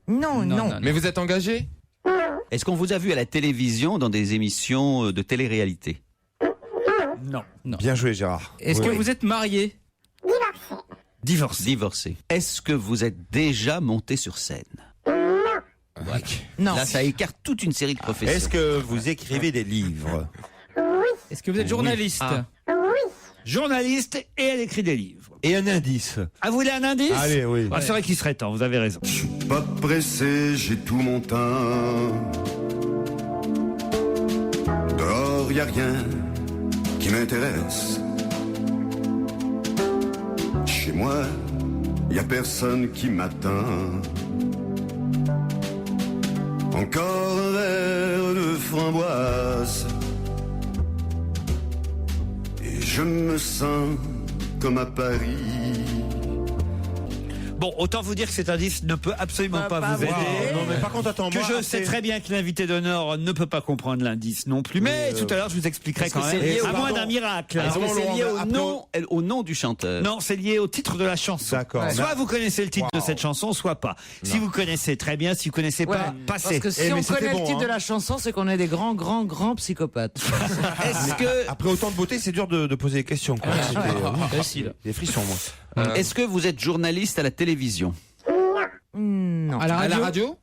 Non. Non. Mais vous êtes engagé? Non. Est-ce qu'on vous a vu à la télévision dans des émissions de télé-réalité? Non. Bien joué, Gérard. Est-ce que vous êtes marié? Divorcé. Divorcé. Est-ce que vous êtes déjà monté sur scène? Non. Là, ça écarte toute une série de professions. Est-ce que vous écrivez des livres? Oui. Est-ce que vous êtes journaliste? Oui. Journaliste et elle écrit des livres. Et un indice. Ah, vous voulez un indice? Allez, oui. C'est vrai qu'il serait temps, vous avez raison. Pas pressé, j'ai tout mon teint. Dehors, y a rien qui m'intéresse. Chez moi, y a personne qui m'atteint. Encore un verre de framboise. Et je me sens comme à Paris. Bon, autant vous dire que cet indice ne peut absolument pas vous aider. Non, mais par contre, attends, Que je sais très bien que l'invité d'honneur ne peut pas comprendre l'indice non plus. Mais tout à l'heure, je vous expliquerai quand même. À moins d'un miracle. Est-ce que c'est lié au nom du chanteur? Non, c'est lié au titre de la chanson. D'accord. Soit vous connaissez le titre de cette chanson, soit pas. Si vous connaissez très bien, si vous connaissez pas, passez. Parce que si on connaît le titre de la chanson, c'est qu'on est des grands psychopathes. Est-ce que... Après autant de beauté, c'est dur de poser des questions. Des frissons, moi. Est-ce que vous êtes journaliste à la télévision? Non. Non. À la radio?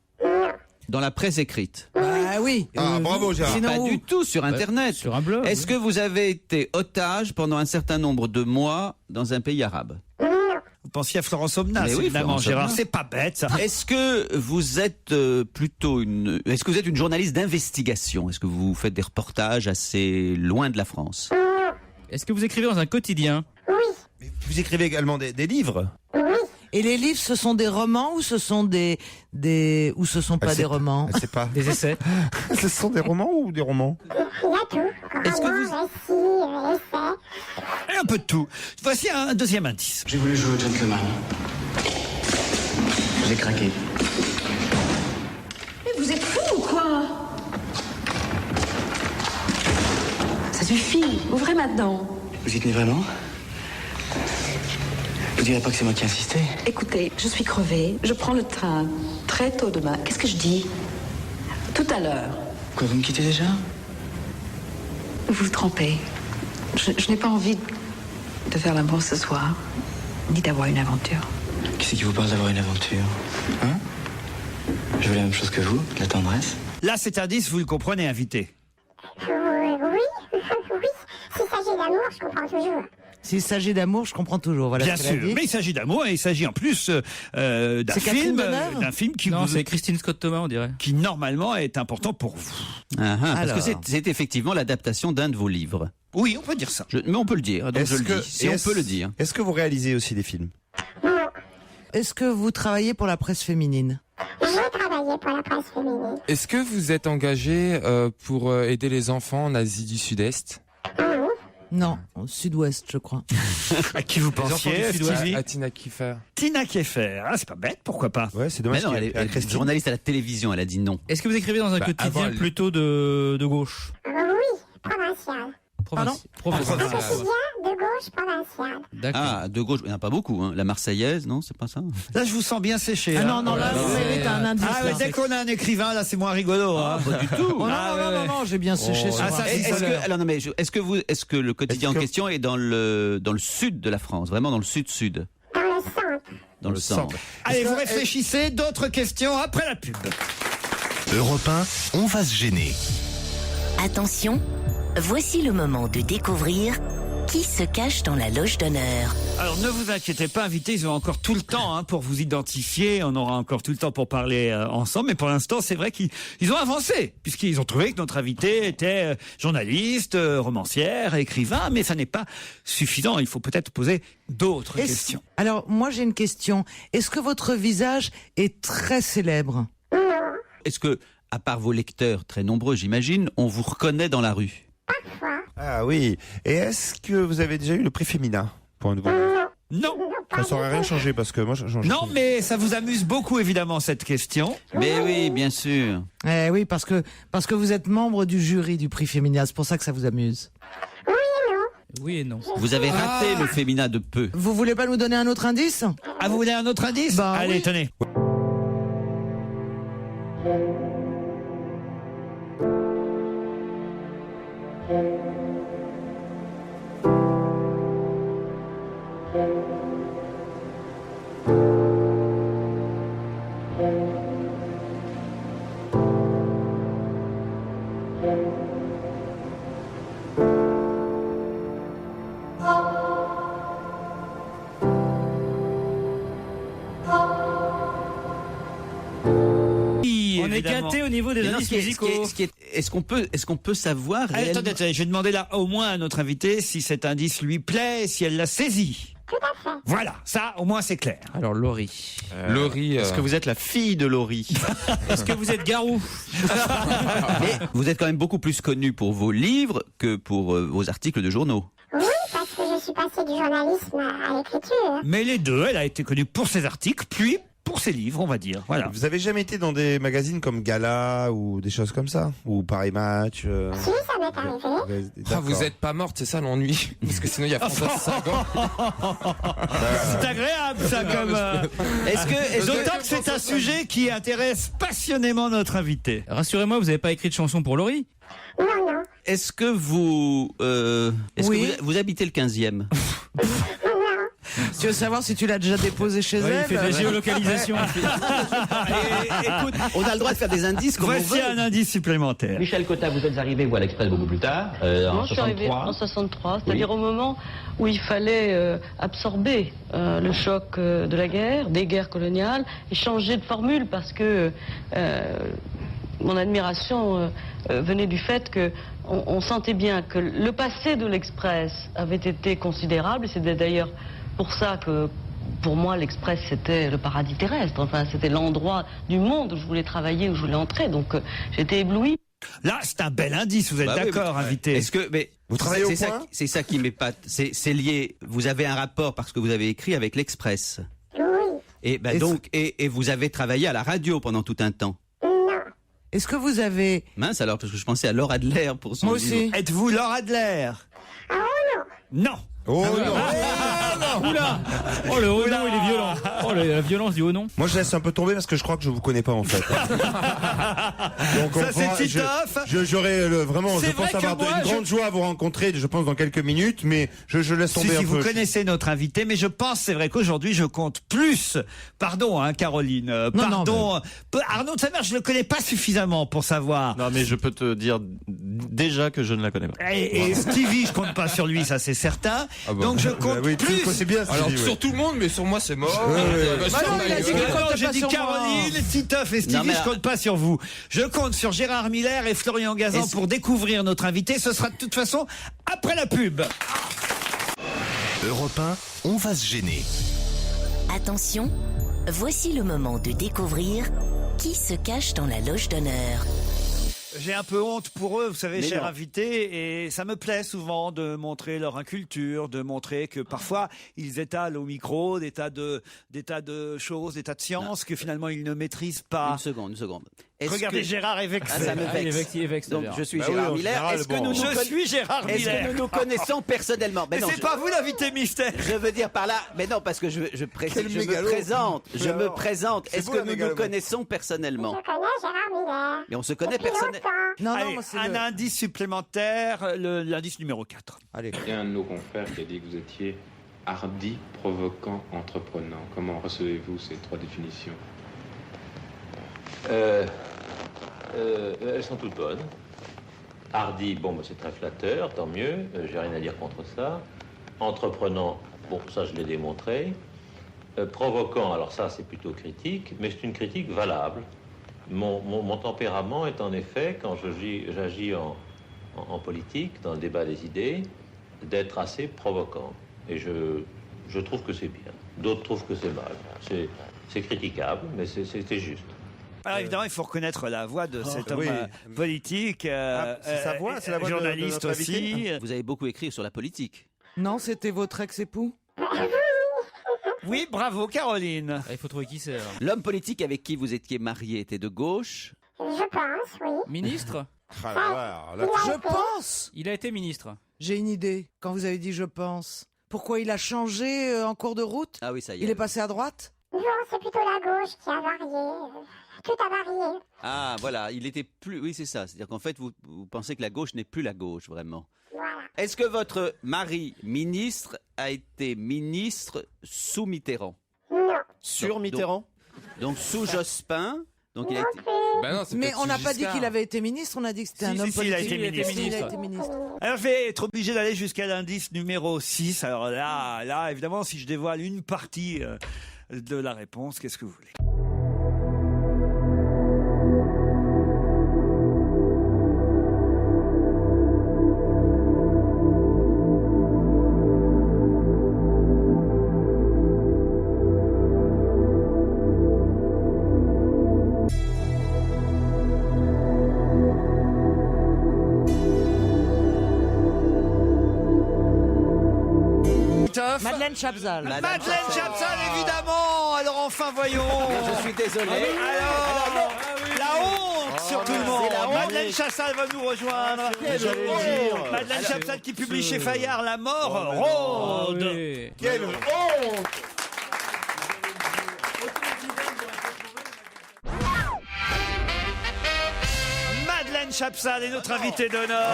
Dans la presse écrite? Bah oui. Bravo Gérard. Sinon, Pas où du tout, sur Internet. Sur un blog. Est-ce que vous avez été otage pendant un certain nombre de mois dans un pays arabe? Vous pensiez à Florence Omnas, Mais oui, évidemment, Florence Gérard. Omnas. C'est pas bête, ça. Est-ce que vous êtes est-ce que vous êtes une journaliste d'investigation? Est-ce que vous faites des reportages assez loin de la France? Est-ce que vous écrivez dans un quotidien? Vous écrivez également des livres? Et les livres, ce sont des romans ou ce sont ou ce sont pas des romans? Je sais pas. Des essais? Ce sont des romans ou des romans? Il y a tout. Est-ce que Roman, récit, essai. Et un peu de tout. Voici un deuxième indice. J'ai voulu jouer au gentleman. J'ai craqué. Mais vous êtes fou ou quoi? Ça suffit, ouvrez maintenant. Vous y tenez vraiment? Vous direz pas que c'est moi qui ai insisté? Écoutez, je suis crevée, je prends le train très tôt demain. Qu'est-ce que je dis? Tout à l'heure. Quoi, vous me quittez déjà? Vous vous trompez. Je n'ai pas envie de faire l'amour ce soir, ni d'avoir une aventure. Qui c'est qui vous parle d'avoir une aventure? Hein? Je veux la même chose que vous, de la tendresse. Là, cet indice, vous le comprenez, invité. Oui. S'il s'agit d'amour, je comprends toujours. S'il s'agit d'amour, je comprends toujours. Voilà Bien ce qu'elle a sûr, dit. mais il s'agit d'amour et il s'agit en plus d'un C'est Catherine film, Deneuve qui Non, vous- c'est Christine Scott Thomas, on dirait. qui normalement est important pour vous. Parce Alors. que c'est effectivement l'adaptation d'un de vos livres. Oui, on peut dire ça. Mais on peut le dire, donc je le dis. Si on peut le dire. Est-ce que vous réalisez aussi des films? Est-ce que vous travaillez pour la presse féminine? J'ai travaillé pour la presse féminine. Est-ce que vous êtes engagé pour aider les enfants en Asie du Sud-Est? Non, au sud-ouest, je crois. À qui vous Les enfants pensiez, du Sud-Ouest, Stevie? à Tina Kiefer. Tina Kiefer. Ah, c'est pas bête, pourquoi pas? Ouais, c'est Mais dommage. non, elle est journaliste à la télévision, elle a dit non. Est-ce que vous écrivez dans un quotidien avant, elle- plutôt de gauche? Oui, provincial. Pardon? Quotidien de gauche provincial. D'accord. Ah, de gauche, il n'y en a pas beaucoup. Hein. La Marseillaise, non, c'est pas ça? Là, je vous sens bien séché. Ah hein. non, là, vous mérite un indice. Ah, mais là. dès qu'on a un écrivain, là, c'est moins rigolo. hein. Pas du tout. Oh, non, j'ai bien séché sur Ah, ça, un- c'est Est-ce ça. que, alors non, mais est-ce que le quotidien Est-ce que- en question est dans le sud de la France, vraiment dans le sud-sud, Dans le centre. dans le centre? Allez, vous réfléchissez. D'autres questions après la pub. Europe 1, on va se gêner. Attention, voici le moment de découvrir qui se cache dans la loge d'honneur. Alors ne vous inquiétez pas, invités, ils ont encore tout le temps pour vous identifier. On aura encore tout le temps pour parler ensemble. Mais pour l'instant, c'est vrai qu'ils ont avancé, puisqu'ils ont trouvé que notre invité était journaliste, romancière, écrivain. Mais ça n'est pas suffisant. Il faut peut-être poser d'autres questions. Alors, moi, j'ai une question. Est-ce que votre visage est très célèbre? Est-ce que, à part vos lecteurs très nombreux, j'imagine, on vous reconnaît dans la rue? Ah oui. Et est-ce que vous avez déjà eu le prix féminin pour un nouveau livre? Non. Ça n'aurait rien changé parce que moi, j'en Non, mais ça vous amuse beaucoup, évidemment, cette question. Mais oui, bien sûr. Oui, parce que vous êtes membre du jury du prix féminin. C'est pour ça que ça vous amuse. Oui et non. Vous avez raté le féminin de peu. Vous voulez pas nous donner un autre indice? Ah, vous voulez un autre indice? Bah, Allez, oui. tenez. On est gâté au niveau des Mais non, indices musicaux. Est-ce qu'on peut savoir Allez, réellement... attendez, je vais demander là au moins à notre invité si cet indice lui plaît, si elle l'a saisi. Tout à fait. Voilà, ça au moins c'est clair. Alors Laurie. Laurie. Est-ce que vous êtes la fille de Laurie? Est-ce que vous êtes Garou? Mais vous êtes quand même beaucoup plus connu pour vos livres que pour vos articles de journaux. Oui, parce que je suis passée du journalisme à l'écriture. Mais les deux, elle a été connue pour ses articles, puis pour ses livres, on va dire. Voilà. Vous avez jamais été dans des magazines comme Gala ou des choses comme ça? Ou Paris Match Si, ça m'est arrivé. Ah, vous êtes pas morte, c'est ça l'ennui? Parce que sinon il y a François Sagan. C'est agréable ça comme. D'autant que c'est un sujet qui intéresse passionnément notre invité. Rassurez-moi, vous n'avez pas écrit de chanson pour Laurie? Non, non. Est-ce que vous... Oui. que vous habitez le 15e? Tu veux savoir si tu l'as déjà déposé chez elle? Il fait de la géolocalisation. Écoute, on a le droit de faire des indices comme on Voici veut. un indice supplémentaire. Michel Cotta, vous êtes arrivé vous à l'Express beaucoup plus tard, Moi, en je suis arrivée 63. en 63, c'est-à-dire au moment où il fallait absorber le choc de la guerre, des guerres coloniales, et changer de formule parce que mon admiration venait du fait que on sentait bien que le passé de l'Express avait été considérable, et c'était d'ailleurs pour ça que pour moi, l'Express, c'était le paradis terrestre. Enfin, c'était l'endroit du monde où je voulais travailler, où je voulais entrer. Donc, j'étais éblouie. Là, c'est un bel indice, vous êtes d'accord, invité. Est-ce que, mais vous travaillez au point? C'est ça qui m'épate. C'est lié. Vous avez un rapport parce que vous avez écrit avec l'Express. Oui. Et ben donc, et vous avez travaillé à la radio pendant tout un temps. Est-ce que vous avez... Mince alors, parce que je pensais à Laure Adler pour son Moi livre. aussi. Êtes-vous Laure Adler? Ah non. Non. Oh non. Oula. Oh le haut nom, il est violent. Oh la violence du haut nom. Moi, je laisse un peu tomber parce que je crois que je vous connais pas en fait. Donc, Ça, c'est Titoff. J'aurais vraiment, je C'est pense vrai avoir que moi, une grande joie à vous rencontrer, je pense dans quelques minutes, mais je laisse tomber Si, un vous peu. connaissez notre invité, mais je pense, c'est vrai qu'aujourd'hui, je compte plus. Pardon, hein, Caroline. Pardon. Arnaud de Samer, je le connais pas suffisamment pour savoir. Non, mais je peux te dire déjà que je ne la connais pas. Et Stevie, je compte pas sur lui, ça c'est certain. Donc je compte plus. C'est bien. Alors Stevie, sur ouais. tout le monde, mais sur moi c'est mort. J'ai dit Caroline, Titoff et Stevie, Non, mais je compte pas sur vous. Je compte sur Gérard Miller et Florian Gazan pour découvrir notre invité. Ce sera de toute façon après la pub. Europe 1, on va se gêner. Attention, voici le moment de découvrir qui se cache dans la loge d'honneur. J'ai un peu honte pour eux, vous savez, Mais chers non. invités, et ça me plaît souvent de montrer leur inculture, de montrer que parfois ils étalent au micro des tas de choses, des tas de sciences que finalement ils ne maîtrisent pas. Une seconde. Regardez, Gérard est vexé. Ah, ça me vexe. Il est vexé, Donc d'ailleurs. je suis Bah oui, Gérard en Miller. général, Est-ce que bon. nous Je suis Gérard Est-ce Miller. que nous nous connaissons personnellement? Mais non, c'est pas vous l'invité mystère. Je veux dire par là, mais non, parce que je me présente. C'est Est-ce vous, que la nous nous mégalo. connaissons personnellement? Je connais Gérard Miller. Mais on se connaît Depuis personnellement. longtemps. Non, Allez, moi, c'est un indice supplémentaire, l'indice numéro 4. Allez. Il y a un de nos confrères qui a dit que vous étiez hardi, provoquant, entreprenant. Comment recevez-vous ces trois définitions? Elles sont toutes bonnes. Hardy, bon, bah, c'est très flatteur, tant mieux, j'ai rien à dire contre ça. Entreprenant, bon, ça je l'ai démontré. Provoquant, alors ça c'est plutôt critique, mais c'est une critique valable. Mon tempérament est en effet, quand j'agis en politique, dans le débat des idées, d'être assez provoquant. Et je trouve que c'est bien. D'autres trouvent que c'est mal. C'est critiquable, mais c'était juste. Alors évidemment, il faut reconnaître la voix de cet homme oui. politique, c'est sa voix, c'est la voix de journaliste notre invité. aussi. Vous avez beaucoup écrit sur la politique. Non, c'était votre ex-époux? Oui, bravo Caroline. Il faut trouver qui c'est. alors. L'homme politique avec qui vous étiez marié était de gauche. Je pense, oui. Ministre. Je pense. Il a été ministre. J'ai une idée. Quand vous avez dit je pense, pourquoi il a changé en cours de route? Ah oui, ça y est. Il est passé à droite? Non, c'est plutôt la gauche qui a varié. Tout a varié. Ah voilà, il était plus. Oui, c'est ça. C'est-à-dire qu'en fait, vous pensez que la gauche n'est plus la gauche vraiment. Voilà. Est-ce que votre mari ministre a été ministre sous Mitterrand? Non. Sur Mitterrand? Donc sous Jospin. Donc il a été. Ben non, c'est Mais peut-être on n'a sous pas dit Giscard. qu'il avait été ministre, on a dit que c'était un homme il a politique. été ministre. Il a été ministre. Alors je vais être obligé d'aller jusqu'à l'indice numéro 6. Alors là, évidemment, si je dévoile une partie de la réponse, qu'est-ce que vous voulez? Madeleine Chapzal. Madeleine Chapzal, évidemment. Alors enfin, voyons. Je suis désolé. Alors, la honte sur tout le monde. c'est la honte. Madeleine Chapzal va nous rejoindre. J'allais le dire. Madeleine Chapzal qui publie chez Fayard La mort rôde. Oui. Quelle honte! Madeleine Madeleine Chapsal est notre invitée d'honneur.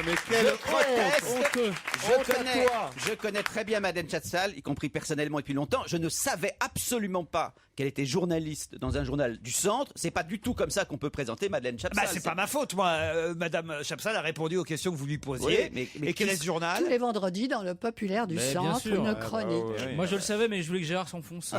Mais quel Je connais très bien Madeleine Chapsal, y compris personnellement depuis longtemps. Je ne savais absolument pas qu'elle était journaliste dans un journal du centre. C'est pas du tout comme ça qu'on peut présenter Madeleine Chapsal. C'est pas ma faute, moi. Madame Chapsal a répondu aux questions que vous lui posiez. Oui, et quel est ce journal? Tous les vendredis dans le Populaire du Centre, une chronique. Moi je le savais, mais je voulais que Gérard s'enfonce.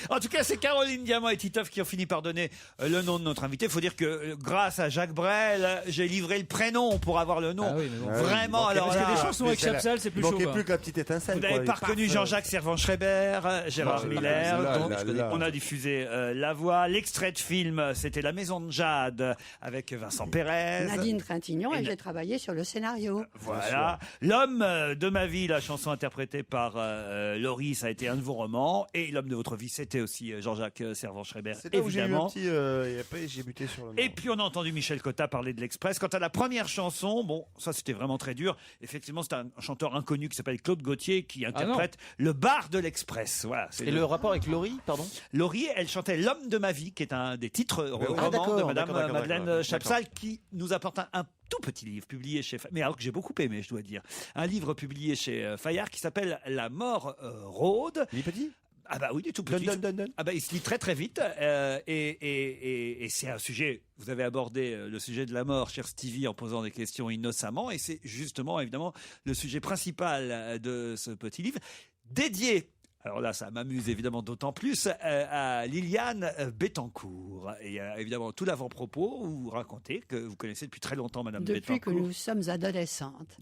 En tout cas, c'est Caroline Diamant et Titoff qui ont fini par donner le nom de notre invité. Il faut dire que grâce à Jacques Brel, j'ai livré le prénom pour avoir le nom. Vraiment, alors parce que des chansons avec Chapsal, c'est plus chaud. Il manquait plus que la petite étincelle. Vous n'avez pas reconnu Jean-Jacques Servan-Schreiber, Gérard Miller. Donc, on a diffusé La Voix. L'extrait de film, c'était La Maison de Jade avec Vincent Pérez. Nadine Trintignant, et j'ai travaillé sur le scénario. Voilà. L'homme de ma vie, la chanson interprétée par Laurie, ça a été un de vos romans. Et l'homme de votre vie, c'était aussi Jean-Jacques Servan-Schreiber, C'est là où j'ai eu un évidemment. petit... et après, j'ai buté sur le nom. Et puis on a entendu Michel Cotta parler de l'Express. Quant à la première chanson, bon, ça c'était vraiment très dur. Effectivement, c'est un chanteur inconnu qui s'appelle Claude Gauthier qui interprète le bar de l'Express. Voilà. Et le rapport avec Laurie, pardon? Laurie, elle chantait L'homme de ma vie, qui est un des titres romans de Madame Madeleine Chapsal, qui nous apporte un tout petit livre publié chez mais alors que j'ai beaucoup aimé, je dois dire. Un livre publié chez Fayard qui s'appelle La mort rôde. Il est petit? Ah bah oui, du tout petit. Ah bah il se lit très très vite et c'est un sujet. Vous avez abordé le sujet de la mort, cher Stevie, en posant des questions innocemment, et c'est justement évidemment le sujet principal de ce petit livre dédié. Alors là, ça m'amuse évidemment d'autant plus à Liliane Bettencourt. Et évidemment, tout l'avant-propos où vous racontez que vous connaissez depuis très longtemps Madame Bettencourt. Depuis que nous sommes adolescentes.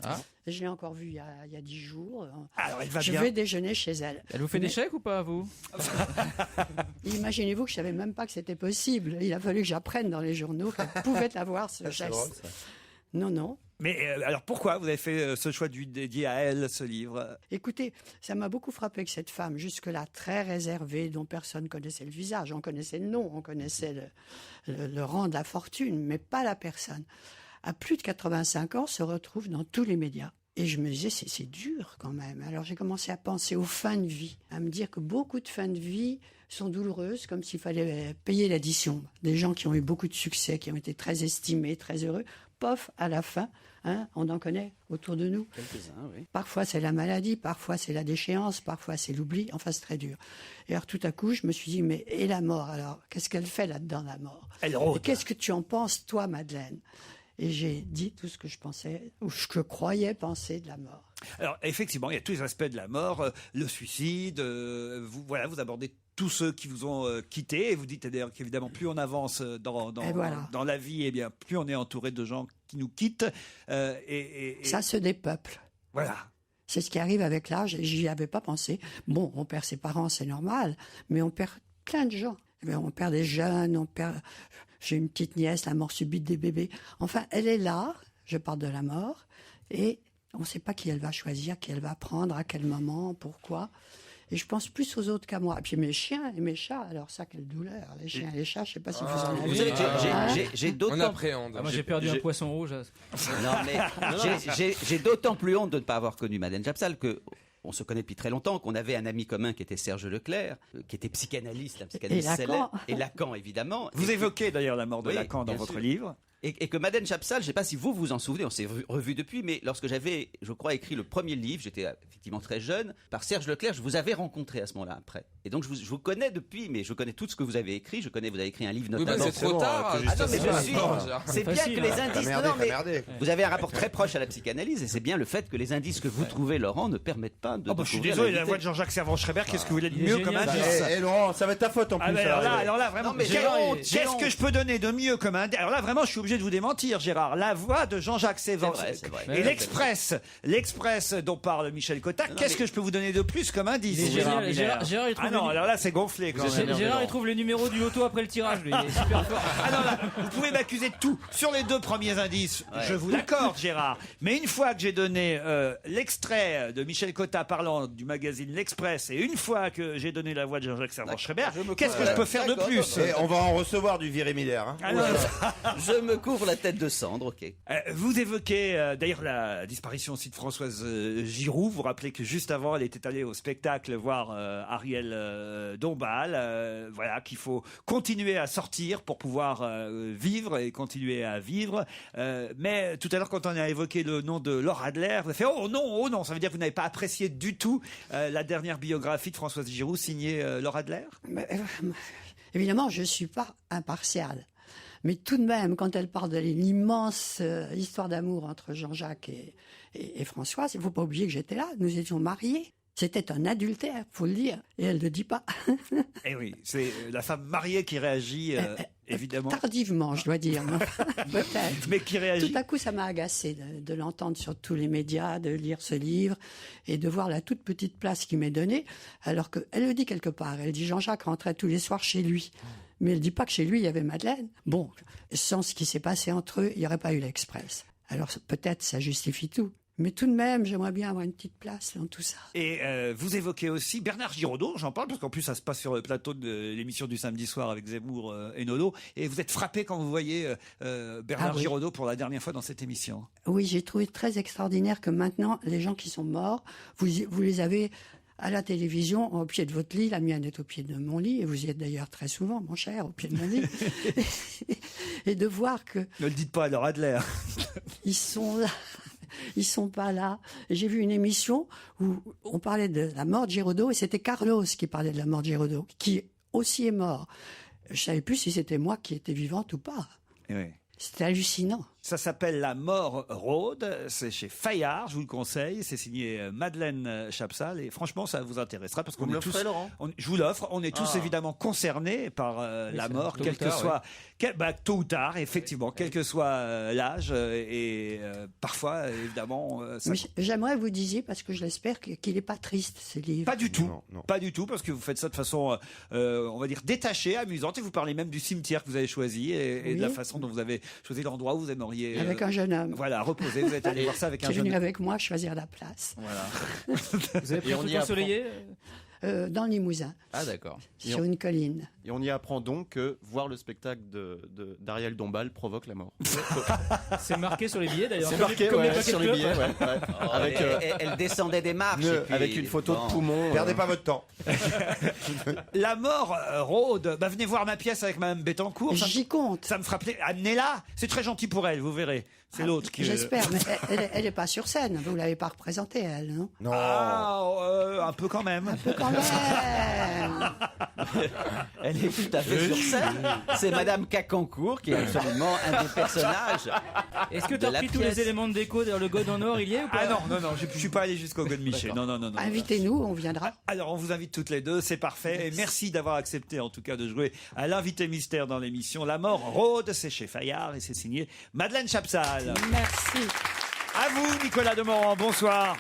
Je l'ai encore vue il y a 10 jours. Alors, elle va je bien. vais déjeuner chez elle. Elle vous fait des chèques ou pas, vous? Imaginez-vous que je savais même pas que c'était possible. Il a fallu que j'apprenne dans les journaux qu'elle pouvait avoir ce geste. drôle, ça. Non. Mais alors pourquoi vous avez fait ce choix de dédier à elle ce livre? Écoutez, ça m'a beaucoup frappé que cette femme, jusque-là très réservée, dont personne connaissait le visage, on connaissait le nom, on connaissait le rang de la fortune, mais pas la personne, à plus de 85 ans, se retrouve dans tous les médias. Et je me disais, c'est dur quand même. Alors j'ai commencé à penser aux fins de vie, à me dire que beaucoup de fins de vie sont douloureuses, comme s'il fallait payer l'addition. Des gens qui ont eu beaucoup de succès, qui ont été très estimés, très heureux, pof, à la fin, on en connaît autour de nous. Quelques-uns, oui. Parfois c'est la maladie, parfois c'est la déchéance, parfois c'est l'oubli, enfin c'est très dur. Et alors tout à coup, je me suis dit, mais et la mort alors? Qu'est-ce qu'elle fait là-dedans, la mort? Elle rôde. Et qu'est-ce que tu en penses, toi, Madeleine? Et j'ai dit tout ce que je pensais, ou ce que je croyais penser de la mort. Alors effectivement, il y a tous les aspects de la mort, le suicide, vous abordez tous ceux qui vous ont quitté, et vous dites d'ailleurs qu'évidemment plus on avance dans la vie, et bien plus on est entouré de gens qui nous quittent. Ça se dépeuple. Voilà. C'est ce qui arrive avec l'âge, et j'y avais pas pensé. Bon, on perd ses parents, c'est normal, mais on perd plein de gens. On perd des jeunes, j'ai une petite nièce, la mort subite des bébés. Enfin, elle est là, je parle de la mort, et on ne sait pas qui elle va choisir, qui elle va prendre, à quel moment, pourquoi. Et je pense plus aux autres qu'à moi. Et puis mes chiens et mes chats, alors ça, quelle douleur. Les chiens et les chats, je ne sais pas si vous en avez. Vous savez, j'ai d'autant... On appréhende. Moi, j'ai perdu un poisson rouge. Non, mais j'ai d'autant plus honte de ne pas avoir connu Madeleine Chapsal que... On se connaît depuis très longtemps, qu'on avait un ami commun qui était Serge Leclerc, qui était psychanalyste, un psychanalyste célèbre. Et Lacan, évidemment. Vous évoquez d'ailleurs la mort de Lacan dans votre livre. Et que Madeleine Chapsal, je ne sais pas si vous vous en souvenez, on s'est revu depuis, mais lorsque j'avais, je crois, écrit le premier livre, j'étais effectivement très jeune, par Serge Leclerc, je vous avais rencontré à ce moment-là après. Et donc je vous connais depuis, mais je connais tout ce que vous avez écrit. Vous avez écrit un livre notamment. Oui, c'est trop tard. C'est bien que les indices. Non, mais vous avez un rapport très proche à la psychanalyse, et c'est bien le fait que les indices que vous trouvez, Laurent, ne permettent pas de. Je suis désolé, la voix de Jean-Jacques Servan-Schreiber, qu'est-ce que vous voulez de mieux comme indice? Laurent, ça va être ta faute en plus. Alors là, vraiment, qu'est-ce que je peux donner de mieux comme indice? Alors là, vraiment, je suis obligé de vous démentir, Gérard. La voix de Jean-Jacques Servan-Schreiber. Et l'Express dont parle Michel Cotta, qu'est-ce que je peux vous donner de plus comme indice? Gérard, il trouve alors là, c'est gonflé quand même. Gérard, il trouve le numéro du loto après le tirage, lui. Il est super fort. Là, vous pouvez m'accuser de tout. Sur les deux premiers indices, je vous l'accorde, Gérard. Mais une fois que j'ai donné l'extrait de Michel Cotta parlant du magazine L'Express, et une fois que j'ai donné la voix de Jean-Jacques Servan-Schreiber, qu'est-ce que je peux faire de plus? On va en recevoir du Viré Miller. Je me recouvre la tête de cendre, ok. Vous évoquez d'ailleurs la disparition aussi de Françoise Giroud. Vous vous rappelez que juste avant, elle était allée au spectacle voir Ariel Dombal. Voilà, qu'il faut continuer à sortir pour pouvoir vivre et continuer à vivre. Mais tout à l'heure, quand on a évoqué le nom de Laure Adler, vous avez fait oh non, ça veut dire que vous n'avez pas apprécié du tout la dernière biographie de Françoise Giroud signée Laure Adler? Évidemment, je ne suis pas impartiale. Mais tout de même, quand elle parle de l'immense histoire d'amour entre Jean-Jacques et Françoise, il ne faut pas oublier que j'étais là. Nous étions mariés. C'était un adultère, faut le dire. Et elle ne le dit pas. Eh oui, c'est la femme mariée qui réagit, évidemment. Tardivement, je dois dire. Peut-être. Mais qui réagit. Tout à coup, ça m'a agacé de l'entendre sur tous les médias, de lire ce livre et de voir la toute petite place qui m'est donnée. Alors qu'elle le dit quelque part. Elle dit Jean-Jacques rentrait tous les soirs chez lui. Mais elle ne dit pas que chez lui, il y avait Madeleine. Bon, sans ce qui s'est passé entre eux, il n'y aurait pas eu l'Express. Alors peut-être ça justifie tout. Mais tout de même, j'aimerais bien avoir une petite place dans tout ça. Et vous évoquez aussi Bernard Giraudot, j'en parle parce qu'en plus ça se passe sur le plateau de l'émission du samedi soir avec Zemmour et Nono. Et vous êtes frappé quand vous voyez Bernard Giraudot pour la dernière fois dans cette émission. Oui, j'ai trouvé très extraordinaire que maintenant, les gens qui sont morts, vous les avez à la télévision, au pied de votre lit. La mienne est au pied de mon lit, et vous y êtes d'ailleurs très souvent, mon cher, au pied de mon lit. Et de voir que... Ne le dites pas à Laure Adler. Ils sont là. Ils sont pas là. J'ai vu une émission où on parlait de la mort de Giraudot, et c'était Carlos qui parlait de la mort de Giraudot, qui aussi est mort. Je savais plus si c'était moi qui étais vivante ou pas. Oui. C'était hallucinant. Ça s'appelle La Mort Rôde, c'est chez Fayard, je vous le conseille, c'est signé Madeleine Chapsal, et franchement ça vous intéressera parce qu'on est tous, je vous l'offre, on est tous évidemment concernés par la mort, quel que soit, tôt ou tard, effectivement, quel que soit l'âge, et parfois évidemment. J'aimerais que vous disiez, parce que je l'espère, qu'il n'est pas triste ce livre. Pas du tout, non. Pas du tout, parce que vous faites ça de façon, on va dire détachée, amusante, et vous parlez même du cimetière que vous avez choisi et de la façon dont vous avez choisi l'endroit où vous aimeriez. Avec un jeune homme. Voilà, reposer. Vous êtes allé voir ça avec un jeune homme. Qui est venu avec moi choisir la place. Voilà. Vous avez pris un truc ensoleillé dans le Limousin. Ah d'accord. Sur une colline. Et on y apprend donc que voir le spectacle d'Ariel Dombal provoque la mort. C'est marqué sur les billets d'ailleurs. C'est marqué sur les billets. Ouais. Oh, avec, elle descendait des marches. Avec une photo de poumon. Perdez pas votre temps. La Mort Rôde. Venez voir ma pièce avec Mme Bettencourt. J'y compte. Ça me fera plaisir. Amenez-la. C'est très gentil pour elle, vous verrez. C'est l'autre qui. J'espère, mais elle n'est pas sur scène. Vous ne l'avez pas représentée, elle, non? Non. Un peu quand même. Un peu quand même. Elle est tout à fait sur scène. C'est Madame Cacancourt qui est absolument un des personnages. Est-ce que tu as pris tous les éléments de déco derrière le God en or, il y est ou pas? Ah non, je suis pas allé jusqu'au God Miché. Non. Invitez-nous, on viendra. Alors on vous invite toutes les deux, c'est parfait. Et merci d'avoir accepté en tout cas de jouer à l'invité mystère dans l'émission La Mort Rôde. C'est chez Fayard et c'est signé Madeleine Chapsal. Merci. À vous, Nicolas Demorand, bonsoir.